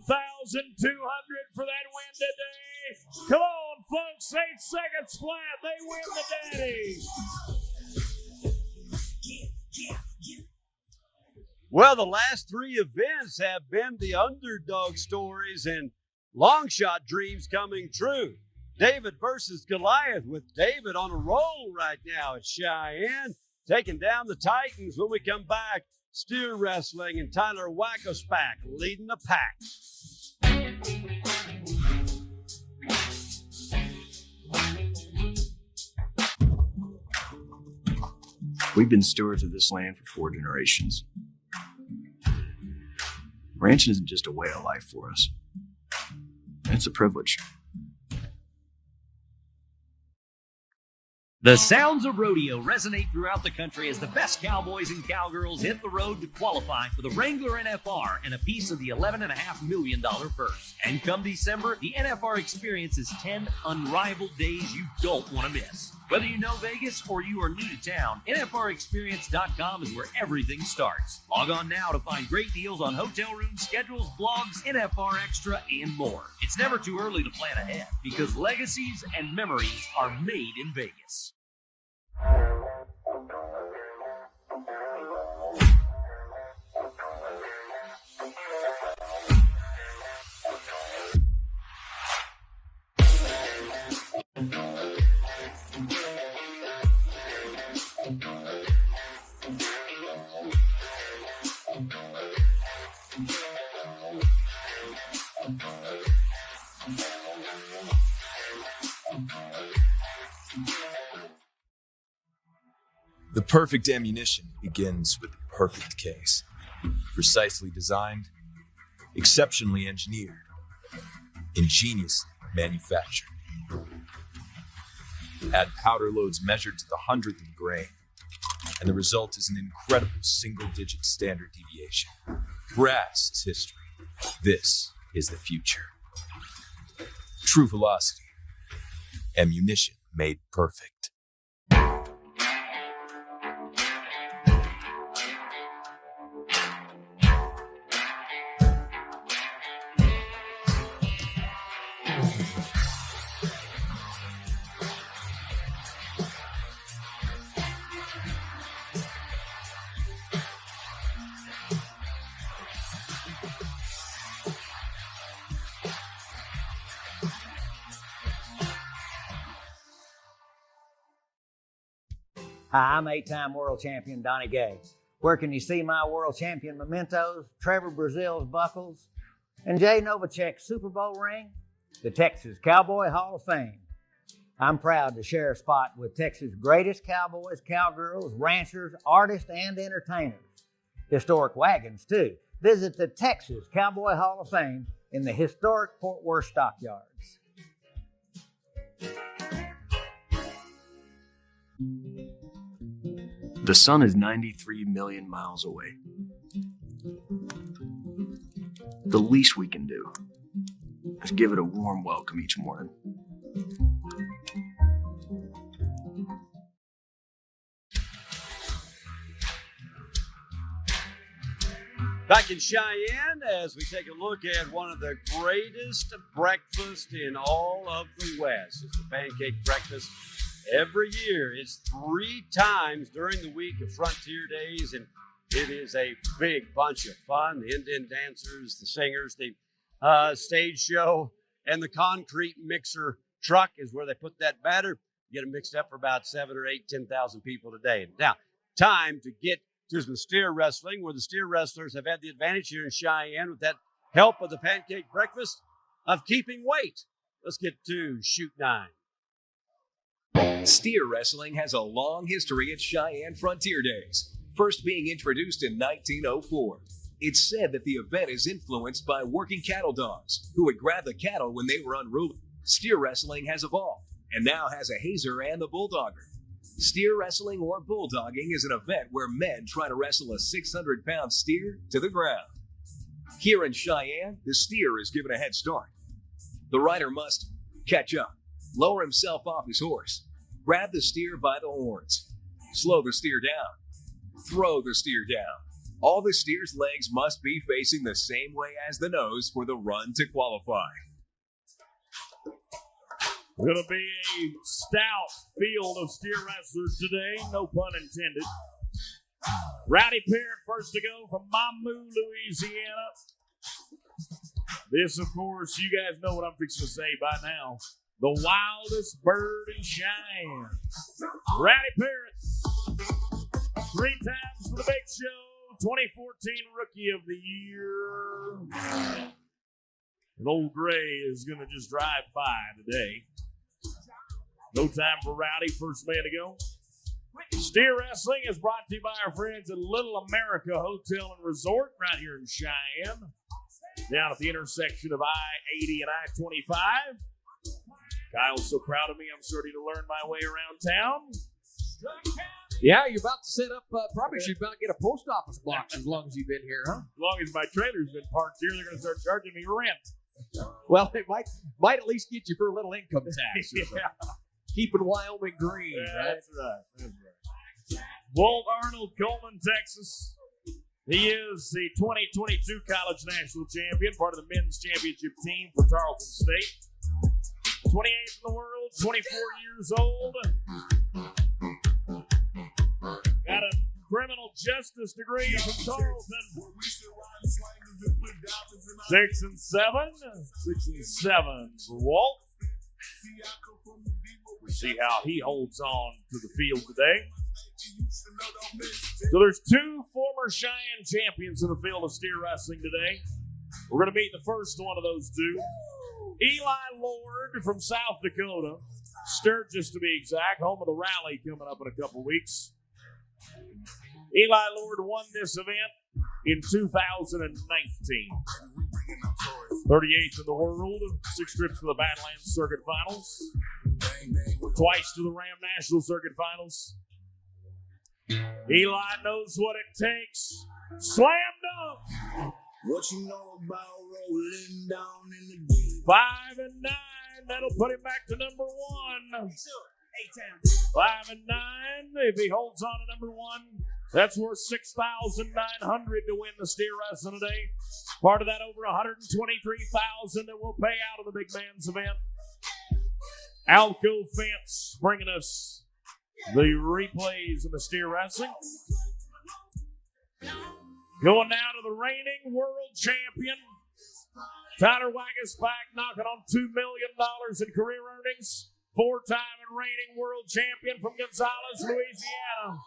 $9,200 for that win today. Come on, folks. 8 seconds flat. They win the daddy. Well, the last 3 events have been the underdog stories and long shot dreams coming true. David versus Goliath, with David on a roll right now at Cheyenne. taking down the Titans. When we come back, steer wrestling and Tyler Wackospack leading the pack. We've been stewards of this land for 4 generations. Ranching isn't just a way of life for us. It's a privilege. The sounds of rodeo resonate throughout the country as the best cowboys and cowgirls hit the road to qualify for the Wrangler NFR and a piece of the $11.5 million purse. And come December, the NFR experiences 10 unrivaled days you don't want to miss. Whether you know Vegas or you are new to town, NFRExperience.com is where everything starts. Log on now to find great deals on hotel rooms, schedules, blogs, NFR Extra, and more. It's never too early to plan ahead because legacies and memories are made in Vegas. The perfect ammunition begins with the perfect case. Precisely designed, exceptionally engineered, ingeniously manufactured. Add powder loads measured to the 100th of a grain, and the result is an incredible single-digit standard deviation. Brass is history. This is the future. True velocity. Ammunition made perfect. Hi, I'm 8-time world champion Donnie Gay. Where can you see my world champion mementos, Trevor Brazil's buckles, and Jay Novacek's Super Bowl ring? The Texas Cowboy Hall of Fame. I'm proud to share a spot with Texas' greatest cowboys, cowgirls, ranchers, artists, and entertainers. Historic wagons, too. Visit the Texas Cowboy Hall of Fame in the historic Fort Worth Stockyards. The sun is 93 million miles away. The least we can do is give it a warm welcome each morning. Back in Cheyenne, as we take a look at one of the greatest breakfasts in all of the West. It's the pancake breakfast. Every year, it's 3 times during the week of Frontier Days, and it is a big bunch of fun. The Indian dancers, the singers, the stage show, and the concrete mixer truck is where they put that batter. You get it mixed up for about 7 or 8, 10,000 people a day. Now, time to get to some steer wrestling, where the steer wrestlers have had the advantage here in Cheyenne with that help of the pancake breakfast of keeping weight. Let's get to Shoot 9. Steer wrestling has a long history at Cheyenne Frontier Days, first being introduced in 1904. It's said that the event is influenced by working cattle dogs who would grab the cattle when they were unruly. Steer wrestling has evolved and now has a hazer and the bulldogger. Steer wrestling or bulldogging is an event where men try to wrestle a 600-pound steer to the ground. Here in Cheyenne, the steer is given a head start. The rider must catch up, lower himself off his horse, grab the steer by the horns, slow the steer down, throw the steer down. All the steer's legs must be facing the same way as the nose for the run to qualify. Going to be a stout field of steer wrestlers today, no pun intended. Rowdy Parrott first to go from Mamou, Louisiana. This, of course, you guys know what I'm fixing to say by now. The wildest bird in Cheyenne. Rowdy Parrott. 3 times for the Big Show, 2014 Rookie of the Year. And old Gray is going to just drive by today. No time for Rowdy, first man to go. Steer Wrestling is brought to you by our friends at Little America Hotel and Resort right here in Cheyenne, down at the intersection of I-80 and I-25. Kyle's so proud of me, I'm starting to learn my way around town. Yeah, you're about to set up, probably should about get a post office box as long as you've been here, huh? As long as my trailer's been parked here, they're going to start charging me rent. Well, it might at least get you for a little income tax. Yeah. Keeping Wyoming green, right? That's right. Walt Arnold, Coleman, Texas. He is the 2022 College National Champion, part of the men's championship team for Tarleton State. 28th in the world, 24 years old. Got a criminal justice degree from Tarleton. 6 and 7. 6 and 7 for Walt. We'll see how he holds on to the field today. So there's 2 former Cheyenne champions in the field of steer wrestling today. We're going to meet the first one of those 2. Eli Lord from South Dakota. Sturgis to be exact. Home of the rally coming up in a couple weeks. Eli Lord won this event in 2019. 38th in the world. 6 trips to the Badlands Circuit Finals. Twice to the Ram National Circuit Finals. Eli knows what it takes. Slam dunk. What you know about rolling down in the deep? 5 and 9. That'll put him back to number 1. 5 and 9. If he holds on to number 1, that's worth $6,900 to win the steer wrestling today. Part of that over $123,000 that we'll pay out of the big man's event. Alco Fence bringing us the replays of the steer wrestling. Going now to the reigning world champion, Tyler Wagasback, knocking on $2 million in career earnings. 4-time and reigning world champion from Gonzales, Louisiana.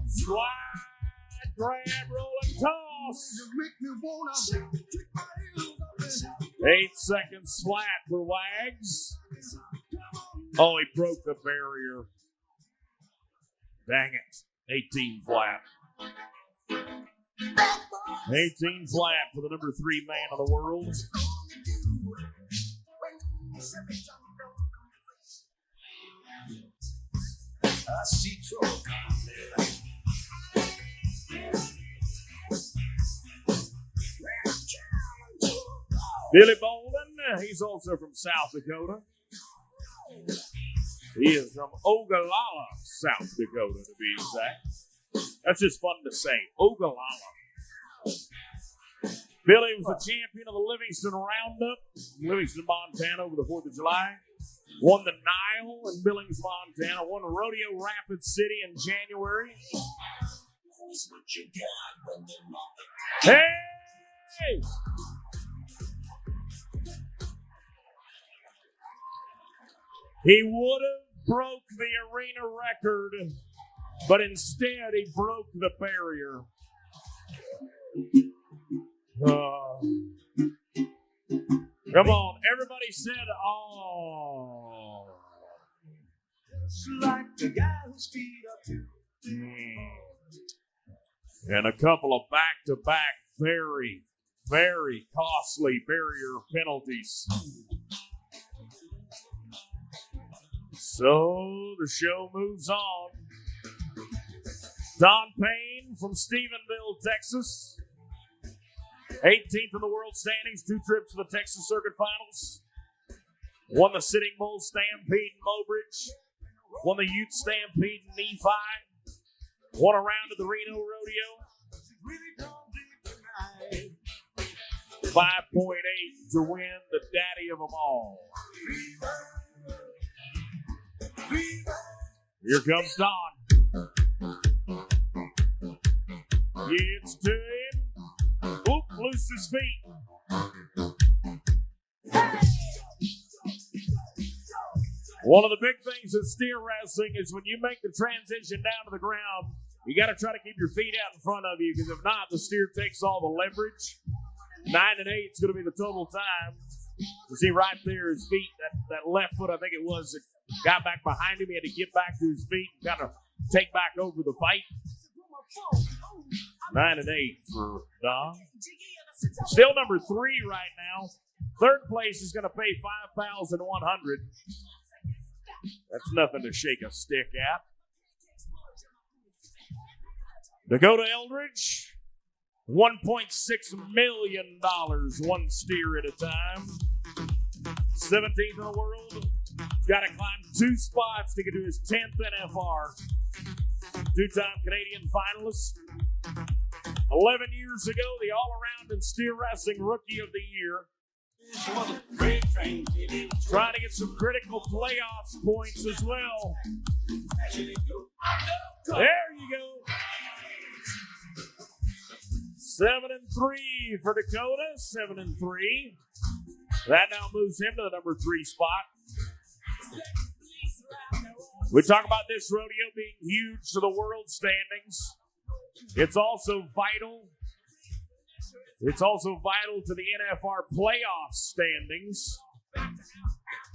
Slide, grab, roll, and toss. 8 seconds flat for Wags. Oh, he broke the barrier. Dang it. 18 flat. 18 flat for the number 3 man of the world. I see trouble coming. Billy Bolden, he's also from South Dakota. He is from Ogallala, South Dakota, to be exact. That's just fun to say, Ogallala. Billy was the champion of the Livingston Roundup, Livingston, Montana, over the 4th of July. Won the Nile in Billings, Montana. Won Rodeo Rapid City in January. Hey! He would have broke the arena record, but instead he broke the barrier. Come on, everybody said, oh. Just like the guy whose feet are too. And a couple of back-to-back very, very costly barrier penalties. So the show moves on. Don Payne from Stephenville, Texas. 18th in the world standings, 2 trips to the Texas Circuit Finals. Won the Sitting Bull Stampede in Mobridge. Won the Ute Stampede in Nephi. Won a round at the Reno Rodeo. 5.8 to win the daddy of them all. Here comes Don. Gets to him. Oop, loose his feet. One of the big things in steer wrestling is when you make the transition down to the ground, you got to try to keep your feet out in front of you, because if not, the steer takes all the leverage. 9 and 8 is going to be the total time. You see right there his feet, that left foot, I think it was, it got back behind him. He had to get back to his feet and kind of take back over the fight. 9 and 8 for Don. Still number 3 right now. Third place is going to pay $5,100. That's nothing to shake a stick at. Dakota Eldridge, $1.6 million, one steer at a time. 17th in the world. He's got to climb 2 spots to get to his 10th NFR. 2-time Canadian finalist. 11 years ago, the all-around and steer wrestling rookie of the year. Trying to get some critical playoffs points as well. There you go. 7-3 for Dakota. 7-3. That now moves him to the number 3 spot. We talk about this rodeo being huge to the world standings. It's also vital. It's also vital to the NFR playoff standings.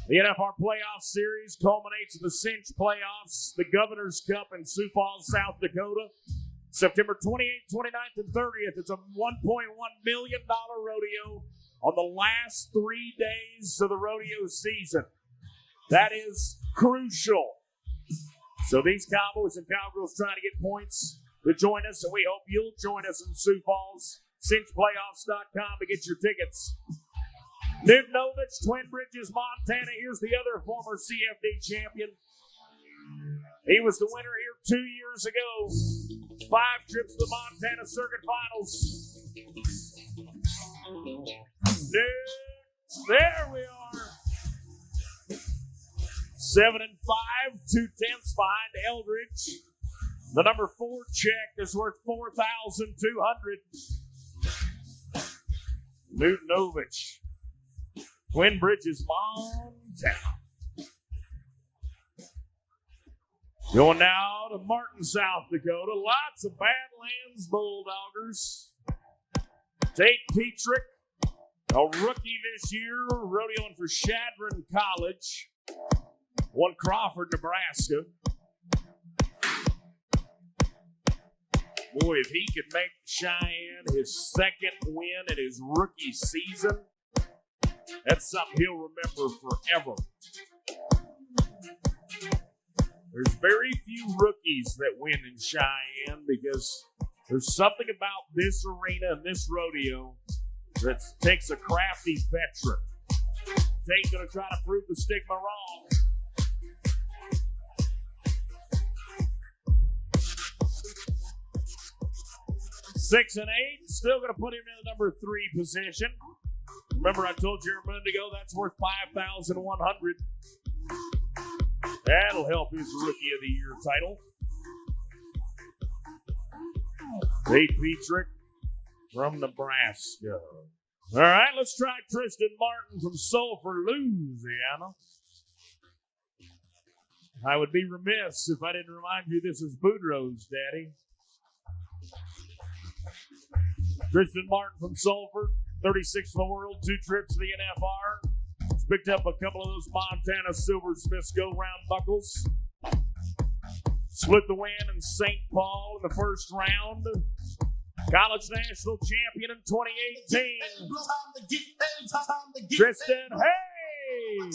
The NFR playoff series culminates in the Cinch playoffs, the Governor's Cup in Sioux Falls, South Dakota. September 28th, 29th, and 30th. It's a $1.1 million rodeo on the last 3 days of the rodeo season. That is crucial. So these cowboys and cowgirls trying to get points to join us, and we hope you'll join us in Sioux Falls. CinchPlayoffs.com to get your tickets. Newton Novich, Twin Bridges, Montana. Here's the other former CFD champion. He was the winner here 2 years ago. 5 trips to the Montana Circuit Finals. There we are. 7-5, 2/10 behind Eldridge. The number 4 check is worth $4,200. Newton Novich, Twin Bridges, Montana. Going now to Martin, South Dakota. Lots of Badlands Bulldoggers. Tate Petrick, a rookie this year, rodeoing for Shadron College. Won Crawford, Nebraska. Boy, if he could make Cheyenne his 2nd win in his rookie season, that's something he'll remember forever. There's very few rookies that win in Cheyenne because there's something about this arena and this rodeo that takes a crafty veteran. Tate's going to try to prove the stigma wrong. Six and 8, still going to put him in the number 3 position. Remember, I told you a minute ago that's worth $5,100. That'll help his Rookie of the Year title. Tate Petrick from Nebraska. All right, let's try Tristan Martin from Sulphur, Louisiana. I would be remiss if I didn't remind you this is Boudreaux's daddy. Tristan Martin from Sulphur, 36th in the world, 2 trips to the NFR. He's picked up a couple of those Montana Silversmiths go-round buckles. Split the win in St. Paul in the first round. College national champion in 2018. Tristan, hey!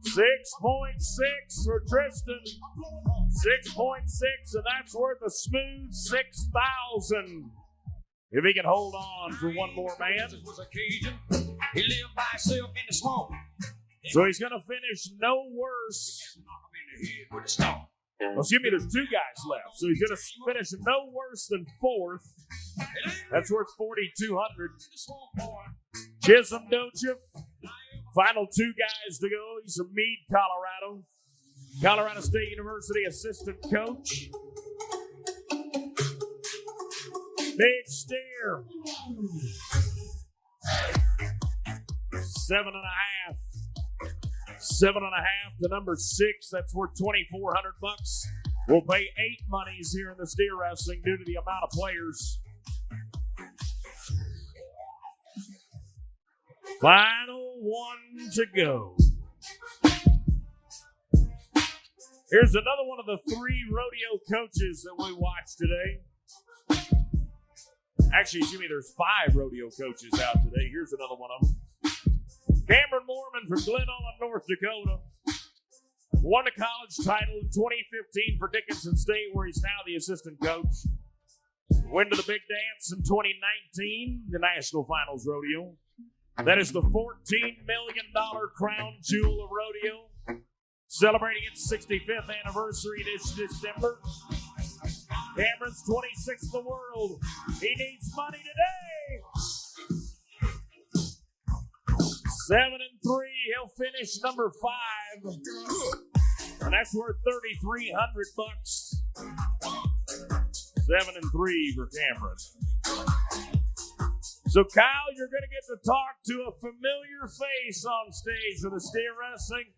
6.6 for Tristan. 6.6, and that's worth a smooth $6,000. If he can hold on for one more man. He lived by himself in the swamp. So he's going to finish no worse. Well, excuse me, there's 2 guys left. So he's going to finish no worse than 4th. That's worth $4,200. Chisholm Dochev. Final 2 guys to go. He's from Meade, Colorado. Colorado State University assistant coach. Big steer. 7.5. 7.5 to number 6. That's worth $2,400. We'll pay 8 monies here in the steer wrestling due to the amount of players. Final one to go. Here's another one of the 3 rodeo coaches that we watched today. Actually, Jimmy, there's 5 rodeo coaches out today. Here's another one of them. Cameron Mormon from Glen Ellen, North Dakota. Won a college title in 2015 for Dickinson State, where he's now the assistant coach. Went to the big dance in 2019, the National Finals Rodeo. That is the $14 million crown jewel of rodeo, celebrating its 65th anniversary this December. Cameron's 26th in the world. He needs money today. 7-3. He'll finish number 5. And that's worth $3,300. 7-3 for Cameron. So, Kyle, you're going to get to talk to a familiar face on stage for the steer wrestling.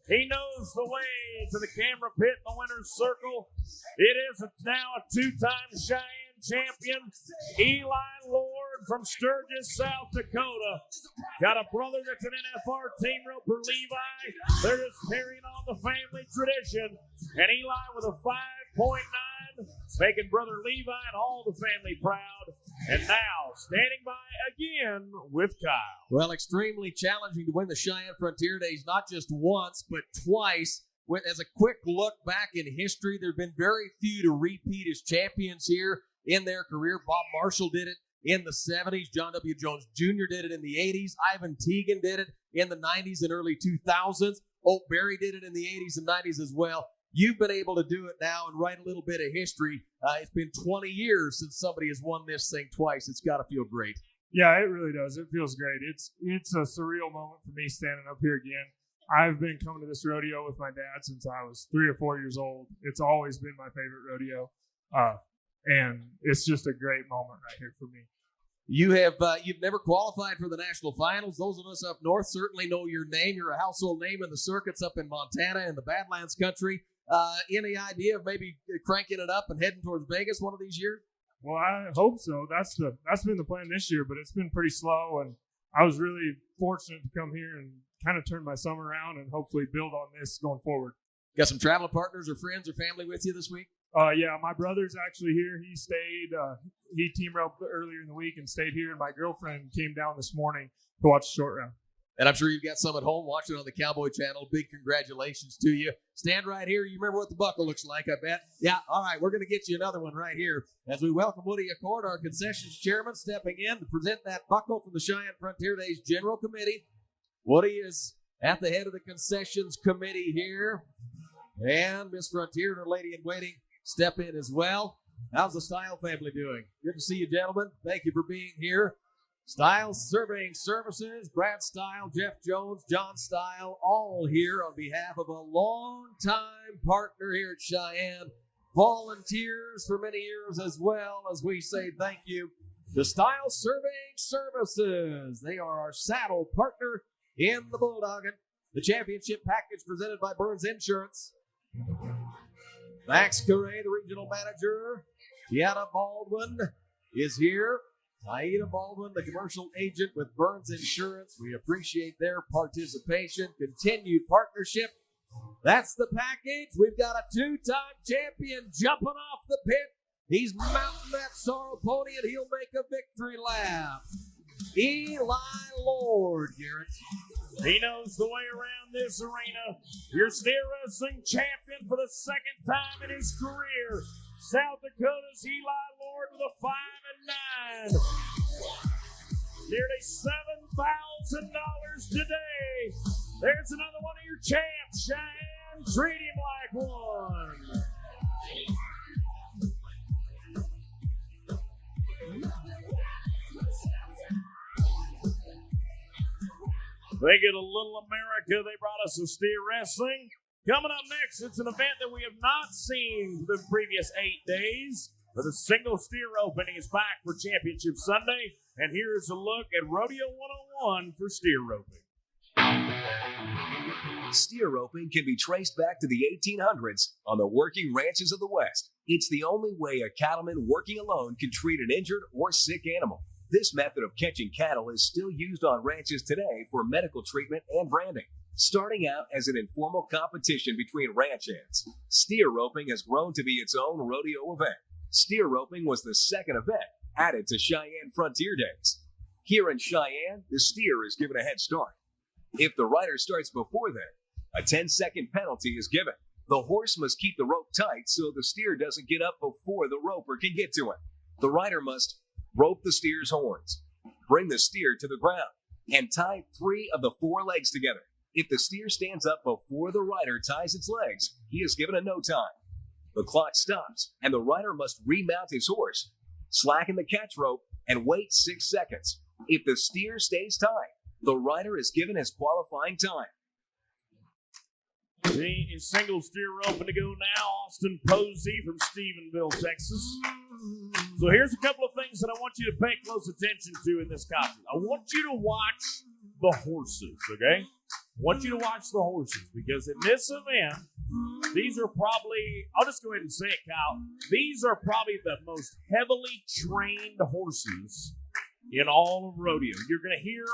He knows the way to the camera pit in the winner's circle. It is now a 2-time Cheyenne champion, Eli Lord from Sturgis, South Dakota. Got a brother that's an NFR team roper, Levi. They're just carrying on the family tradition. And Eli with a 5.9, making brother Levi and all the family proud. And now, standing by again with Kyle. Well, extremely challenging to win the Cheyenne Frontier Days, not just once, but twice. As a quick look back in history, there have been very few to repeat as champions here in their career. Bob Marshall did it in the 70s. John W. Jones Jr. did it in the 80s. Ivan Teagan did it in the 90s and early 2000s. Oak Berry did it in the 80s and 90s as well. You've been able to do it now and write a little bit of history. It's been 20 years since somebody has won this thing twice. It's got to feel great. Yeah, it really does. It feels great. It's a surreal moment for me standing up here again. I've been coming to this rodeo with my dad since I was 3 or 4 years old. It's always been my favorite rodeo. And it's just a great moment right here for me. You've never qualified for the national finals. Those of us up north certainly know your name. You're a household name in the circuits up in Montana and the Badlands country. Any idea of maybe cranking it up and heading towards Vegas one of these years? Well, I hope so. That's been the plan this year, but it's been pretty slow. And I was really fortunate to come here and kind of turn my summer around and hopefully build on this going forward. Got some traveling partners or friends or family with you this week? Yeah, my brother's actually here. He stayed. He team roped earlier in the week and stayed here. And my girlfriend came down this morning to watch the short round. And I'm sure you've got some at home watching on the Cowboy Channel. Big congratulations to you. Stand right here. You remember what the buckle looks like, I bet. Yeah, all right, we're going to get you another one right here as we welcome Woody Accord, our concessions chairman, stepping in to present that buckle from the Cheyenne Frontier Days General Committee. Woody is at the head of the concessions committee here. And Miss Frontier and her lady-in-waiting step in as well. How's the Style family doing? Good to see you, gentlemen. Thank you for being here. Style Surveying Services, Brad Style, Jeff Jones, John Style, all here on behalf of a long-time partner here at Cheyenne. Volunteers for many years as well, as we say thank you to Style Surveying Services. They are our saddle partner in the Bulldoggin. The championship package presented by Burns Insurance. Max Correa, the regional manager. Tiana Baldwin is here. Aida Baldwin, the commercial agent with Burns Insurance. We appreciate their participation, continued partnership. That's the package. We've got a 2-time champion jumping off the pit. He's mounting that sorrel pony, and he'll make a victory lap. Eli Lord, Garrett. He knows the way around this arena. Your steer wrestling champion for the 2nd time in his career. South Dakota's Eli Lord with a 5-9. Nearly $7,000 today. There's another one of your champs, Cheyenne. Treat him like one. They get a little America. They brought us some steer wrestling. Coming up next, it's an event that we have not seen the previous 8 days. But the single steer opening is back for Championship Sunday. And here's a look at Rodeo 101 for steer roping. Steer roping can be traced back to the 1800s on the working ranches of the West. It's the only way a cattleman working alone can treat an injured or sick animal. This method of catching cattle is still used on ranches today for medical treatment and branding. Starting out as an informal competition between ranch hands, steer roping has grown to be its own rodeo event. Steer roping was the second event added to Cheyenne Frontier Days. Here in Cheyenne, the steer is given a head start. If the rider starts before then, a 10-second penalty is given. The horse must keep the rope tight so the steer doesn't get up before the roper can get to him. The rider must rope the steer's horns, bring the steer to the ground, and tie 3 of the 4 legs together. If the steer stands up before the rider ties its legs, he is given a no time. The clock stops, and the rider must remount his horse, slacken the catch rope, and wait 6 seconds. If the steer stays tied, the rider is given his qualifying time. See, is single steer roping to go now. Austin Posey from Stephenville, Texas. So here's a couple of things that I want you to pay close attention to in this contest. I want you to watch the horses, okay? I want you to watch the horses because in this event, these are probably, I'll just go ahead and say it, Kyle, these are probably the most heavily trained horses in all of rodeo. You're going to hear,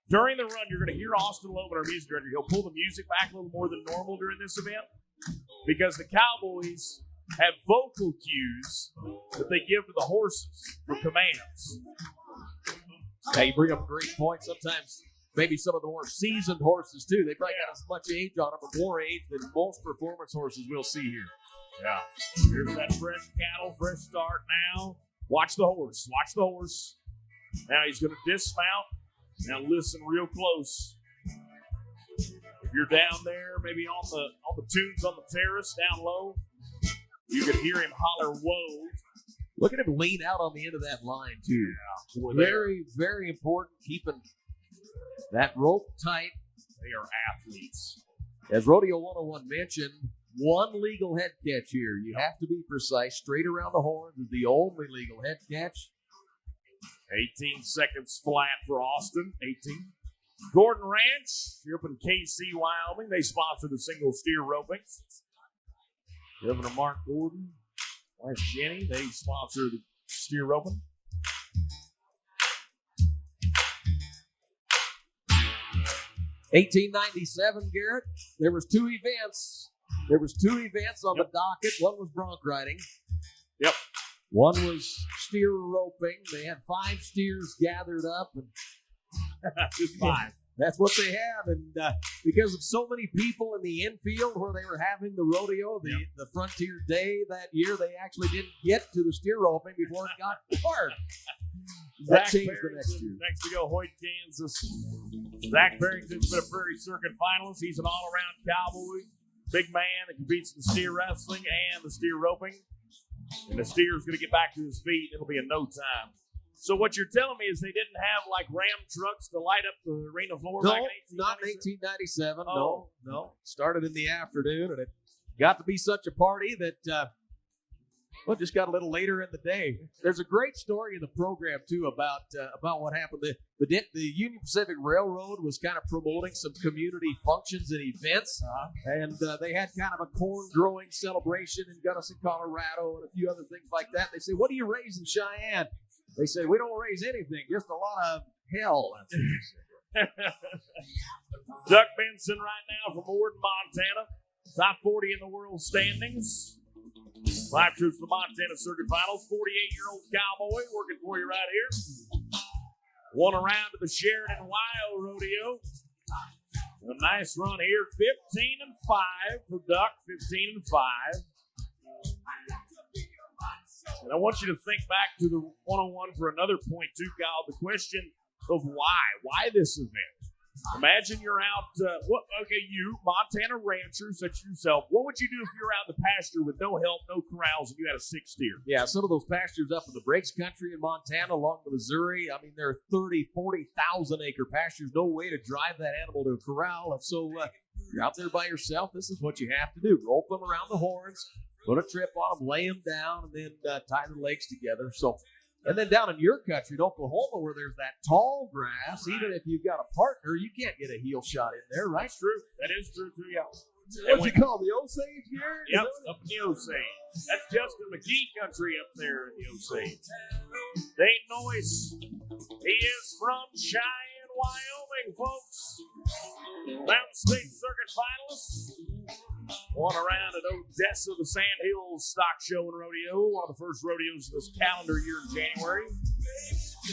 during the run, you're going to hear Austin Logan, our music director. He'll pull the music back a little more than normal during this event because the Cowboys have vocal cues that they give to the horses for commands. Now, you bring up a great point. Sometimes maybe some of the more seasoned horses, too. They probably got as much age on them, or more age than most performance horses we'll see here. Yeah. Here's that fresh cattle, fresh start now. Watch the horse. Watch the horse. Now he's going to dismount. Now listen real close. If you're down there, maybe on the tunes on the terrace down low, you could hear him holler, "Whoa!" Look at him lean out on the end of that line, too. Yeah. Very, very important, keeping that rope tight. They are athletes. As Rodeo 101 mentioned, one legal head catch here. You have to be precise. Straight around the horns is the only legal head catch. 18 seconds flat for Austin. 18. Gordon Ranch, you're up in KC, Wyoming. They sponsor the single steer roping. Governor Mark Gordon, wife Jenny, they sponsor the steer roping. $18.97, Garrett. There was 2 events. There was 2 events on the docket. One was Bronc riding. Yep. One was steer roping. They had 5 steers gathered up. And just 5. That's what they have. And because of so many people in the infield where they were having the rodeo, the Frontier Day that year, they actually didn't get to the steer roping before it got hard. That changed the next year. Next to go, Hoyt, Kansas. Zach Barrington's been a Prairie Circuit finalist. He's an all-around cowboy. Big man that competes in steer wrestling and the steer roping. And the steer's going to get back to his feet. It'll be in no time. So what you're telling me is they didn't have like Ram trucks to light up the arena floor back in 1897? Not in 1897. Oh. No. Started in the afternoon, and it got to be such a party that, just got a little later in the day. There's a great story in the program, too, about what happened. The Union Pacific Railroad was kind of promoting some community functions and events, and they had kind of a corn-growing celebration in Gunnison, Colorado, and a few other things like that. They say, "What do you raise in Cheyenne?" They say, "We don't raise anything, just a lot of hell." Duck Benson right now from Orden, Montana. Top 40 in the world standings. 5 trips to the Montana Circuit Finals. 48-year-old cowboy working for you right here. Won a round to the Sheridan Wyo Rodeo. A nice run here. 15-5 for Duck. 15-5. And I want you to think back to the 101 for another point, too, Kyle. The question of why. Why this event? Imagine you're out, you, Montana rancher, such as yourself. What would you do if you were out in the pasture with no help, no corrals, and you had a 6 steer? Yeah, some of those pastures up in the Breaks country in Montana along the Missouri, I mean, there are 30, 40,000 acre pastures. No way to drive that animal to a corral. And so you're out there by yourself. This is what you have to do. Rope them around the horns, put a trip on them, lay them down, and then tie the legs together. So And then down in your country, in Oklahoma, where there's that tall grass, even if you've got a partner, you can't get a heel shot in there, right? That's true. That is true, too, yeah. What's it called, the Osage here? Yep, up in the Osage. That's Justin McGee country up there in the Osage. Dane Noyce, he is from Cheyenne, Wyoming, folks. Mountain State Circuit finalist. Won around at Odessa, the Sand Hills Stock Show and Rodeo, one of the first rodeos of this calendar year in January.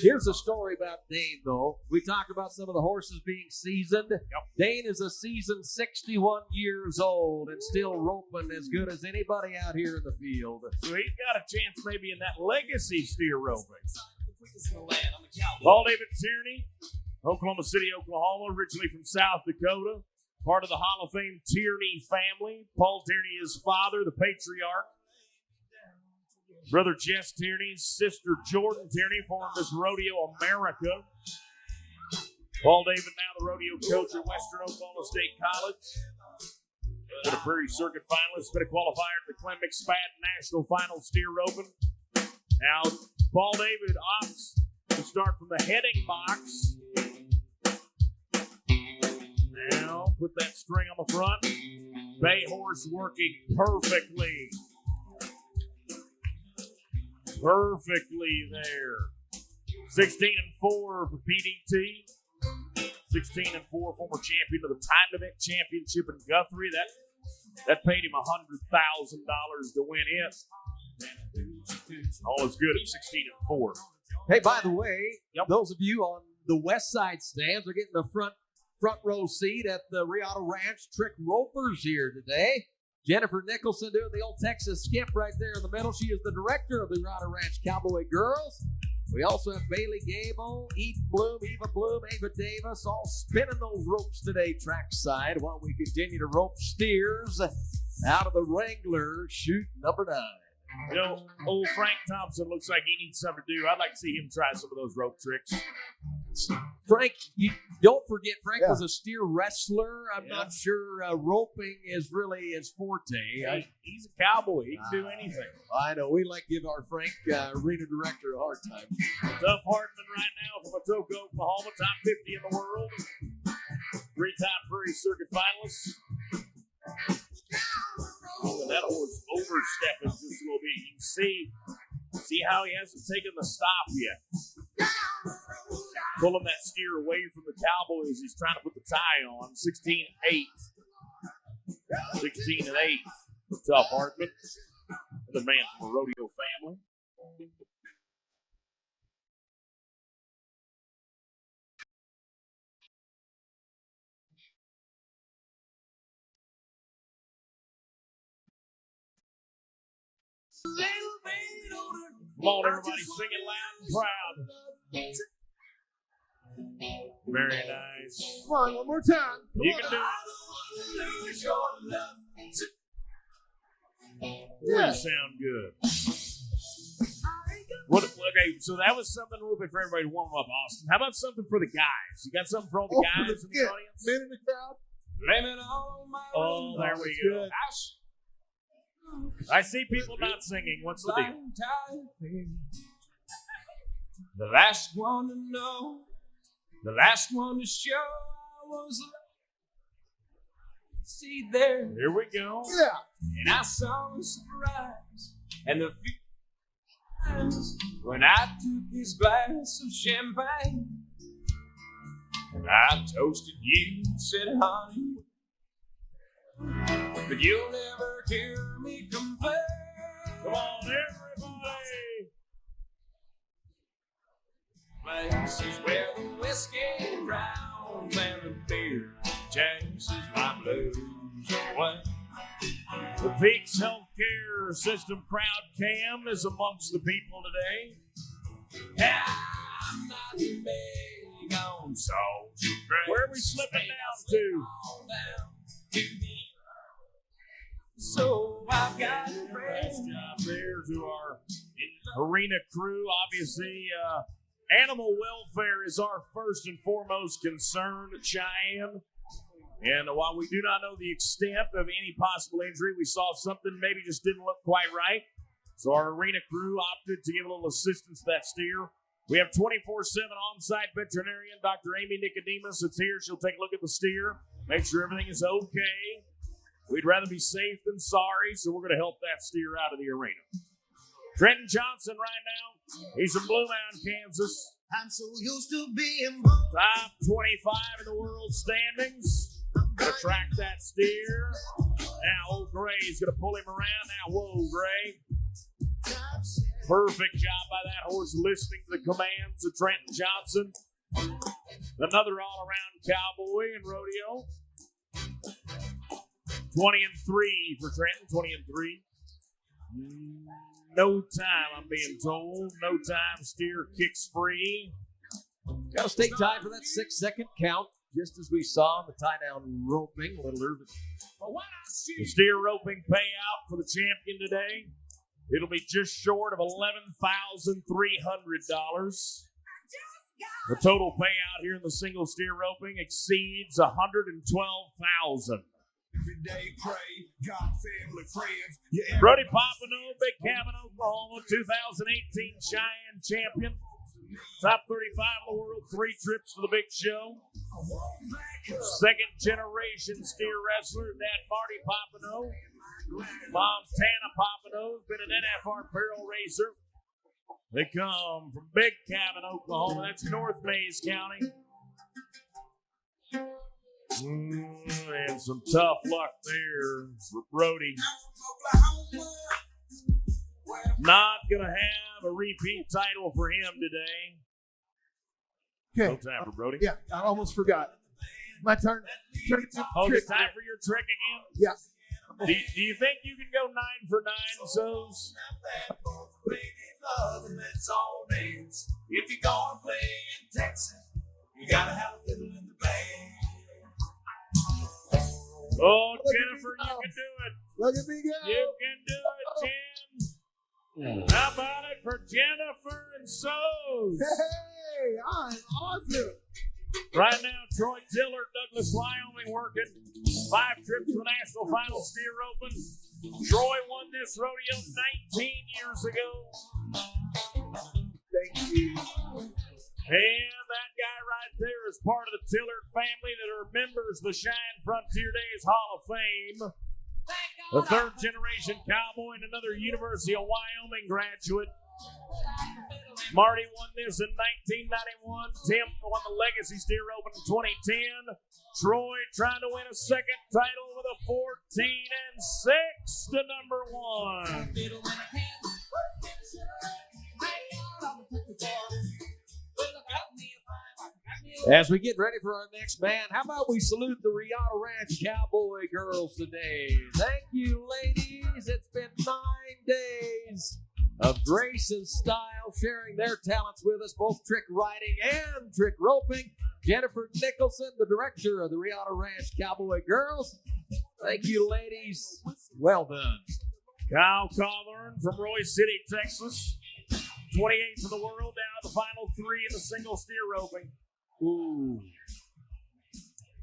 Here's a story about Dane, though. We talk about some of the horses being seasoned. Yep. Dane is a seasoned 61 years old and still roping as good as anybody out here in the field. So he's got a chance maybe in that legacy steer roping. Paul David Tierney, Oklahoma City, Oklahoma, originally from South Dakota. Part of the Hall of Fame Tierney family. Paul Tierney, his father, the patriarch. Brother Jess Tierney's sister Jordan Tierney formed this Rodeo America. Paul David, now the rodeo coach at Western Oklahoma State College. Been a Prairie Circuit finalist, been a qualifier at the Clem McSpadden National Final Steer Roping. Now, Paul David opts to start from the heading box. Now, put that string on the front. Bay horse working perfectly. Perfectly there. 16-4 for PDT. 16-4, former champion of the Time Event Championship in Guthrie. That paid him $100,000 to win it. All is good at 16-4. Hey, by the way, those of you on the west side stands are getting the front row seat at the Riata Ranch Trick Ropers here today. Jennifer Nicholson doing the old Texas skip right there in the middle. She is the director of the Riata Ranch Cowboy Girls. We also have Bailey Gable, Eden Bloom, Eva Bloom, Ava Davis, all spinning those ropes today trackside while we continue to rope steers out of the Wrangler chute number 9. You know, old Frank Thompson looks like he needs something to do. I'd like to see him try some of those rope tricks. Frank, you don't forget, Frank was a steer wrestler. I'm not sure roping is really his forte. He's a cowboy. He can do anything. I know. We like to give our Frank arena director a hard time. Tough Hartman right now from Atoka, Oklahoma, top 50 in the world. 3-time Prairie Circuit finalist. And that horse overstepping just a little bit. You can see how he hasn't taken the stop yet. Pulling that steer away from the Cowboys. He's trying to put the tie on. 16-8. 16-8 for Tough Hartman. Another man from a rodeo family. Come on, everybody, sing it loud and proud. Very nice. Come on, one more time. You can do it. Yeah. Sound good. Okay, so that was something real quick for everybody to warm up, Austin. How about something for the guys? You got something for all the guys in the audience? Men in the crowd. Blame it on my Oh, there we go. Good. I see people not singing. What's the deal? The last one to know, the last one to show I was see there. Here we go. Yeah. And I saw the surprise and the fears when I took his glass of champagne. And I toasted you and said, honey, but you'll never hear me complain. Come on, everybody. Places where the whiskey drowns and the beer chases my blues away. The Peaks Healthcare System Crowd Cam is amongst the people today. Yeah, I'm not big on salts. Where are we slipping down to? So I've got Nice friends. job there to our arena crew. Obviously, animal welfare is our first and foremost concern at Cheyenne. And while we do not know the extent of any possible injury, we saw something maybe just didn't look quite right. So our arena crew opted to give a little assistance to that steer. We have 24/7 on-site veterinarian, Dr. Amy Nicodemus, that's here. She'll take a look at the steer, make sure everything is okay. We'd rather be safe than sorry, so we're going to help that steer out of the arena. Trenton Johnson right now, he's from Blue Mound, Kansas. I'm so used to being Top 25 in the world standings. Gonna track that steer. Now old Gray's gonna pull him around. Now, whoa, Gray. Perfect job by that horse listening to the commands of Trenton Johnson. Another all-around cowboy in rodeo. 20-3 for Trenton, 20-3. No time, I'm being told. No time, steer kicks free. Got to stay tied for that 6-second count, just as we saw in the tie-down roping. A little nervous. The steer roping payout for the champion today, it'll be just short of $11,300. The total payout here in the single steer roping exceeds $112,000. Brody Popino, Big Cabin, Oklahoma, 2018 Cheyenne champion. Top 35 in the world, 3 trips to the big show. Second generation steer wrestler, Dad Marty Popino. Mom Tana Popino, been an NFR barrel racer. They come from Big Cabin, Oklahoma. That's North Mays County. And some tough luck there for Brody. Not going to have a repeat title for him today. Okay. No time for Brody. Yeah, I almost forgot. My turn. Oh, it's time for your trick again? Yeah. Do you think you can go 9 for 9, So's? If you're going to play in Texas, you got to have a fiddle in the band. Oh, Jennifer, you can do it. Look at me go. You can do it, Jen. How about it for Jennifer and So's? Hey, I'm awesome. Right now, Troy Tiller, Douglas, Wyoming, working 5 trips for the National Final Steer Open. Troy won this rodeo 19 years ago. Thank you. And that guy right there is part of the Tillard family that are members of the Cheyenne Frontier Days Hall of Fame. The 3rd generation cowboy and another University of Wyoming graduate. Marty won this in 1991. Tim won the Legacy Steer Open in 2010. Troy trying to win a 2nd title with a 14-6 to number 1. As we get ready for our next band, how about we salute the Riata Ranch Cowboy Girls today? Thank you, ladies. It's been 9 days of grace and style, sharing their talents with us, both trick riding and trick roping. Jennifer Nicholson, the director of the Riata Ranch Cowboy Girls. Thank you, ladies. Well done. Kyle Cawthorn from Royce City, Texas. 28th in the world, down to the final 3 in the single steer roping. Ooh.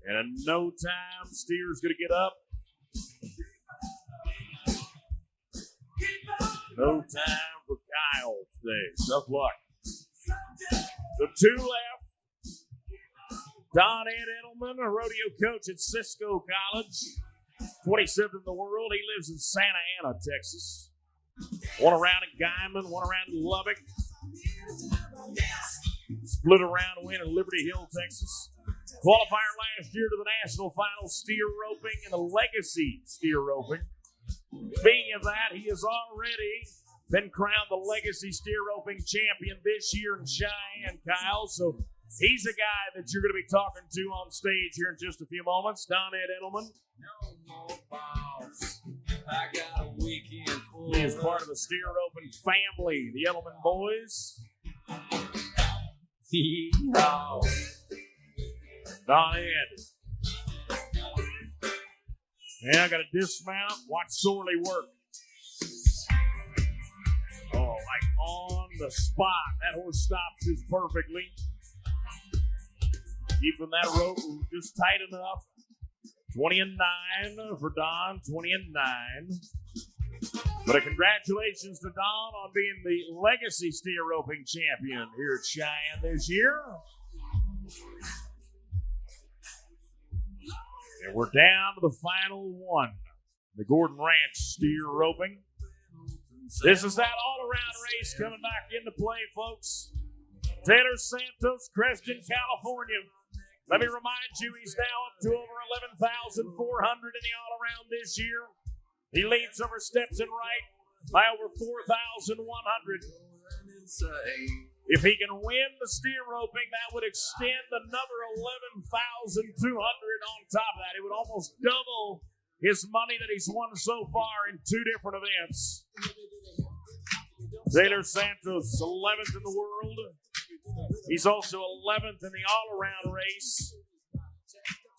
And in no time, steer's going to get up. No time for Kyle today. Tough luck. The 2 left. Don Ed Edelman, a rodeo coach at Cisco College. 27th in the world. He lives in Santa Ana, Texas. One around in Guyman, one around in Lubbock. Split around to win in Liberty Hill, Texas. Qualifier last year to the national final steer roping and the legacy steer roping. Speaking of that, he has already been crowned the legacy steer roping champion this year in Cheyenne, Kyle. So he's a guy that you're going to be talking to on stage here in just a few moments. Don Ed Edelman. No more balls. I got a weekend full. He is part of the steer roping family, the Edelman boys. Don Ed. Yeah, I got to dismount. Watch Sorley work. Oh, like on the spot. That horse stops just perfectly. Keeping that rope just tight enough. 20-9 for Don. 20-9. But congratulations to Don on being the Legacy Steer Roping Champion here at Cheyenne this year. And we're down to the final one, the Gordon Ranch Steer Roping. This is that all-around race coming back into play, folks. Taylor Santos, Creston, California. Let me remind you, he's now up to over 11,400 in the all-around this year. He leads over steps and right by over 4,100. If he can win the steer roping, that would extend another 11,200 on top of that. It would almost double his money that he's won so far in two different events. Taylor Santos, 11th in the world. He's also 11th in the all-around race.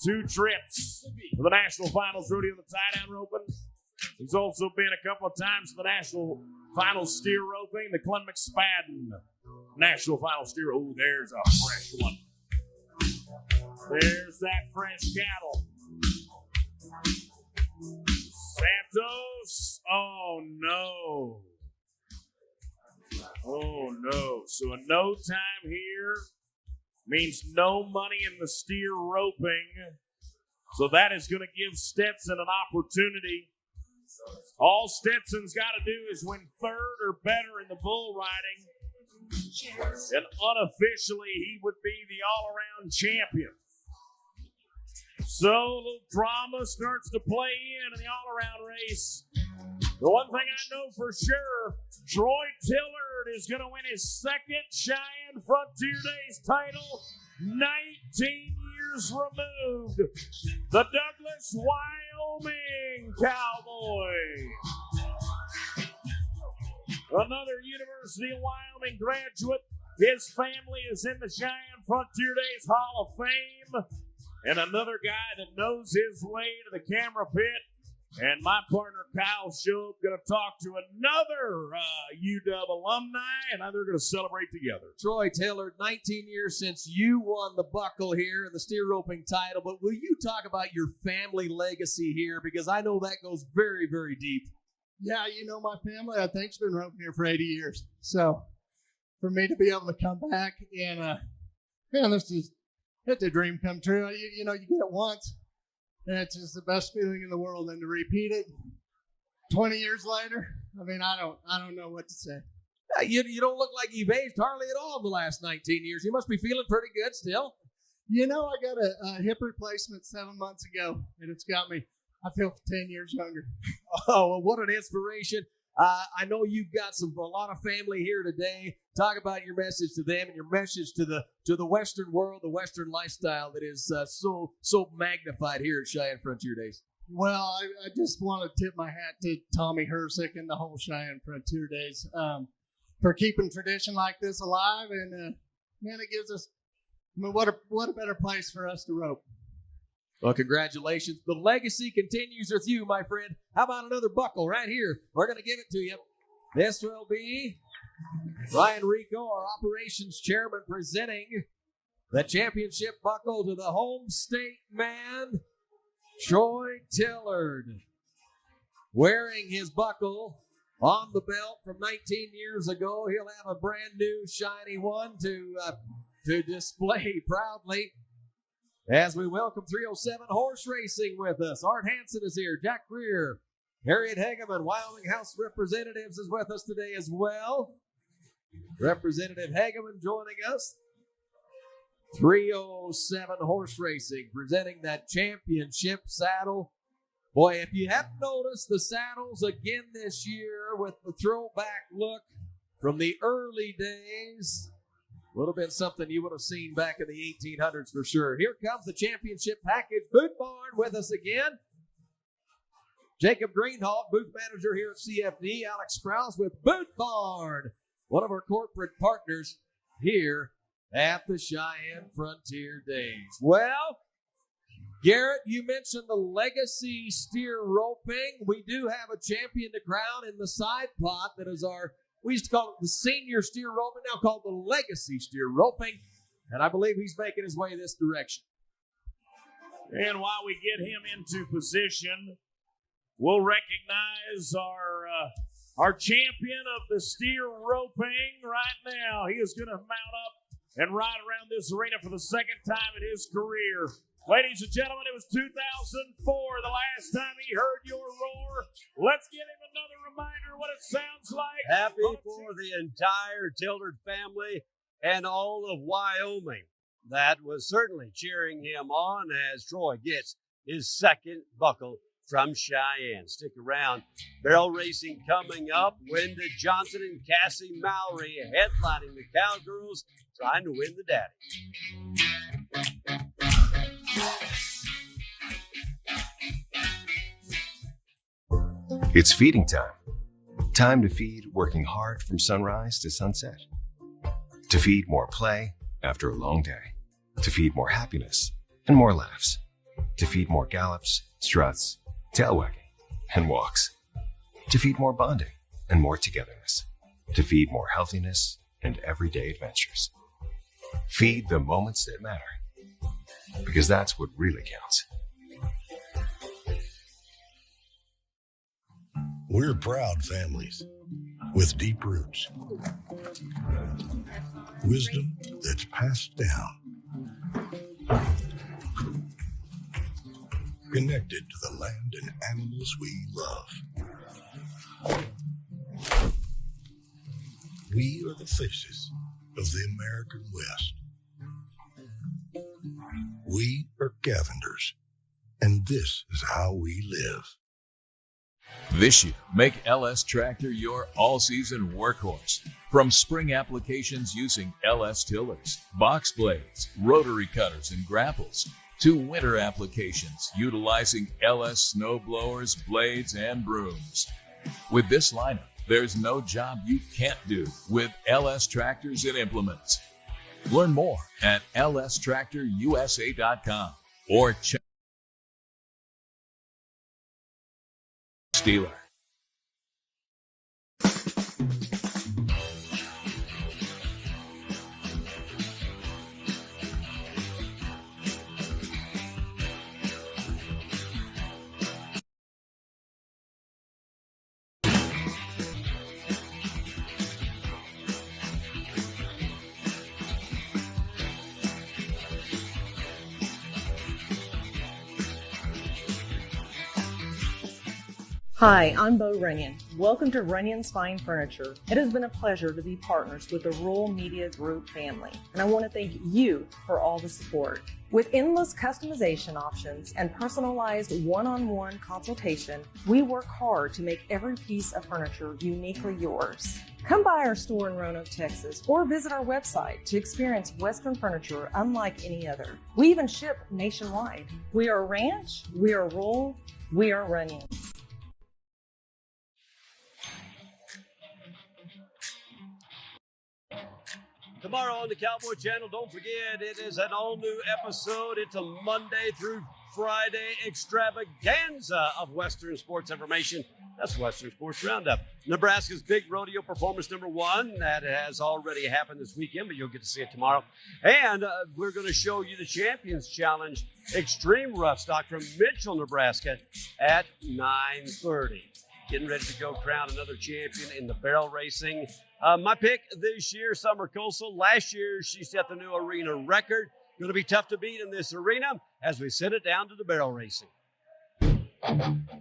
2 trips for the National Finals Rodeo in the tie-down roping. He's also been a couple of times to the National Finals Steer Roping, the Glenn McSpadden National Finals Steer. Oh, there's a fresh one. There's that fresh cattle. Santos. Oh, no. Oh, no. So a no time here means no money in the steer roping. So that is going to give Stetson an opportunity. All Stetson's got to do is win 3rd or better in the bull riding. And unofficially, he would be the all-around champion. So a little drama starts to play in the all-around race. The one thing I know for sure, Troy Tillard is going to win his 2nd Cheyenne Frontier Days title, 19 years removed. The Douglas, Wyoming Cowboy. Another University of Wyoming graduate. His family is in the Cheyenne Frontier Days Hall of Fame. And another guy that knows his way to the camera pit. And my partner, Kyle Shope, going to talk to another UW alumni, and they're going to celebrate together. Troy Taylor, 19 years since you won the buckle here in the steer roping title, but will you talk about your family legacy here? Because I know that goes very, very deep. Yeah, you know, my family, I think, has been roping here for 80 years. So for me to be able to come back and, man, this is, it's a dream come true. You know, you get it once. And it's just the best feeling in the world. And to repeat it 20 years later, I mean, I don't know what to say. You don't look like you've aged hardly at all in the last 19 years. You must be feeling pretty good still. You know, I got a hip replacement 7 months ago, and it's got me, I feel 10 years younger. Oh, well, what an inspiration. I know you've got a lot of family here today. Talk about your message to them and your message to the Western world, the Western lifestyle that is so magnified here at Cheyenne Frontier Days. Well, I just want to tip my hat to Tommy Hersick and the whole Cheyenne Frontier Days for keeping tradition like this alive. And man, it gives us, I mean, what a better place for us to rope. Well, congratulations. The legacy continues with you, my friend. How about another buckle right here? We're going to give it to you. This will be Ryan Rico, our operations chairman, presenting the championship buckle to the home state man, Troy Tillard. Wearing his buckle on the belt from 19 years ago, he'll have a brand new shiny one to display proudly. As we welcome 307 Horse Racing with us. Art Hansen is here. Jack Greer. Harriet Hageman, Wyoming House Representatives, is with us today as well. Representative Hageman joining us. 307 Horse Racing presenting that championship saddle. Boy, if you haven't noticed the saddles again this year with the throwback look from the early days, would have been something you would have seen back in the 1800s for sure. Here comes the championship package. Boot Barn with us again. Jacob Greenhalgh, booth manager here at CFD. Alex Sprouse with Boot Barn, one of our corporate partners here at the Cheyenne Frontier Days. Well, Garrett, you mentioned the legacy steer roping. We do have a champion to crown in the side pot that is we used to call it the senior steer roping, now called the legacy steer roping. And I believe he's making his way this direction. And while we get him into position, we'll recognize our our champion of the steer roping right now. He is going to mount up and ride around this arena for the second time in his career. Ladies and gentlemen, it was 2004, the last time he heard your roar. Let's give him another reminder what it sounds like. Happy for the entire Tillard family and all of Wyoming that was certainly cheering him on as Troy gets his second buckle from Cheyenne. Stick around. Barrel racing coming up. Wenda Johnson and Cassie Mowry headlining the Cowgirls, trying to win the Daddy. It's feeding time. Time to feed working hard from sunrise to sunset. To feed more play after a long day. To feed more happiness and more laughs. To feed more gallops, struts, tail wagging, and walks. To feed more bonding and more togetherness. To feed more healthiness and everyday adventures. Feed the moments that matter. Because that's what really counts. We're proud families with deep roots. Wisdom that's passed down. Connected to the land and animals we love. We are the faces of the American West. We are Cavenders, and this is how we live. This year, make LS Tractor your all-season workhorse. From spring applications using LS tillers, box blades, rotary cutters, and grapples, to winter applications utilizing LS snow blowers, blades, and brooms. With this lineup, there's no job you can't do with LS tractors and implements. Learn more at lstractorusa.com or check dealer. Hi, I'm Bo Runyon. Welcome to Runyon's Fine Furniture. It has been a pleasure to be partners with the Rural Media Group family, and I want to thank you for all the support. With endless customization options and personalized one-on-one consultation, we work hard to make every piece of furniture uniquely yours. Come by our store in Roanoke, Texas, or visit our website to experience Western furniture unlike any other. We even ship nationwide. We are ranch, we are rural, we are Runyons. Tomorrow on the Cowboy Channel, don't forget, it is an all-new episode. It's a Monday through Friday extravaganza of Western sports information. That's Western Sports Roundup. Nebraska's big rodeo performance #1. That has already happened this weekend, but you'll get to see it tomorrow. And we're going to show you the Champions Challenge Extreme Rough Stock from Mitchell, Nebraska at 9:30. Getting ready to go crown another champion in the barrel racing. My pick this year, Summer Coastal. Last year, she set the new arena record. Going to be tough to beat in this arena as we send it down to the barrel racing.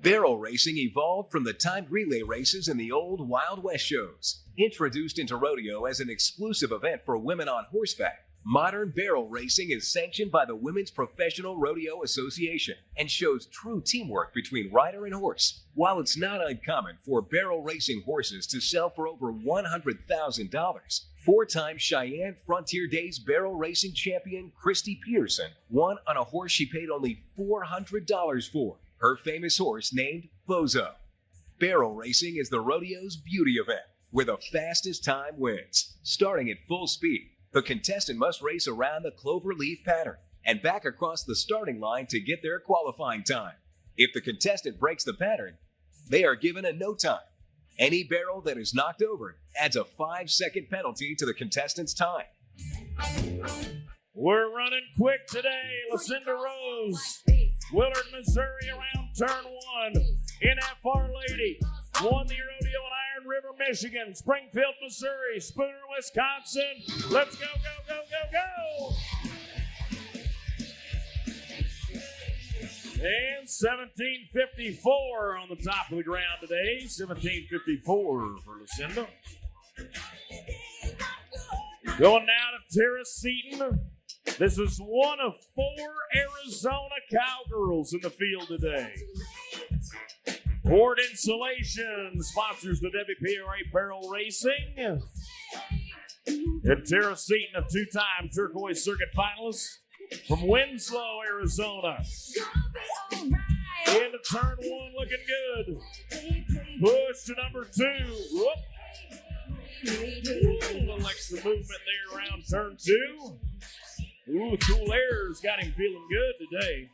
Barrel racing evolved from the timed relay races in the old Wild West shows. Introduced into rodeo as an exclusive event for women on horseback, modern barrel racing is sanctioned by the Women's Professional Rodeo Association and shows true teamwork between rider and horse. While it's not uncommon for barrel racing horses to sell for over $100,000, four-time Cheyenne Frontier Days barrel racing champion Christy Peterson won on a horse she paid only $400 for, her famous horse named Bozo. Barrel racing is the rodeo's beauty event, where the fastest time wins. Starting at full speed, the contestant must race around the clover leaf pattern and back across the starting line to get their qualifying time. If the contestant breaks the pattern, they are given a no time. Any barrel that is knocked over adds a 5-second penalty to the contestant's time. We're running quick today. Lucinda Rose, Willard, Missouri, around turn 1. NFR Lady, won the rodeo in Iron River, Michigan, Springfield, Missouri, Spooner, Wisconsin. Let's go, go, go, go, go. And 1754 on the top of the ground today. 1754 for Lucinda. Going now to Tara Seaton. This is one of 4 Arizona cowgirls in the field today. Ford Insulation sponsors the WPRA Barrel Racing. And Tara Seaton, a 2-time Turquoise Circuit finalist from Winslow, Arizona. Into turn 1, looking good. Push to number 2. Whoop. Little extra movement there around turn 2. Ooh, Cool Air's got him feeling good today.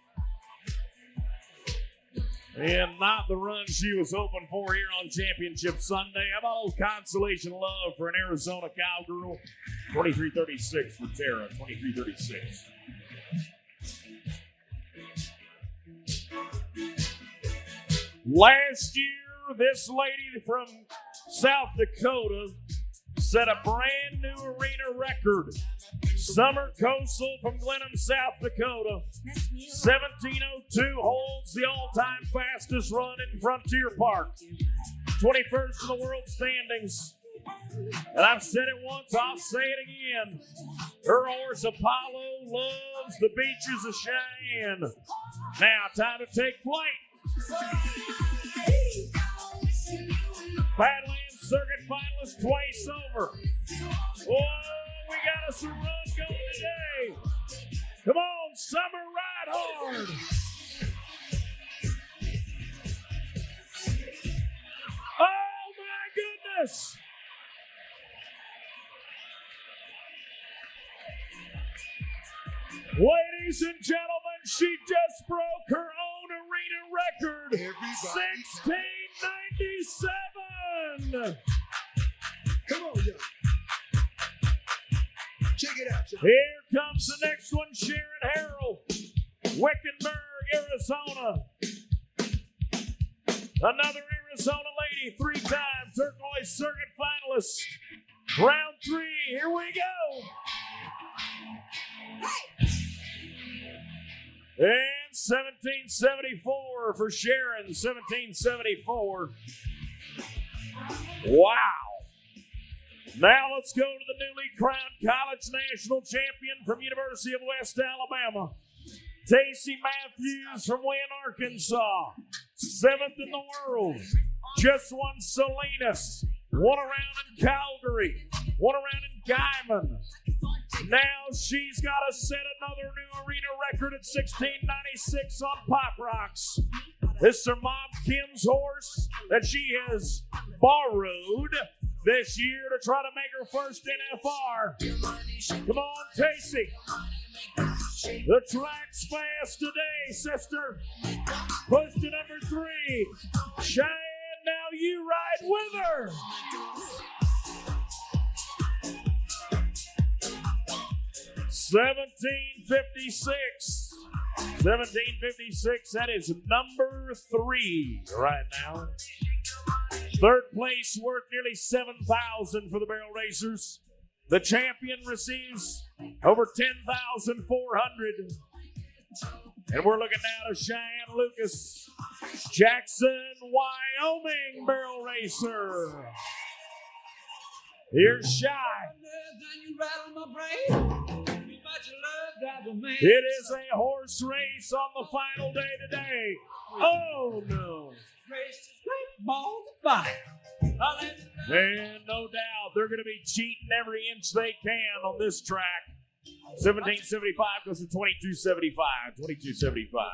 And not the run she was hoping for here on Championship Sunday. How about old consolation love for an Arizona cowgirl? 23:36 for Tara, 23:36. Last year, this lady from South Dakota set a brand new arena record. Summer Coastal from Glenham, South Dakota. 17:02 holds the all-time fastest run in Frontier Park. 21st in the world standings. And I've said it once, I'll say it again. Her horse Apollo loves the beaches of Cheyenne. Now, time to take flight. Badlands Circuit finalist twice over. Oh, we got us a run going today. Come on, Summer, ride hard. Oh, my goodness. Ladies and gentlemen, she just broke her own arena record. 16:97. Come on, y'all. Check it out, y'all. Here comes the next one, Sharon Harrell, Wickenburg, Arizona. Another Arizona lady, 3-time Turquoise Circuit finalist. Round 3, here we go. And 1774 for Sharon, 1774. Wow. Now let's go to the newly crowned college national champion from University of West Alabama. Tacey Matthews from Wynn, Arkansas. 7th in the world. Just won Salinas. Won around in Calgary. Won around in Guyman. Now she's got to set another new arena record at 1696 on Pop Rocks. This is her mom Kim's horse that she has borrowed this year to try to make her first NFR. Come on, Tacey. The track's fast today, sister. Push to number 3. Cheyenne, now you ride with her. $17.56. $17.56. That is number 3 right now. Third place worth nearly $7,000 for the barrel racers. The champion receives over $10,400. And we're looking now to Cheyenne Lucas, Jackson, Wyoming barrel racer. Here's Shy. It is a horse race on the final day today. Oh no. And no doubt they're going to be cheating every inch they can on this track. 1775 goes to 2275. 2275.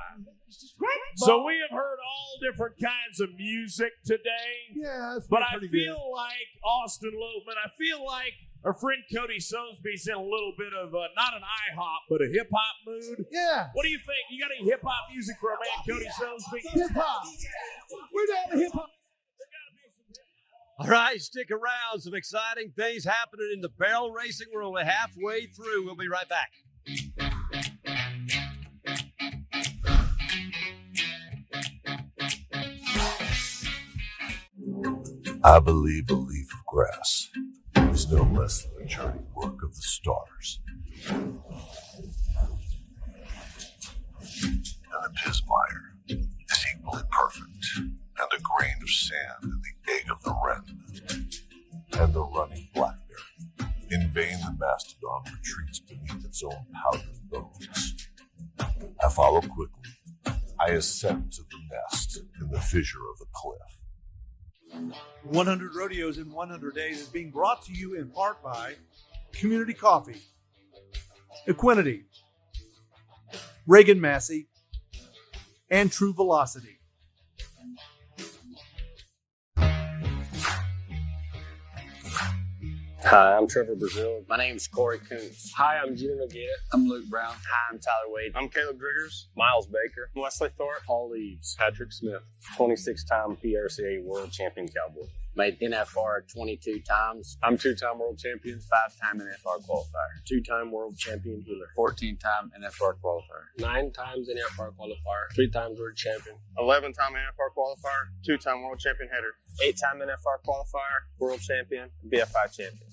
So we have heard all different kinds of music today. Yeah, but I feel like Austin Lopeman, I feel like our friend Cody Sosby's in a little bit of not an IHOP, but a hip-hop mood. Yeah. What do you think? You got any hip-hop music for a man, Cody Sosby? Hip-hop. We're down to hip-hop. All right, stick around. Some exciting things happening in the barrel racing. We're only halfway through. We'll be right back. I believe a leaf of grass is no less than a journey work of the stars. And the pismire is equally perfect, and a grain of sand in the egg of the wren, and the running blackberry. In vain the mastodon retreats beneath its own powdered bones. I follow quickly. I ascend to the nest in the fissure of the cliff. 100 Rodeos in 100 Days is being brought to you in part by Community Coffee, Equinity, Reagan Massey, and True Velocity. Hi, I'm Trevor Brazil. My name's Corey Koontz. Hi, I'm Gina Nogueira. I'm Luke Brown. Hi, I'm Tyler Wade. I'm Caleb Driggers. Miles Baker. Wesley Thorpe. Paul Leaves. Patrick Smith. 26-time PRCA World Champion Cowboy. Made NFR 22 times. I'm 2-time world champion. 5-time NFR qualifier. 2-time world champion healer. 14-time NFR qualifier. 9 times NFR qualifier. 3 times world champion. 11-time NFR qualifier. 2-time world champion header. 8-time NFR qualifier. World champion. BFI champion.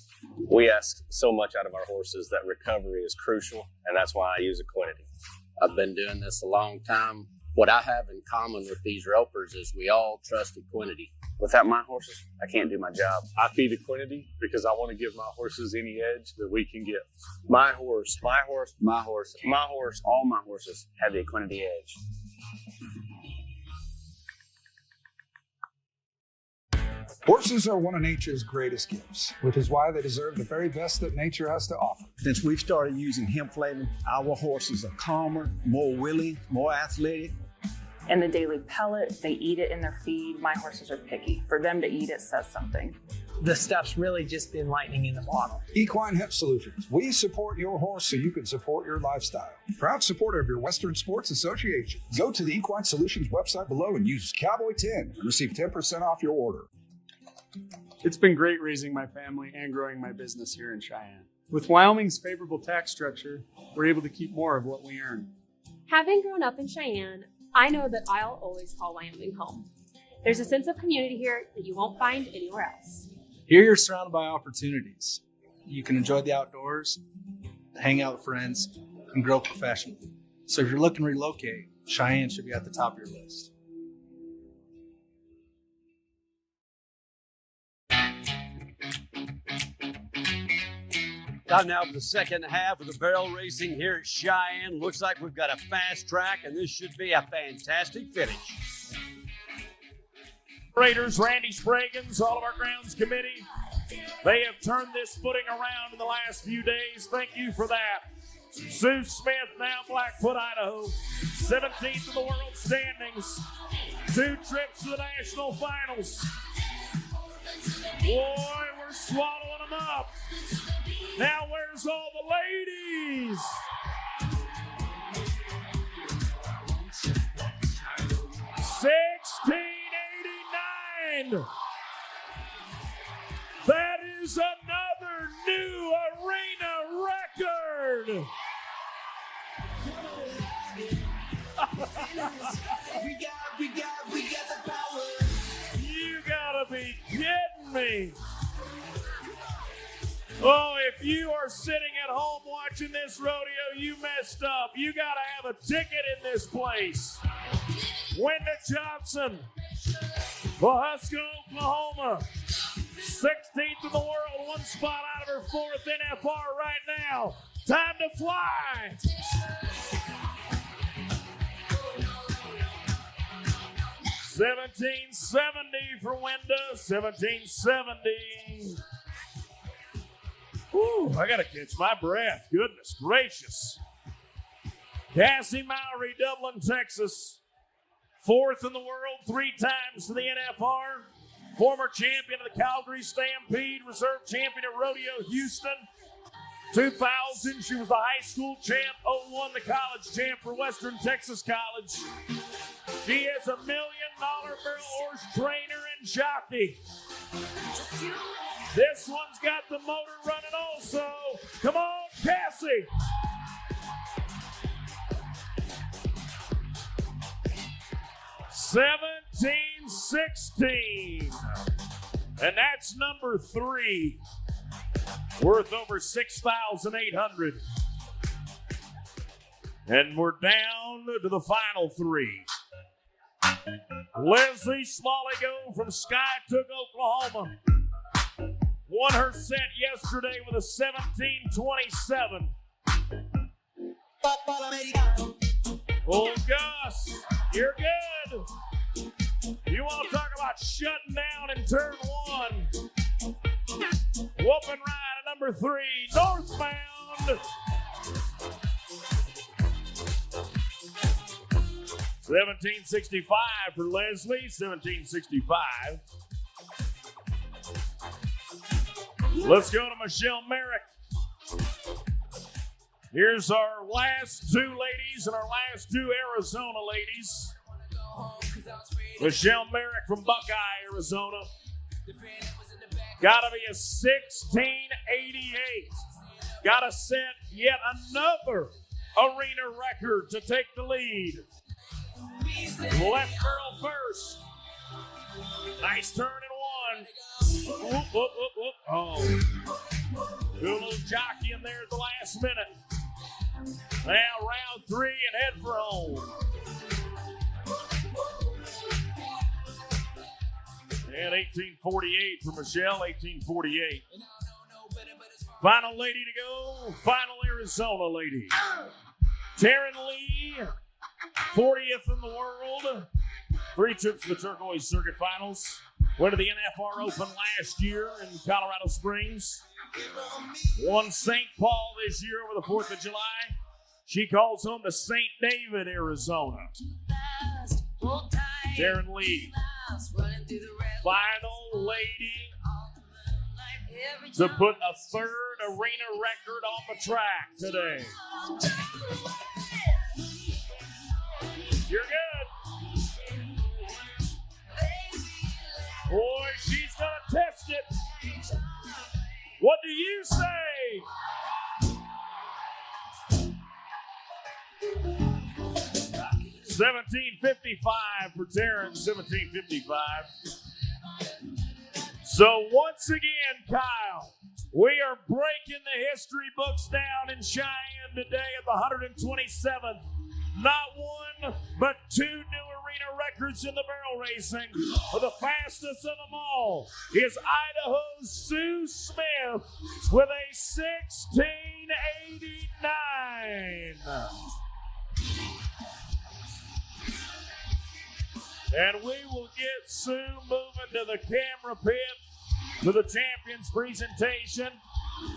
We ask so much out of our horses that recovery is crucial, and that's why I use Equinity. I've been doing this a long time. What I have in common with these ropers is we all trust Equinity. Without my horses, I can't do my job. I feed Equinity because I want to give my horses any edge that we can get. My horse, my horse, my horse, my horse, all my horses have the Equinity edge. Horses are one of nature's greatest gifts, which is why they deserve the very best that nature has to offer. Since we've started using hemp flavoring, our horses are calmer, more willing, more athletic. And the daily pellet, they eat it in their feed. My horses are picky. For them to eat it says something. The stuff's really just been lightning in the bottle. Equine Hemp Solutions. We support your horse so you can support your lifestyle. Proud supporter of your Western Sports Association. Go to the Equine Solutions website below and use Cowboy10 and receive 10% off your order. It's been great raising my family and growing my business here in Cheyenne. With Wyoming's favorable tax structure, we're able to keep more of what we earn. Having grown up in Cheyenne, I know that I'll always call Wyoming home. There's a sense of community here that you won't find anywhere else. Here you're surrounded by opportunities. You can enjoy the outdoors, hang out with friends, and grow professionally. So if you're looking to relocate, Cheyenne should be at the top of your list. Time now for the second half of the barrel racing here at Cheyenne. Looks like we've got a fast track, and this should be a fantastic finish. Raiders, Randy Spraggins, all of our grounds committee, they have turned this footing around in the last few days. Thank you for that. Sue Smith, now Blackfoot, Idaho, 17th in the world standings, 2 trips to the national finals. Boy, we're swallowing them up. Now where's all the ladies? $16.89. That is another new arena record. We got the power. You gotta be kidding me. Oh, if you are sitting at home watching this rodeo, you messed up. You got to have a ticket in this place. Wenda Johnson, Pawhuska, Oklahoma, 16th in the world, 1 spot out of her 4th NFR right now. Time to fly. $17.70 for Wenda, $17.70. Whew, I got to catch my breath. Goodness gracious. Cassie Mowry, Dublin, Texas. 4th in the world, 3 times to the NFR. Former champion of the Calgary Stampede, reserve champion at Rodeo Houston. 2000, she was the high school champ. 01, the college champ for Western Texas College. She is a $1 million barrel horse trainer and jockey. This one's got the motor running also. Come on, Cassie. $17.16. And that's number 3, worth over $6,800. And we're down to the final 3. Leslie Smalley-Go from Skytook, Oklahoma, won her set yesterday with a 17-27. Oh, Gus, you're good. You want to talk about shutting down in turn 1. Whooping ride at number 3, northbound. 1765 for Leslie, 1765. Let's go to Michelle Merrick. Here's our last 2 ladies and our last 2 Arizona ladies. Michelle Merrick from Buckeye, Arizona. Gotta be a 1688. Gotta set yet another arena record to take the lead. Left girl first. Nice turn in 1. Whoop, whoop, whoop, whoop. Oh. Do a little jockey in there at the last minute. Now round 3 and head for home. And 1848 for Michelle, 1848. Final lady to go, final Arizona lady. Taryn Lee, 40th in the world. 3 trips to the Turquoise Circuit Finals. Went to the NFR Open last year in Colorado Springs. Won St. Paul this year over the 4th of July. She calls home to St. David, Arizona. Taryn Lee, final lady to put a 3rd arena record on the track today. You're good. Boy, she's going to test it. What do you say? $17.55 for Taryn, $17.55. So once again, Kyle, we are breaking the history books down in Cheyenne today at the 127th. Not 1, but 2 new arena records in the barrel racing. For the fastest of them all is Idaho's Sue Smith with a 16:89. And we will get Sue moving to the camera pit for the champions presentation.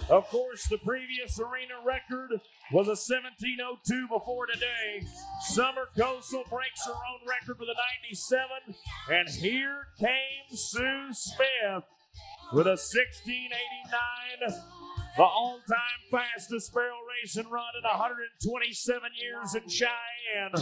Of course, the previous arena record was a 17:02 before today. Summer Coastal breaks her own record with a 97. And here came Sue Smith with a 16:89, the all-time fastest barrel racing run in 127 years in Cheyenne.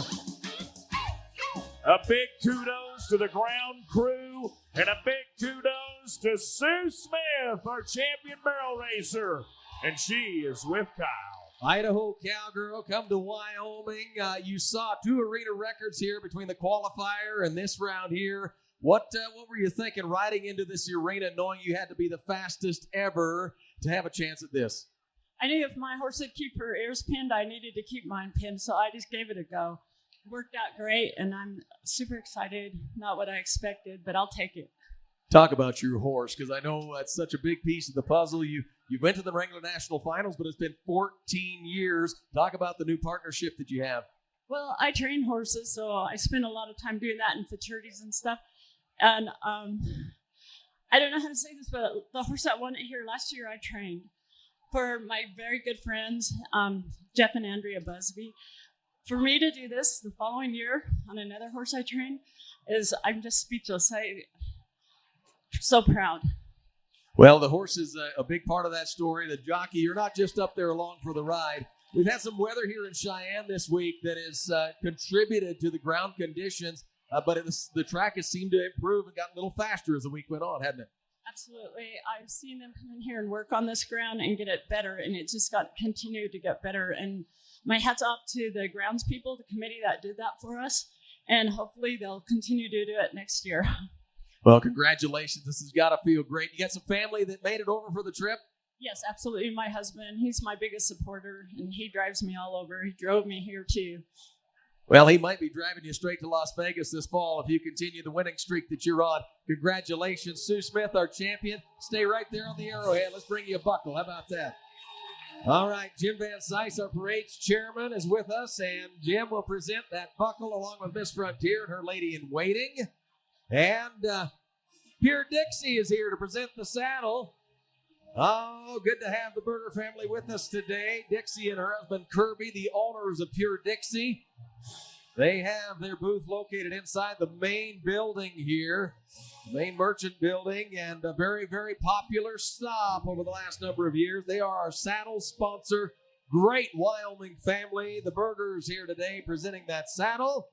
A big kudos to the ground crew and a big kudos to Sue Smith, our champion barrel racer. And she is with Kyle. Idaho Cowgirl, come to Wyoming. You saw 2 arena records here between the qualifier and this round here. What were you thinking riding into this arena, knowing you had to be the fastest ever to have a chance at this? I knew if my horse would keep her ears pinned, I needed to keep mine pinned, so I just gave it a go. Worked out great, and I'm super excited. Not what I expected, but I'll take it. Talk about your horse, because I know that's such a big piece of the puzzle. You went to the Wrangler National Finals, but it's been 14 years. Talk about the new partnership that you have. Well, I train horses, so I spend a lot of time doing that in futurities and stuff. And I don't know how to say this, but the horse that won it here last year, I trained for my very good friends, Jeff and Andrea Busby. For me to do this the following year on another horse I trained I'm just speechless. I'm so proud. Well, the horse is a big part of that story. The jockey, you're not just up there along for the ride. We've had some weather here in Cheyenne this week that has contributed to the ground conditions, but the track has seemed to improve and got a little faster as the week went on, hasn't it? Absolutely. I've seen them come in here and work on this ground and get it better, and it just continued to get better. And my hat's off to the grounds people, the committee that did that for us, and hopefully they'll continue to do it next year. Well, congratulations. This has got to feel great. You got some family that made it over for the trip? Yes, absolutely. My husband, he's my biggest supporter, and he drives me all over. He drove me here, too. Well, he might be driving you straight to Las Vegas this fall if you continue the winning streak that you're on. Congratulations, Sue Smith, our champion. Stay right there on the arrowhead. Let's bring you a buckle. How about that? All right, Jim Van Sice, our parade's chairman, is with us, and Jim will present that buckle along with Miss Frontier and her lady in waiting. And Pure Dixie is here to present the saddle. Oh, good to have the Berger family with us today. Dixie and her husband Kirby, the owners of Pure Dixie. They have their booth located inside the main building here, main merchant building, and a very, very popular stop over the last number of years. They are our saddle sponsor. Great Wyoming family. The Bergers here today presenting that saddle.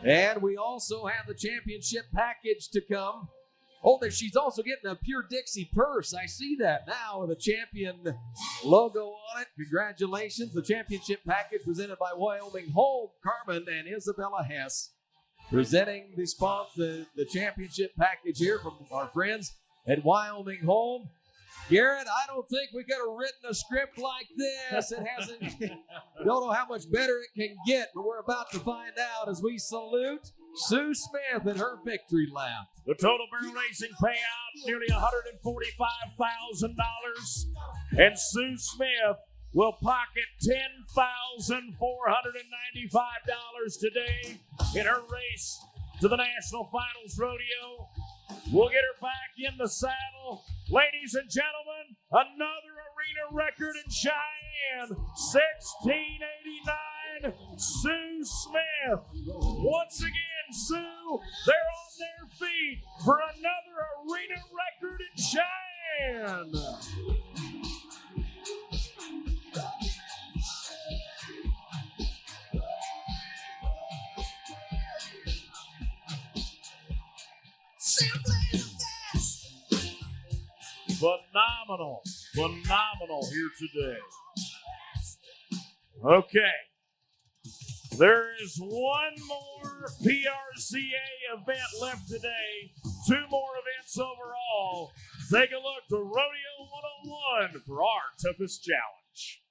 And we also have the championship package to come. Oh, she's also getting a Pure Dixie purse. I see that now with a champion logo on it. Congratulations. The championship package presented by Wyoming Home, Carmen and Isabella Hess. Presenting the championship package here from our friends at Wyoming Home. Garrett, I don't think we could have written a script like this. It hasn't, don't know how much better it can get, but we're about to find out as we salute Sue Smith in her victory lap. The total barrel racing payout, nearly $145,000. And Sue Smith will pocket $10,495 today in her race to the National Finals Rodeo. We'll get her back in the saddle. Ladies and gentlemen, another arena record in Cheyenne, 1689, Sue Smith. Once again, Sue, they're on their feet for another arena record in Cheyenne. Phenomenal here today. Okay. There is one more PRCA event left today. 2 more events overall. Take a look to Rodeo 101 for our toughest challenge.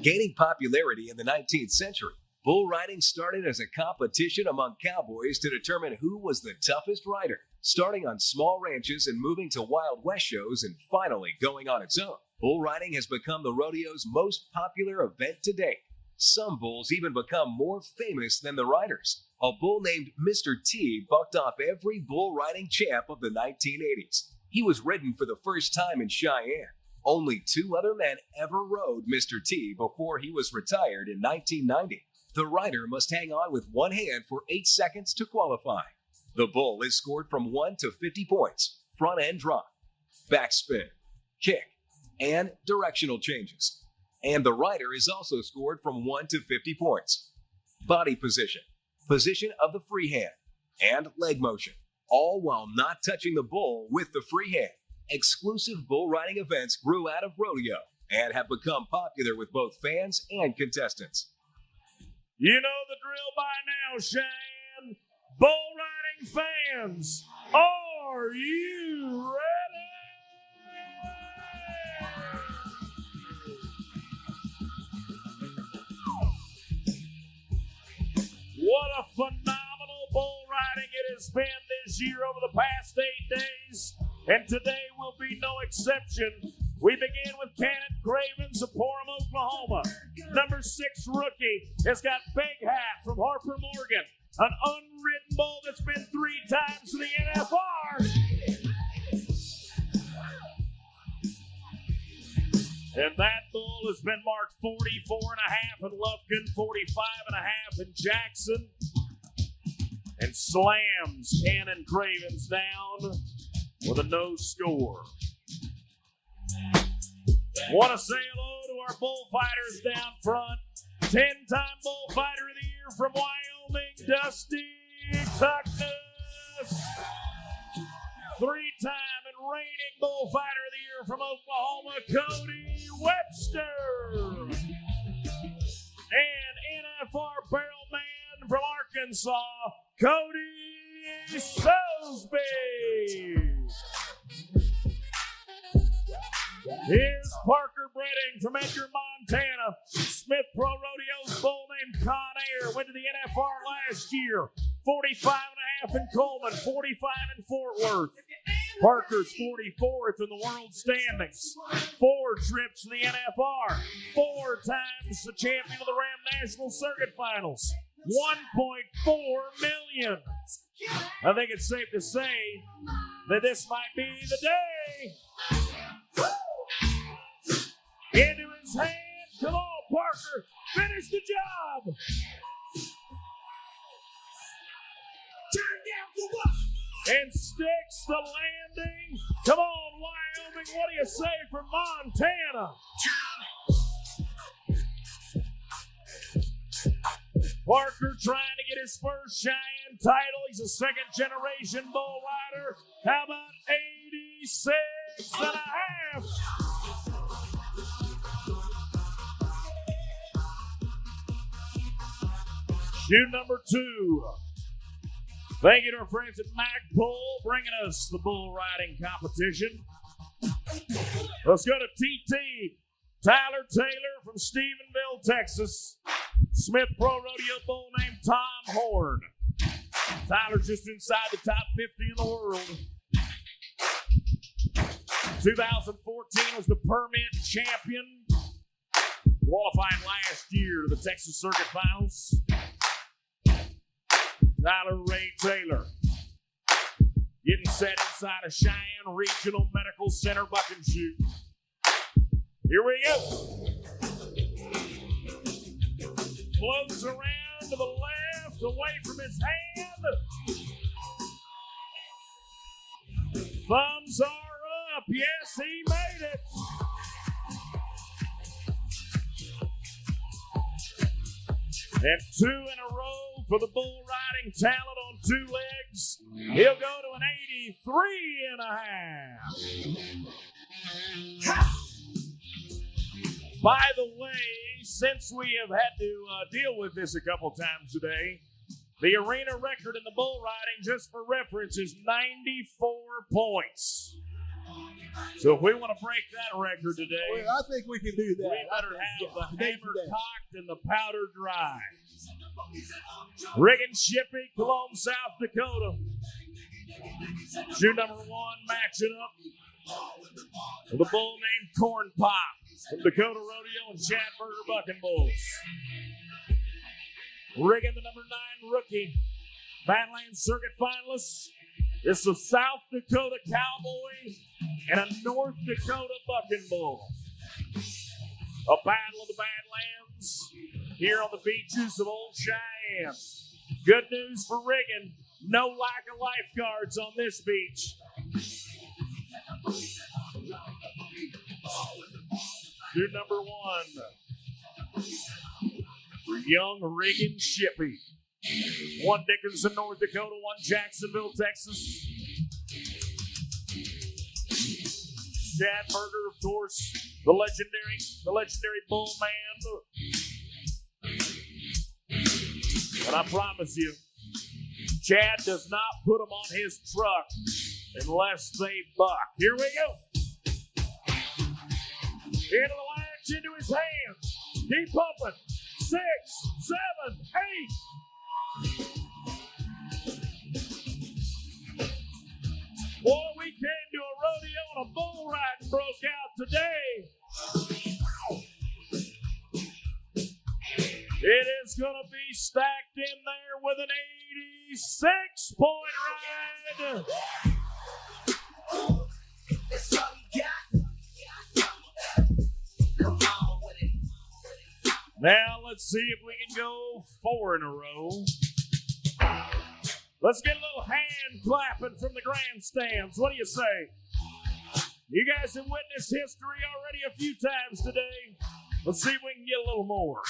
Gaining popularity in the 19th century, bull riding started as a competition among cowboys to determine who was the toughest rider, starting on small ranches and moving to Wild West shows and finally going on its own. Bull riding has become the rodeo's most popular event to date. Some bulls even become more famous than the riders. A bull named Mr. T bucked off every bull riding champ of the 1980s. He was ridden for the first time in Cheyenne. Only 2 other men ever rode Mr. T before he was retired in 1990. The rider must hang on with one hand for 8 seconds to qualify. The bull is scored from 1 to 50 points, front end drop, backspin, kick, and directional changes. And the rider is also scored from 1 to 50 points. Body position, position of the free hand, and leg motion, all while not touching the bull with the free hand. Exclusive bull riding events grew out of rodeo and have become popular with both fans and contestants. You know the drill by now, Cheyenne. Bull riding fans, are you ready? What a phenomenal bull riding it has been this year over the past 8 days, and today will be no exception. We begin with Cannon Cravens of Porham, Oklahoma. Number 6 rookie has got Big Hat from Harper Morgan, an unridden bull that's been 3 times to the NFR. And that bull has been marked 44.5 in Lufkin, 45.5 in Jackson, and slams Cannon Cravens down with a no score. Want to say hello to our bullfighters down front. 10-time bullfighter of the year from Wyoming, Dusty Tuckness. 3-time and reigning bullfighter of the year from Oklahoma, Cody Webster. And NFR barrel man from Arkansas, Cody Sosby. Here's Parker Breding from Edgar, Montana. Smith Pro Rodeo's bull named Con Air went to the NFR last year. 45.5 in Coleman, 45 in Fort Worth. Parker's 44th in the world standings. 4 trips to the NFR. 4 times the champion of the Ram National Circuit Finals. 1.4 million. I think it's safe to say that this might be the day. Into his hand. Come on, Parker. Finish the job. And sticks the landing. Come on, Wyoming. What do you say from Montana? Parker trying to get his first Cheyenne title. He's a second-generation bull rider. How about 86.5? Shoe number 2. Thank you to our friends at Magpul bringing us the bull riding competition. Let's go to TT. Tyler Taylor from Stephenville, Texas. Smith Pro Rodeo bull named Tom Horn. Tyler's just inside the top 50 in the world. 2014 was the permit champion. Qualified last year to the Texas Circuit Finals. Tyler Ray Taylor getting set inside a Cheyenne Regional Medical Center bucking chute. Here we go. Floats around to the left, away from his hand. Thumbs are up. Yes, he made it. And 2 in a row for the bull riding talent on 2 legs. He'll go to an 83.5. By the way, since we have had to deal with this a couple times today, the arena record in the bull riding, just for reference, is 94 points. So if we want to break that record today, well, I think we can do that. We better have the hammer cocked and the powder dry. Riggin Shippey, Cologne, South Dakota. Shoe number 1 matching up with a bull named Corn Pop from Dakota Rodeo and Chadburger Bucking Bulls. Riggin the number 9 rookie, Badlands Circuit finalist. This is a South Dakota Cowboy and a North Dakota Bucking Bull. A battle of the Badlands here on the beaches of Old Cheyenne. Good news for Riggin, no lack of lifeguards on this beach. Shoe number 1. Young Riggin Shippey. 1 Dickinson, North Dakota, 1 Jacksonville, Texas. Chadburger, of course, the legendary bull man. And I promise you, Chad does not put them on his truck unless they buck. Here we go. Into the latch, into his hands. Keep pumping. 6, 7, 8. Boy, we came to a rodeo and a bull riding broke out today. It is going to be stacked in there with an 86-point ride. Now let's see if we can go 4 in a row. Let's get a little hand clapping from the grandstands. What do you say? You guys have witnessed history already a few times today. Let's see if we can get a little more.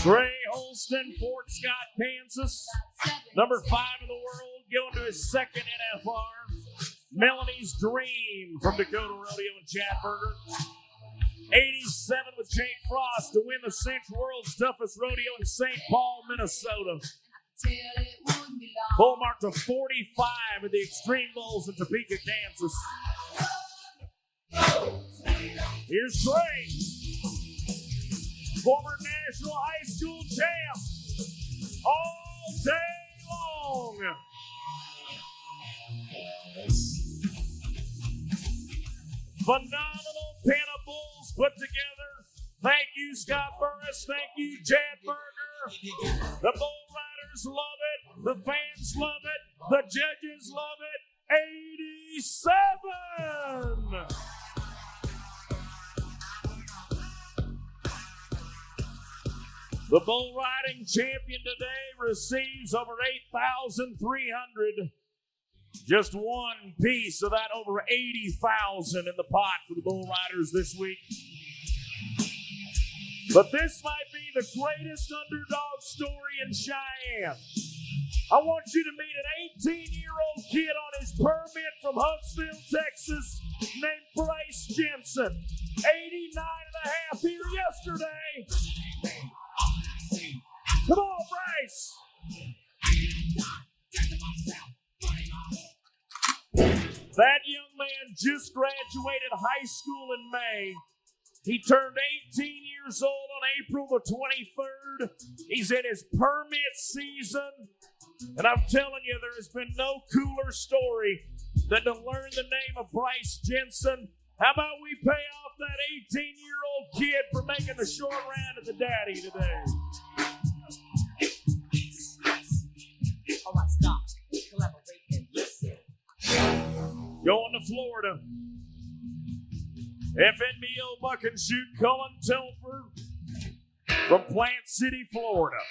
Trey Holston, Fort Scott, Kansas. Number 5 in the world, going to his 2nd NFR. Melanie's Dream from Dakota Rodeo and Chadburger. 87 with Jake Frost to win the Central World's Toughest Rodeo in St. Paul, Minnesota. Bull marked a 45 at the Extreme Bulls in Topeka, Kansas. Here's Trey, former national high school champ, all day long. Phenomenal pen of bulls put together. Thank you, Scott Burris. Thank you, Chad Berger. The bull riders love it. The fans love it. The judges love it. 87! The bull riding champion today receives over $8,300. Just one piece of that over $80,000 in the pot for the bull riders this week. But this might be the greatest underdog story in Cheyenne. I want you to meet an 18-year-old kid on his permit from Huntsville, Texas, named Bryce Jensen. 89 and a half here yesterday. Come on, Bryce. That young man just graduated high school in May. He turned 18 years old on April the 23rd. He's in his permit season. And I'm telling you, there has been no cooler story than to learn the name of Bryce Jensen. How about we pay off that 18-year-old kid for making the short round of the Daddy today? All right, stop. Collaborate and listen. Going to Florida. FNBO buck and shoot Cullen Telford from Plant City, Florida.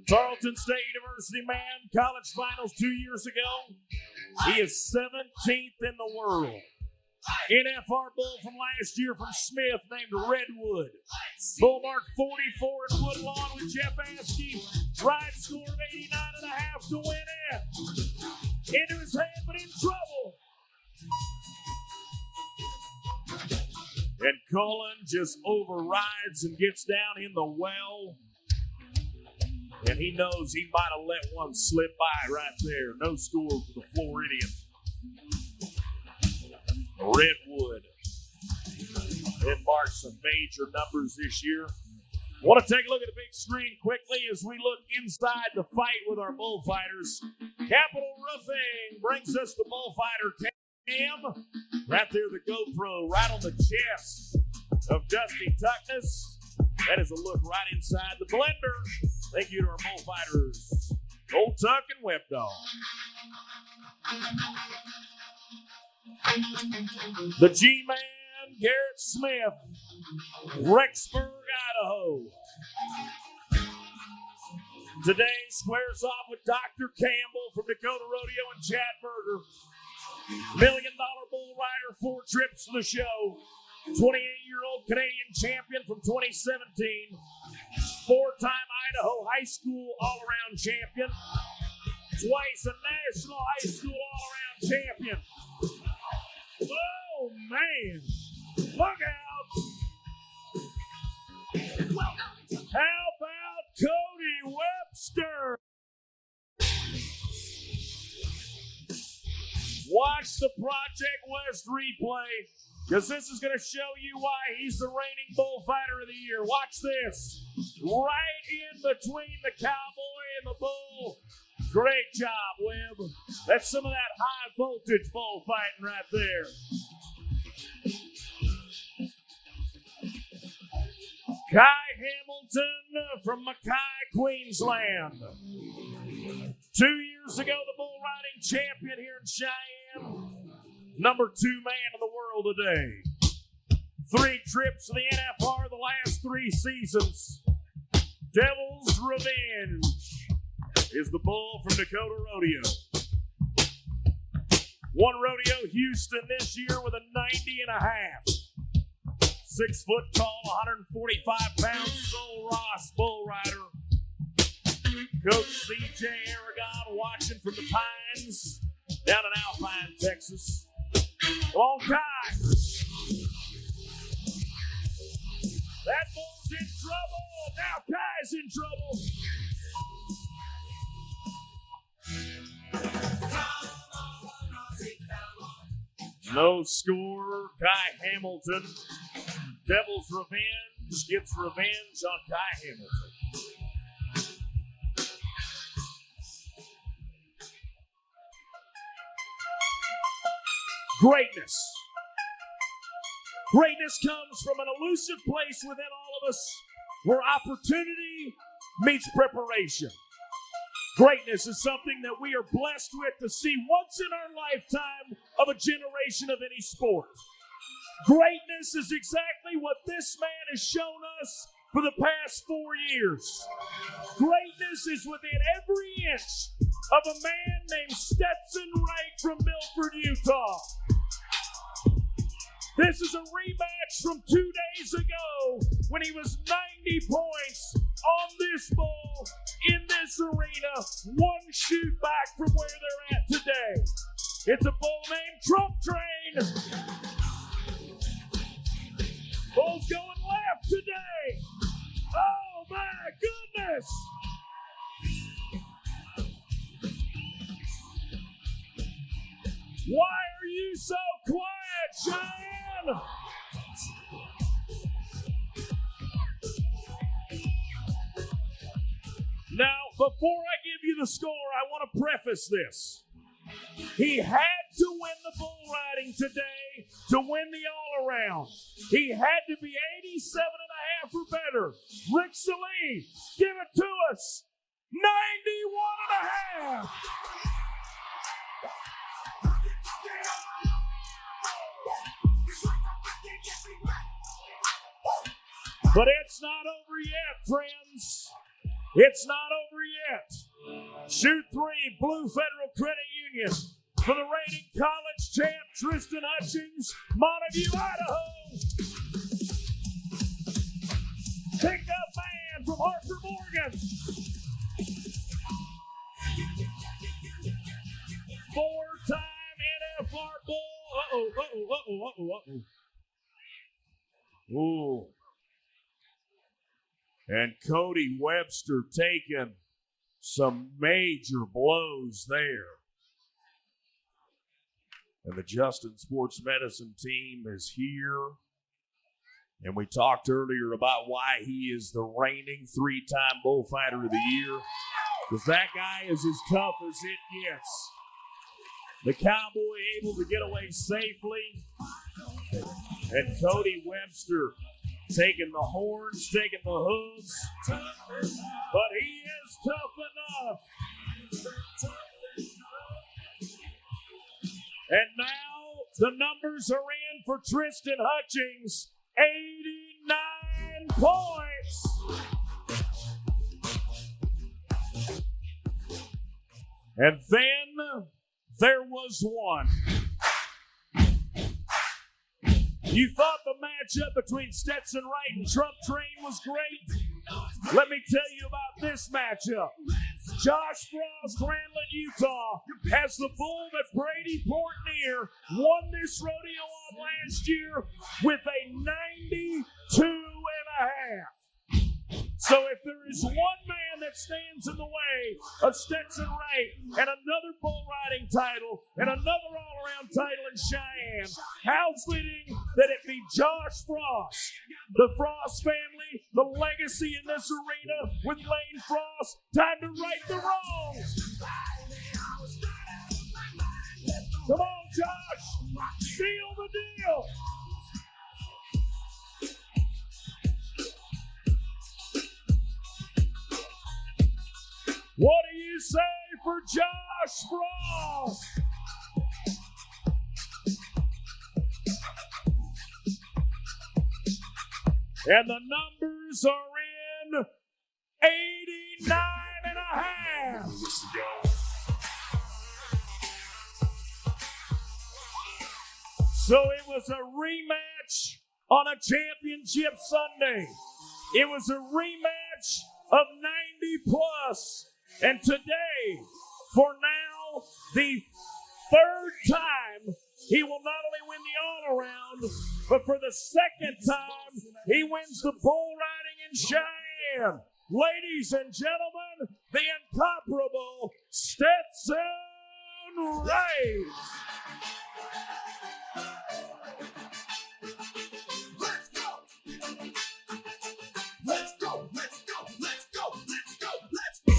Tarleton State University man, college finals 2 years ago. He is 17th in the world. NFR bull from last year from Smith named Redwood. Bull marked 44 at Woodlawn with Jeff Askey. Ride score of 89 and a half to win it. Into his hand, but in trouble. And Cullen just overrides and gets down in the well. And he knows he might have let one slip by right there. No score for the Floridian. Redwood. It marks some major numbers this year. I want to take a look at the big screen quickly as we look inside the fight with our bullfighters. Capital Roofing brings us the bullfighter cam. Right there, the GoPro right on the chest of Dusty Tuckness. That is a look right inside the blender. Thank you to our bullfighters, Old Tuck and Web Dog. The G-Man, Garrett Smith, Rexburg, Idaho. Today squares off with Dr. Campbell from Dakota Rodeo and Chad Berger. $1 Million bull rider, 4 trips to the show. 28-year-old Canadian champion from 2017. 4-time Idaho high school all-around champion. Twice a national high school all-around champion. Oh, man. Look out. How about Cody Webster? Watch the Project West replay, because this is going to show you why he's the reigning bullfighter of the year. Watch this. Right in between the cowboy and the bull. Great job, Webb. That's some of that high voltage bullfighting right there. Kai Hamilton from Mackay, Queensland. 2 years ago, the bull riding champion here in Cheyenne. Number 2 man in the world today. 3 trips to the NFR the last 3 seasons. Devil's Revenge is the bull from Dakota Rodeo. Won Rodeo Houston this year with a 90 and a half. 6 foot tall, 145 pounds, Sol Ross bull rider. Coach C.J. Aragon watching from the Pines down in Alpine, Texas. Come on, Kai. That bull's in trouble. Now Kai's in trouble. No score. Kai Hamilton. Devil's Revenge gets revenge on Kai Hamilton. Greatness. Greatness comes from an elusive place within all of us where opportunity meets preparation. Greatness is something that we are blessed with to see once in our lifetime of a generation of any sport. Greatness is exactly what this man has shown us for the past 4 years. Greatness is within every inch of a man named Stetson Wright from Milford, Utah. This is a rematch from 2 days ago when he was 90 points on this bull in this arena, one shoot back from where they're at today. It's a bull named Trump Train. Bull's going left today. Oh my goodness. Why are you so quiet, Cheyenne? Now, before I give you the score, I want to preface this. He had to win the bull riding today to win the all-around. He had to be 87.5 or better. Rick Salee, give it to us. 91.5. But it's not over yet, friends. It's not over yet. Shoot 3, Blue Federal Credit Union. For the reigning college champ, Tristan Hutchings, Montague, Idaho. Pickup man from Harper Morgan. 4-time NFR bull. Ooh. And Cody Webster taking some major blows there. And the Justin Sports Medicine team is here. And we talked earlier about why he is the reigning 3-time Bullfighter of the Year. Because that guy is as tough as it gets. The Cowboy able to get away safely. And Cody Webster taking the horns, taking the hooves. But he is tough enough. And now the numbers are in for Tristan Hutchings. 89 points. And then there was one. You thought the matchup between Stetson Wright and Trump Train was great? Let me tell you about this matchup. Josh Frost, Granlund, Utah, has the bull that Brady Portnier won this rodeo on last year with a 92.5. So if there is one man that stands in the way of Stetson Wright and another bull riding title and another all-around title in Cheyenne, how fitting that it be Josh Frost. The Frost family, the legacy in this arena with Lane Frost. Time to right the wrongs. Come on, Josh. Seal the deal. What do you say for Josh Frost? And the numbers are in 89.5. So it was a rematch on a championship Sunday. It was a rematch of 90 plus. And today, for now, the third time, he will not only win the all-around, but for the second time, He wins the bull riding in Cheyenne. Ladies and gentlemen, the incomparable Stetson Ray. Let's go. Let's go. Let's go. Let's go. Let's go. Let's go.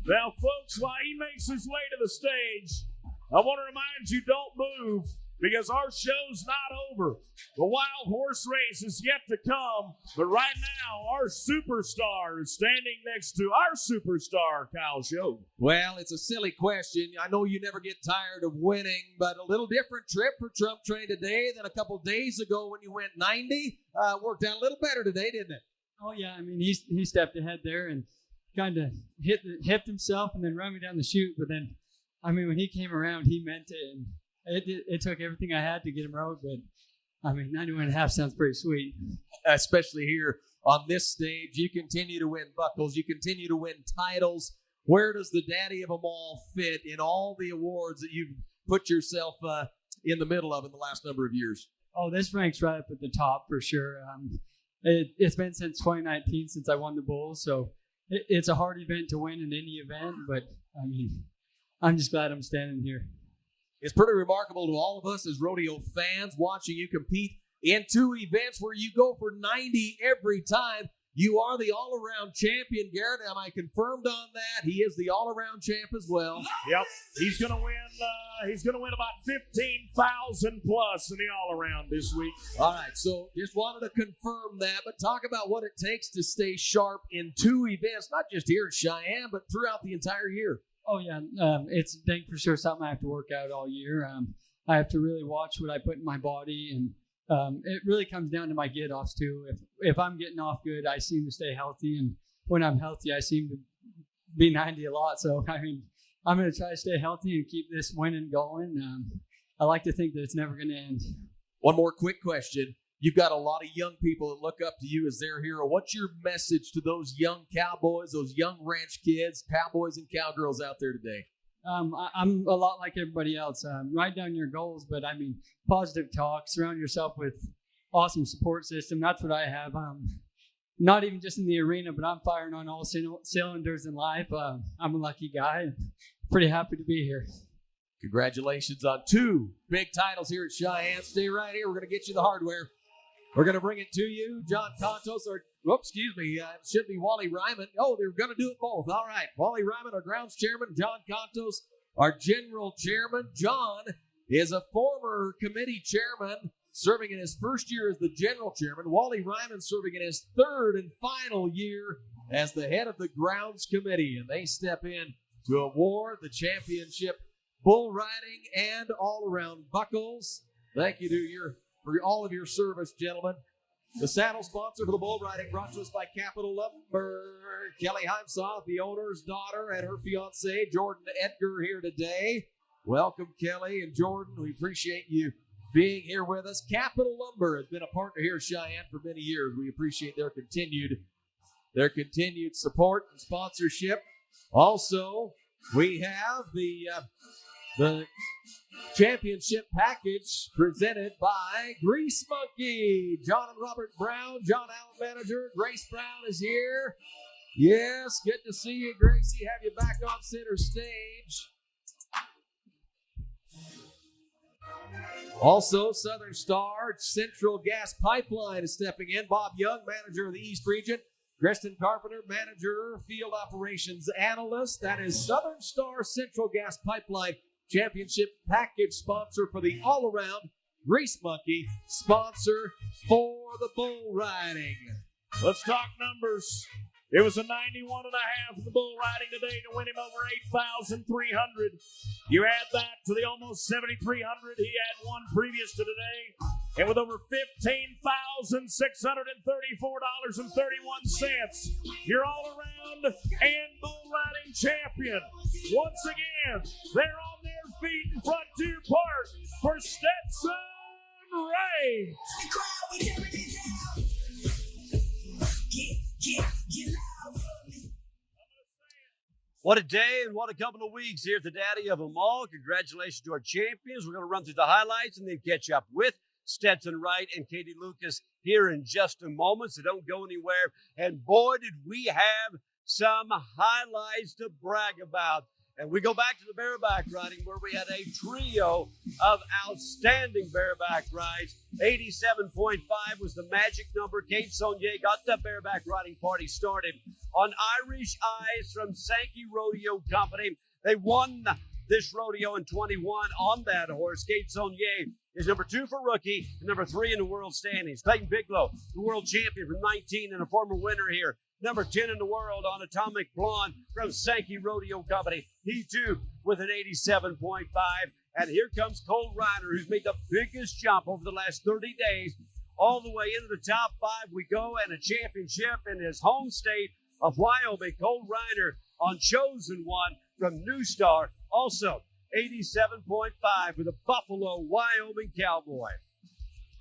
Now, folks, while he makes his way to the stage, I want to remind you, don't move, because our show's not over. The wild horse race is yet to come, but right now, our superstar is standing next to our superstar, Kyle Show. Well, it's a silly question. I know you never get tired of winning, but a little different trip for Trump Train today than a couple days ago when you went 90. Worked out a little better today, didn't it? Oh, yeah. I mean, he stepped ahead there and kind of hipped himself and then run me down the chute. But then, I mean, when he came around, he meant it. And it took everything I had to get him rode. But, I mean, 91.5 sounds pretty sweet. Especially here on this stage. You continue to win buckles. You continue to win titles. Where does the daddy of them all fit in all the awards that you've put yourself in the middle of in the last number of years? Oh, this ranks right up at the top for sure. It's been since 2019 since I won the bull. So it's a hard event to win in any event. But, I mean, I'm just glad I'm standing here. It's pretty remarkable to all of us as rodeo fans watching you compete in two events where you go for 90 every time. You are the all-around champion, Garrett. Am I confirmed on that? He is the all-around champ as well. Yep, he's going to win. He's going to win about 15,000 plus in the all-around this week. All right, so just wanted to confirm that, but talk about what it takes to stay sharp in two events, not just here in Cheyenne, but throughout the entire year. Oh, yeah. It's dang for sure something I have to work out all year. I have to really watch what I put in my body, and it really comes down to my get-offs, too. If I'm getting off good, I seem to stay healthy, and when I'm healthy, I seem to be 90 a lot. So, I mean, I'm going to try to stay healthy and keep this winning going. I like to think that it's never going to end. One more quick question. You've got a lot of young people that look up to you as their hero. What's your message to those young cowboys, those young ranch kids, cowboys and cowgirls out there today? I'm a lot like everybody else. Write down your goals, but I mean, positive talk. Surround yourself with awesome support system. That's what I have. Not even just in the arena, but I'm firing on all cylinders in life. I'm a lucky guy. Pretty happy to be here. Congratulations on two big titles here at Cheyenne. Stay right here. We're going to get you the hardware. We're going to bring it to you. John Contos, it should be Wally Ryman. Oh, they're going to do it both. All right. Wally Ryman, our grounds chairman. John Contos, our general chairman. John is a former committee chairman, serving in his first year as the general chairman. Wally Ryman serving in his third and final year as the head of the grounds committee. And they step in to award the championship bull riding and all-around buckles. Thank you for all of your service, gentlemen. The saddle sponsor for the bull riding brought to us by Capital Lumber. Kelly Heimsoth, the owner's daughter, and her fiance, Jordan Edgar, here today. Welcome, Kelly and Jordan. We appreciate you being here with us. Capital Lumber has been a partner here at Cheyenne for many years. We appreciate their continued support and sponsorship. Also, we have the championship package presented by Grease Monkey. John and Robert Brown, John Allen manager. Grace Brown is here. Yes, good to see you, Gracie. Have you back on center stage. Also, Southern Star Central Gas Pipeline is stepping in. Bob Young, manager of the East Region. Kristen Carpenter, manager, field operations analyst. That is Southern Star Central Gas Pipeline championship package sponsor for the all-around. Grease Monkey sponsor for the bull riding. Let's talk numbers. It was a 91.5 in the bull riding today to win him over 8,300. You add that to the almost 7,300 he had won previous to today, and with over $15,634.31, you're all around and bull riding champion. Once again, they're on their feet in Frontier Park for Stetson Ray. What a day and what a couple of weeks here at the Daddy of them all. Congratulations to our champions. We're going to run through the highlights and then catch up with Stetson Wright and Katie Lucas here in just a moment, so don't go anywhere. And boy, did we have some highlights to brag about. And we go back to the bareback riding, where we had a trio of outstanding bareback rides. 87.5 was the magic number. Kate Saunier got the bareback riding party started on Irish Eyes from Sankey Rodeo Company. They won this rodeo in 21 on that horse. Kate Saunier is number 2 for rookie and number 3 in the world standings. Clayton Bigelow, the world champion from 19 and a former winner here. Number 10 in the world on Atomic Blonde from Sankey Rodeo Company. He too with an 87.5. And here comes Cole Reiner, who's made the biggest jump over the last 30 days. All the way into the top 5 we go, and a championship in his home state of Wyoming. Cole Reiner on Chosen One from New Star. Also 87.5 with a Buffalo, Wyoming Cowboy.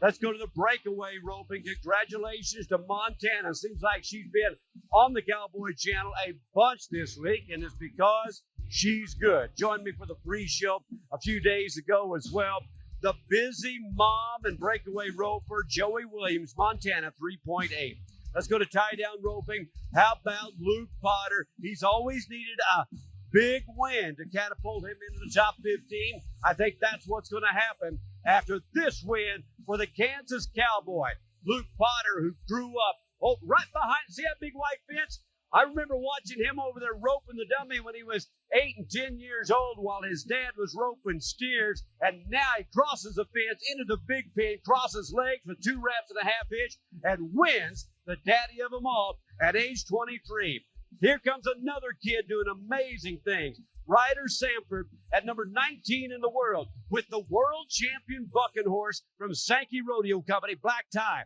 Let's go to the breakaway roping. Congratulations to Montana. Seems like she's been on the Cowboy Channel a bunch this week, and it's because she's good. Joined me for the pre-show a few days ago as well. The busy mom and breakaway roper, Joey Williams, Montana, 3.8. Let's go to tie-down roping. How about Luke Potter? He's always needed a big win to catapult him into the top 15. I think that's what's going to happen after this win for the Kansas Cowboy. Luke Potter, who grew up right behind, see that big white fence? I remember watching him over there roping the dummy when he was 8 and 10 years old while his dad was roping steers, and now he crosses the fence into the big pen, crosses legs with 2 wraps and a half hitch, and wins the daddy of them all at age 23. Here comes another kid doing amazing things. Ryder Sanford at number 19 in the world with the world champion bucking horse from Sankey Rodeo Company, Black Tie.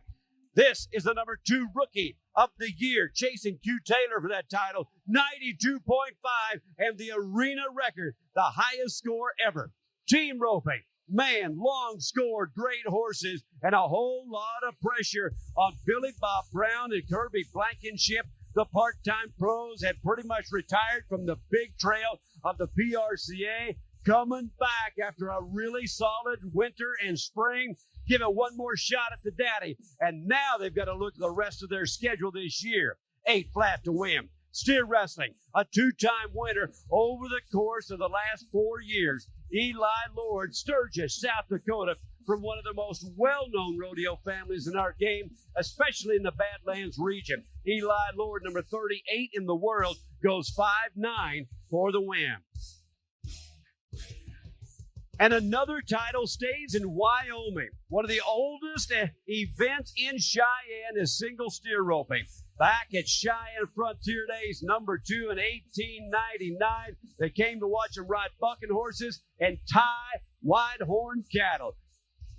This is the number 2 rookie of the year, chasing Q Taylor for that title, 92.5, and the arena record, the highest score ever. Team roping, man, long scored, great horses, and a whole lot of pressure on Billy Bob Brown and Kirby Blankenship. The part-time pros had pretty much retired from the big trail of the PRCA, coming back after a really solid winter and spring, give it one more shot at the daddy. And now they've got to look at the rest of their schedule this year. 8 flat to win. Steer wrestling, a 2-time winner over the course of the last 4 years. Eli Lord, Sturgis, South Dakota, from one of the most well-known rodeo families in our game, especially in the Badlands region. Eli Lord, number 38 in the world, goes 5-9 for the win. And another title stays in Wyoming. One of the oldest events in Cheyenne is single steer roping. Back at Cheyenne Frontier Days, number 2 in 1899, they came to watch them ride bucking horses and tie wide horn cattle.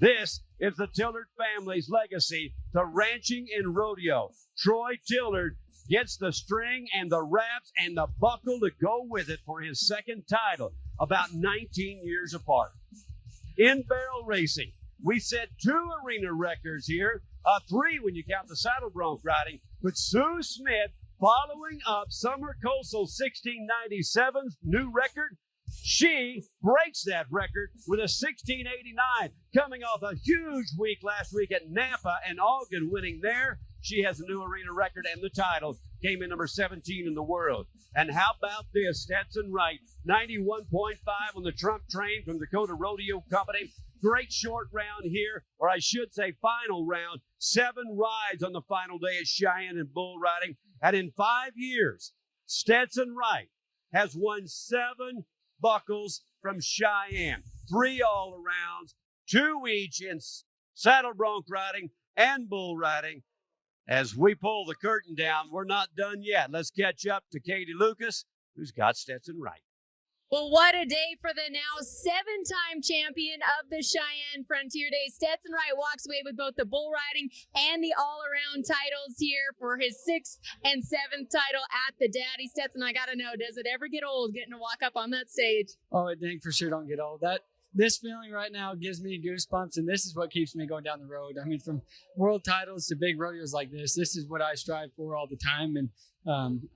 This is the Tillard family's legacy to ranching and rodeo. Troy Tillard gets the string and the wraps and the buckle to go with it for his second title, about 19 years apart. In barrel racing, we set 2 arena records here, 3 when you count the saddle bronc riding, but Sue Smith, following up Summer Coastal 1697's new record, she breaks that record with a 1689, coming off a huge week last week at Nampa and Ogden, winning there. She has a new arena record, and the title came in number 17 in the world. And how about this? Stetson Wright, 91.5 on the Trump train from Dakota Rodeo Company. Great short round here, or I should say final round. 7 rides on the final day at Cheyenne and bull riding. And in 5 years, Stetson Wright has won 7 buckles from Cheyenne. 3 all-arounds, 2 each in saddle bronc riding and bull riding. As we pull the curtain down, we're not done yet. Let's catch up to Katie Lucas, who's got Stetson Wright. Well, what a day for the now 7-time champion of the Cheyenne Frontier Days. Stetson Wright walks away with both the bull riding and the all-around titles here for his 6th and 7th title at the Daddy. Stetson, I got to know, does it ever get old getting to walk up on that stage? Oh, it dang for sure don't get old. This feeling right now gives me goosebumps, and this is what keeps me going down the road. I mean, from world titles to big rodeos like this is what I strive for all the time. And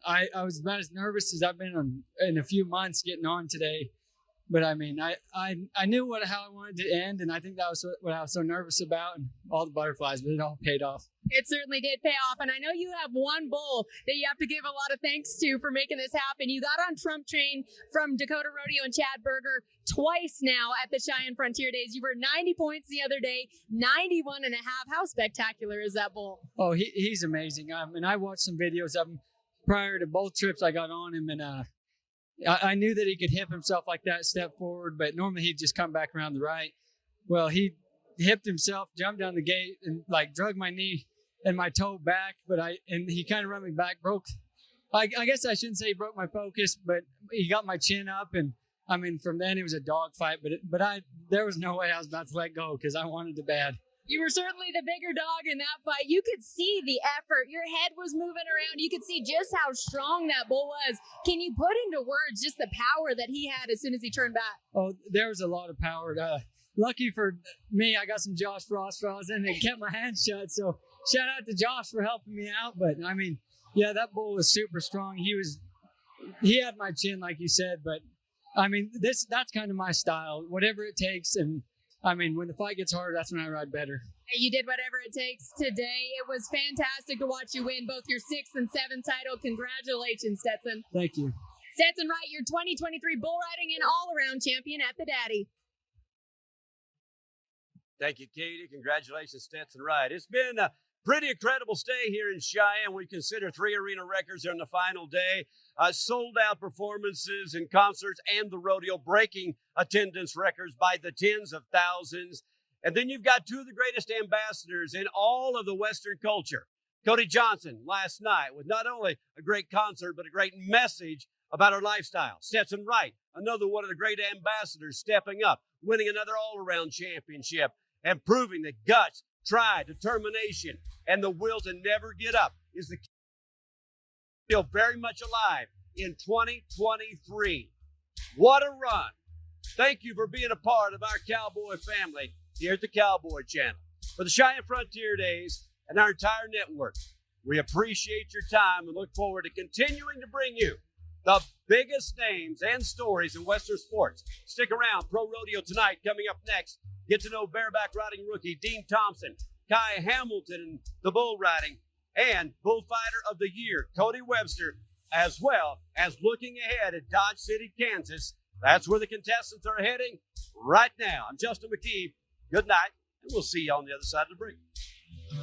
I was about as nervous as I've been in a few months getting on today. But I mean, I knew how I wanted to end, and I think that was what I was so nervous about, and all the butterflies, but it all paid off. It certainly did pay off. And I know you have one bull that you have to give a lot of thanks to for making this happen. You got on Trump Train from Dakota Rodeo and Chad Berger twice now at the Cheyenne Frontier Days. You were 90 points the other day, 91 and a half. How spectacular is that bull? Oh, he's amazing. And I watched some videos of him prior to both trips I got on him, and I knew that he could hip himself like that, step forward, but normally he'd just come back around the right. Well, he hipped himself, jumped down the gate, and like drug my knee and my toe back, and he kind of run me back, I guess I shouldn't say he broke my focus, but he got my chin up, and I mean, from then it was a dog fight, but there was no way I was about to let go because I wanted it bad. You were certainly the bigger dog in that fight. You could see the effort. Your head was moving around. You could see just how strong that bull was. Can you put into words just the power that he had as soon as he turned back? Oh, there was a lot of power. Lucky for me, I got some Josh Frost straws in and kept my hands shut. So shout out to Josh for helping me out. But I mean, yeah, that bull was super strong. He had my chin, like you said. But I mean, that's kind of my style. Whatever it takes. And I mean, when the fight gets hard, that's when I ride better. You did whatever it takes today. It was fantastic to watch you win both your 6th and 7th title. Congratulations, Stetson. Thank you. Stetson Wright, your 2023 bull riding and all-around champion at the Daddy. Thank you, Katie. Congratulations, Stetson Wright. It's been a pretty incredible stay here in Cheyenne. We consider 3 arena records on the final day. Sold-out performances and concerts and the rodeo, breaking attendance records by the tens of thousands. And then you've got 2 of the greatest ambassadors in all of the Western culture. Cody Johnson last night with not only a great concert, but a great message about our lifestyle. Stetson Wright, another one of the great ambassadors, stepping up, winning another all-around championship and proving that guts, try, determination, and the will to never get up is the key. Still very much alive in 2023. What a run. Thank you for being a part of our Cowboy family here at the Cowboy Channel. For the Cheyenne Frontier Days and our entire network, we appreciate your time and look forward to continuing to bring you the biggest names and stories in Western sports. Stick around. Pro Rodeo tonight coming up next. Get to know Bareback Riding rookie Dean Thompson, Kai Hamilton in the bull riding, and Bullfighter of the Year, Cody Webster, as well as looking ahead at Dodge City, Kansas. That's where the contestants are heading right now. I'm Justin McKee. Good night, and we'll see you on the other side of the break.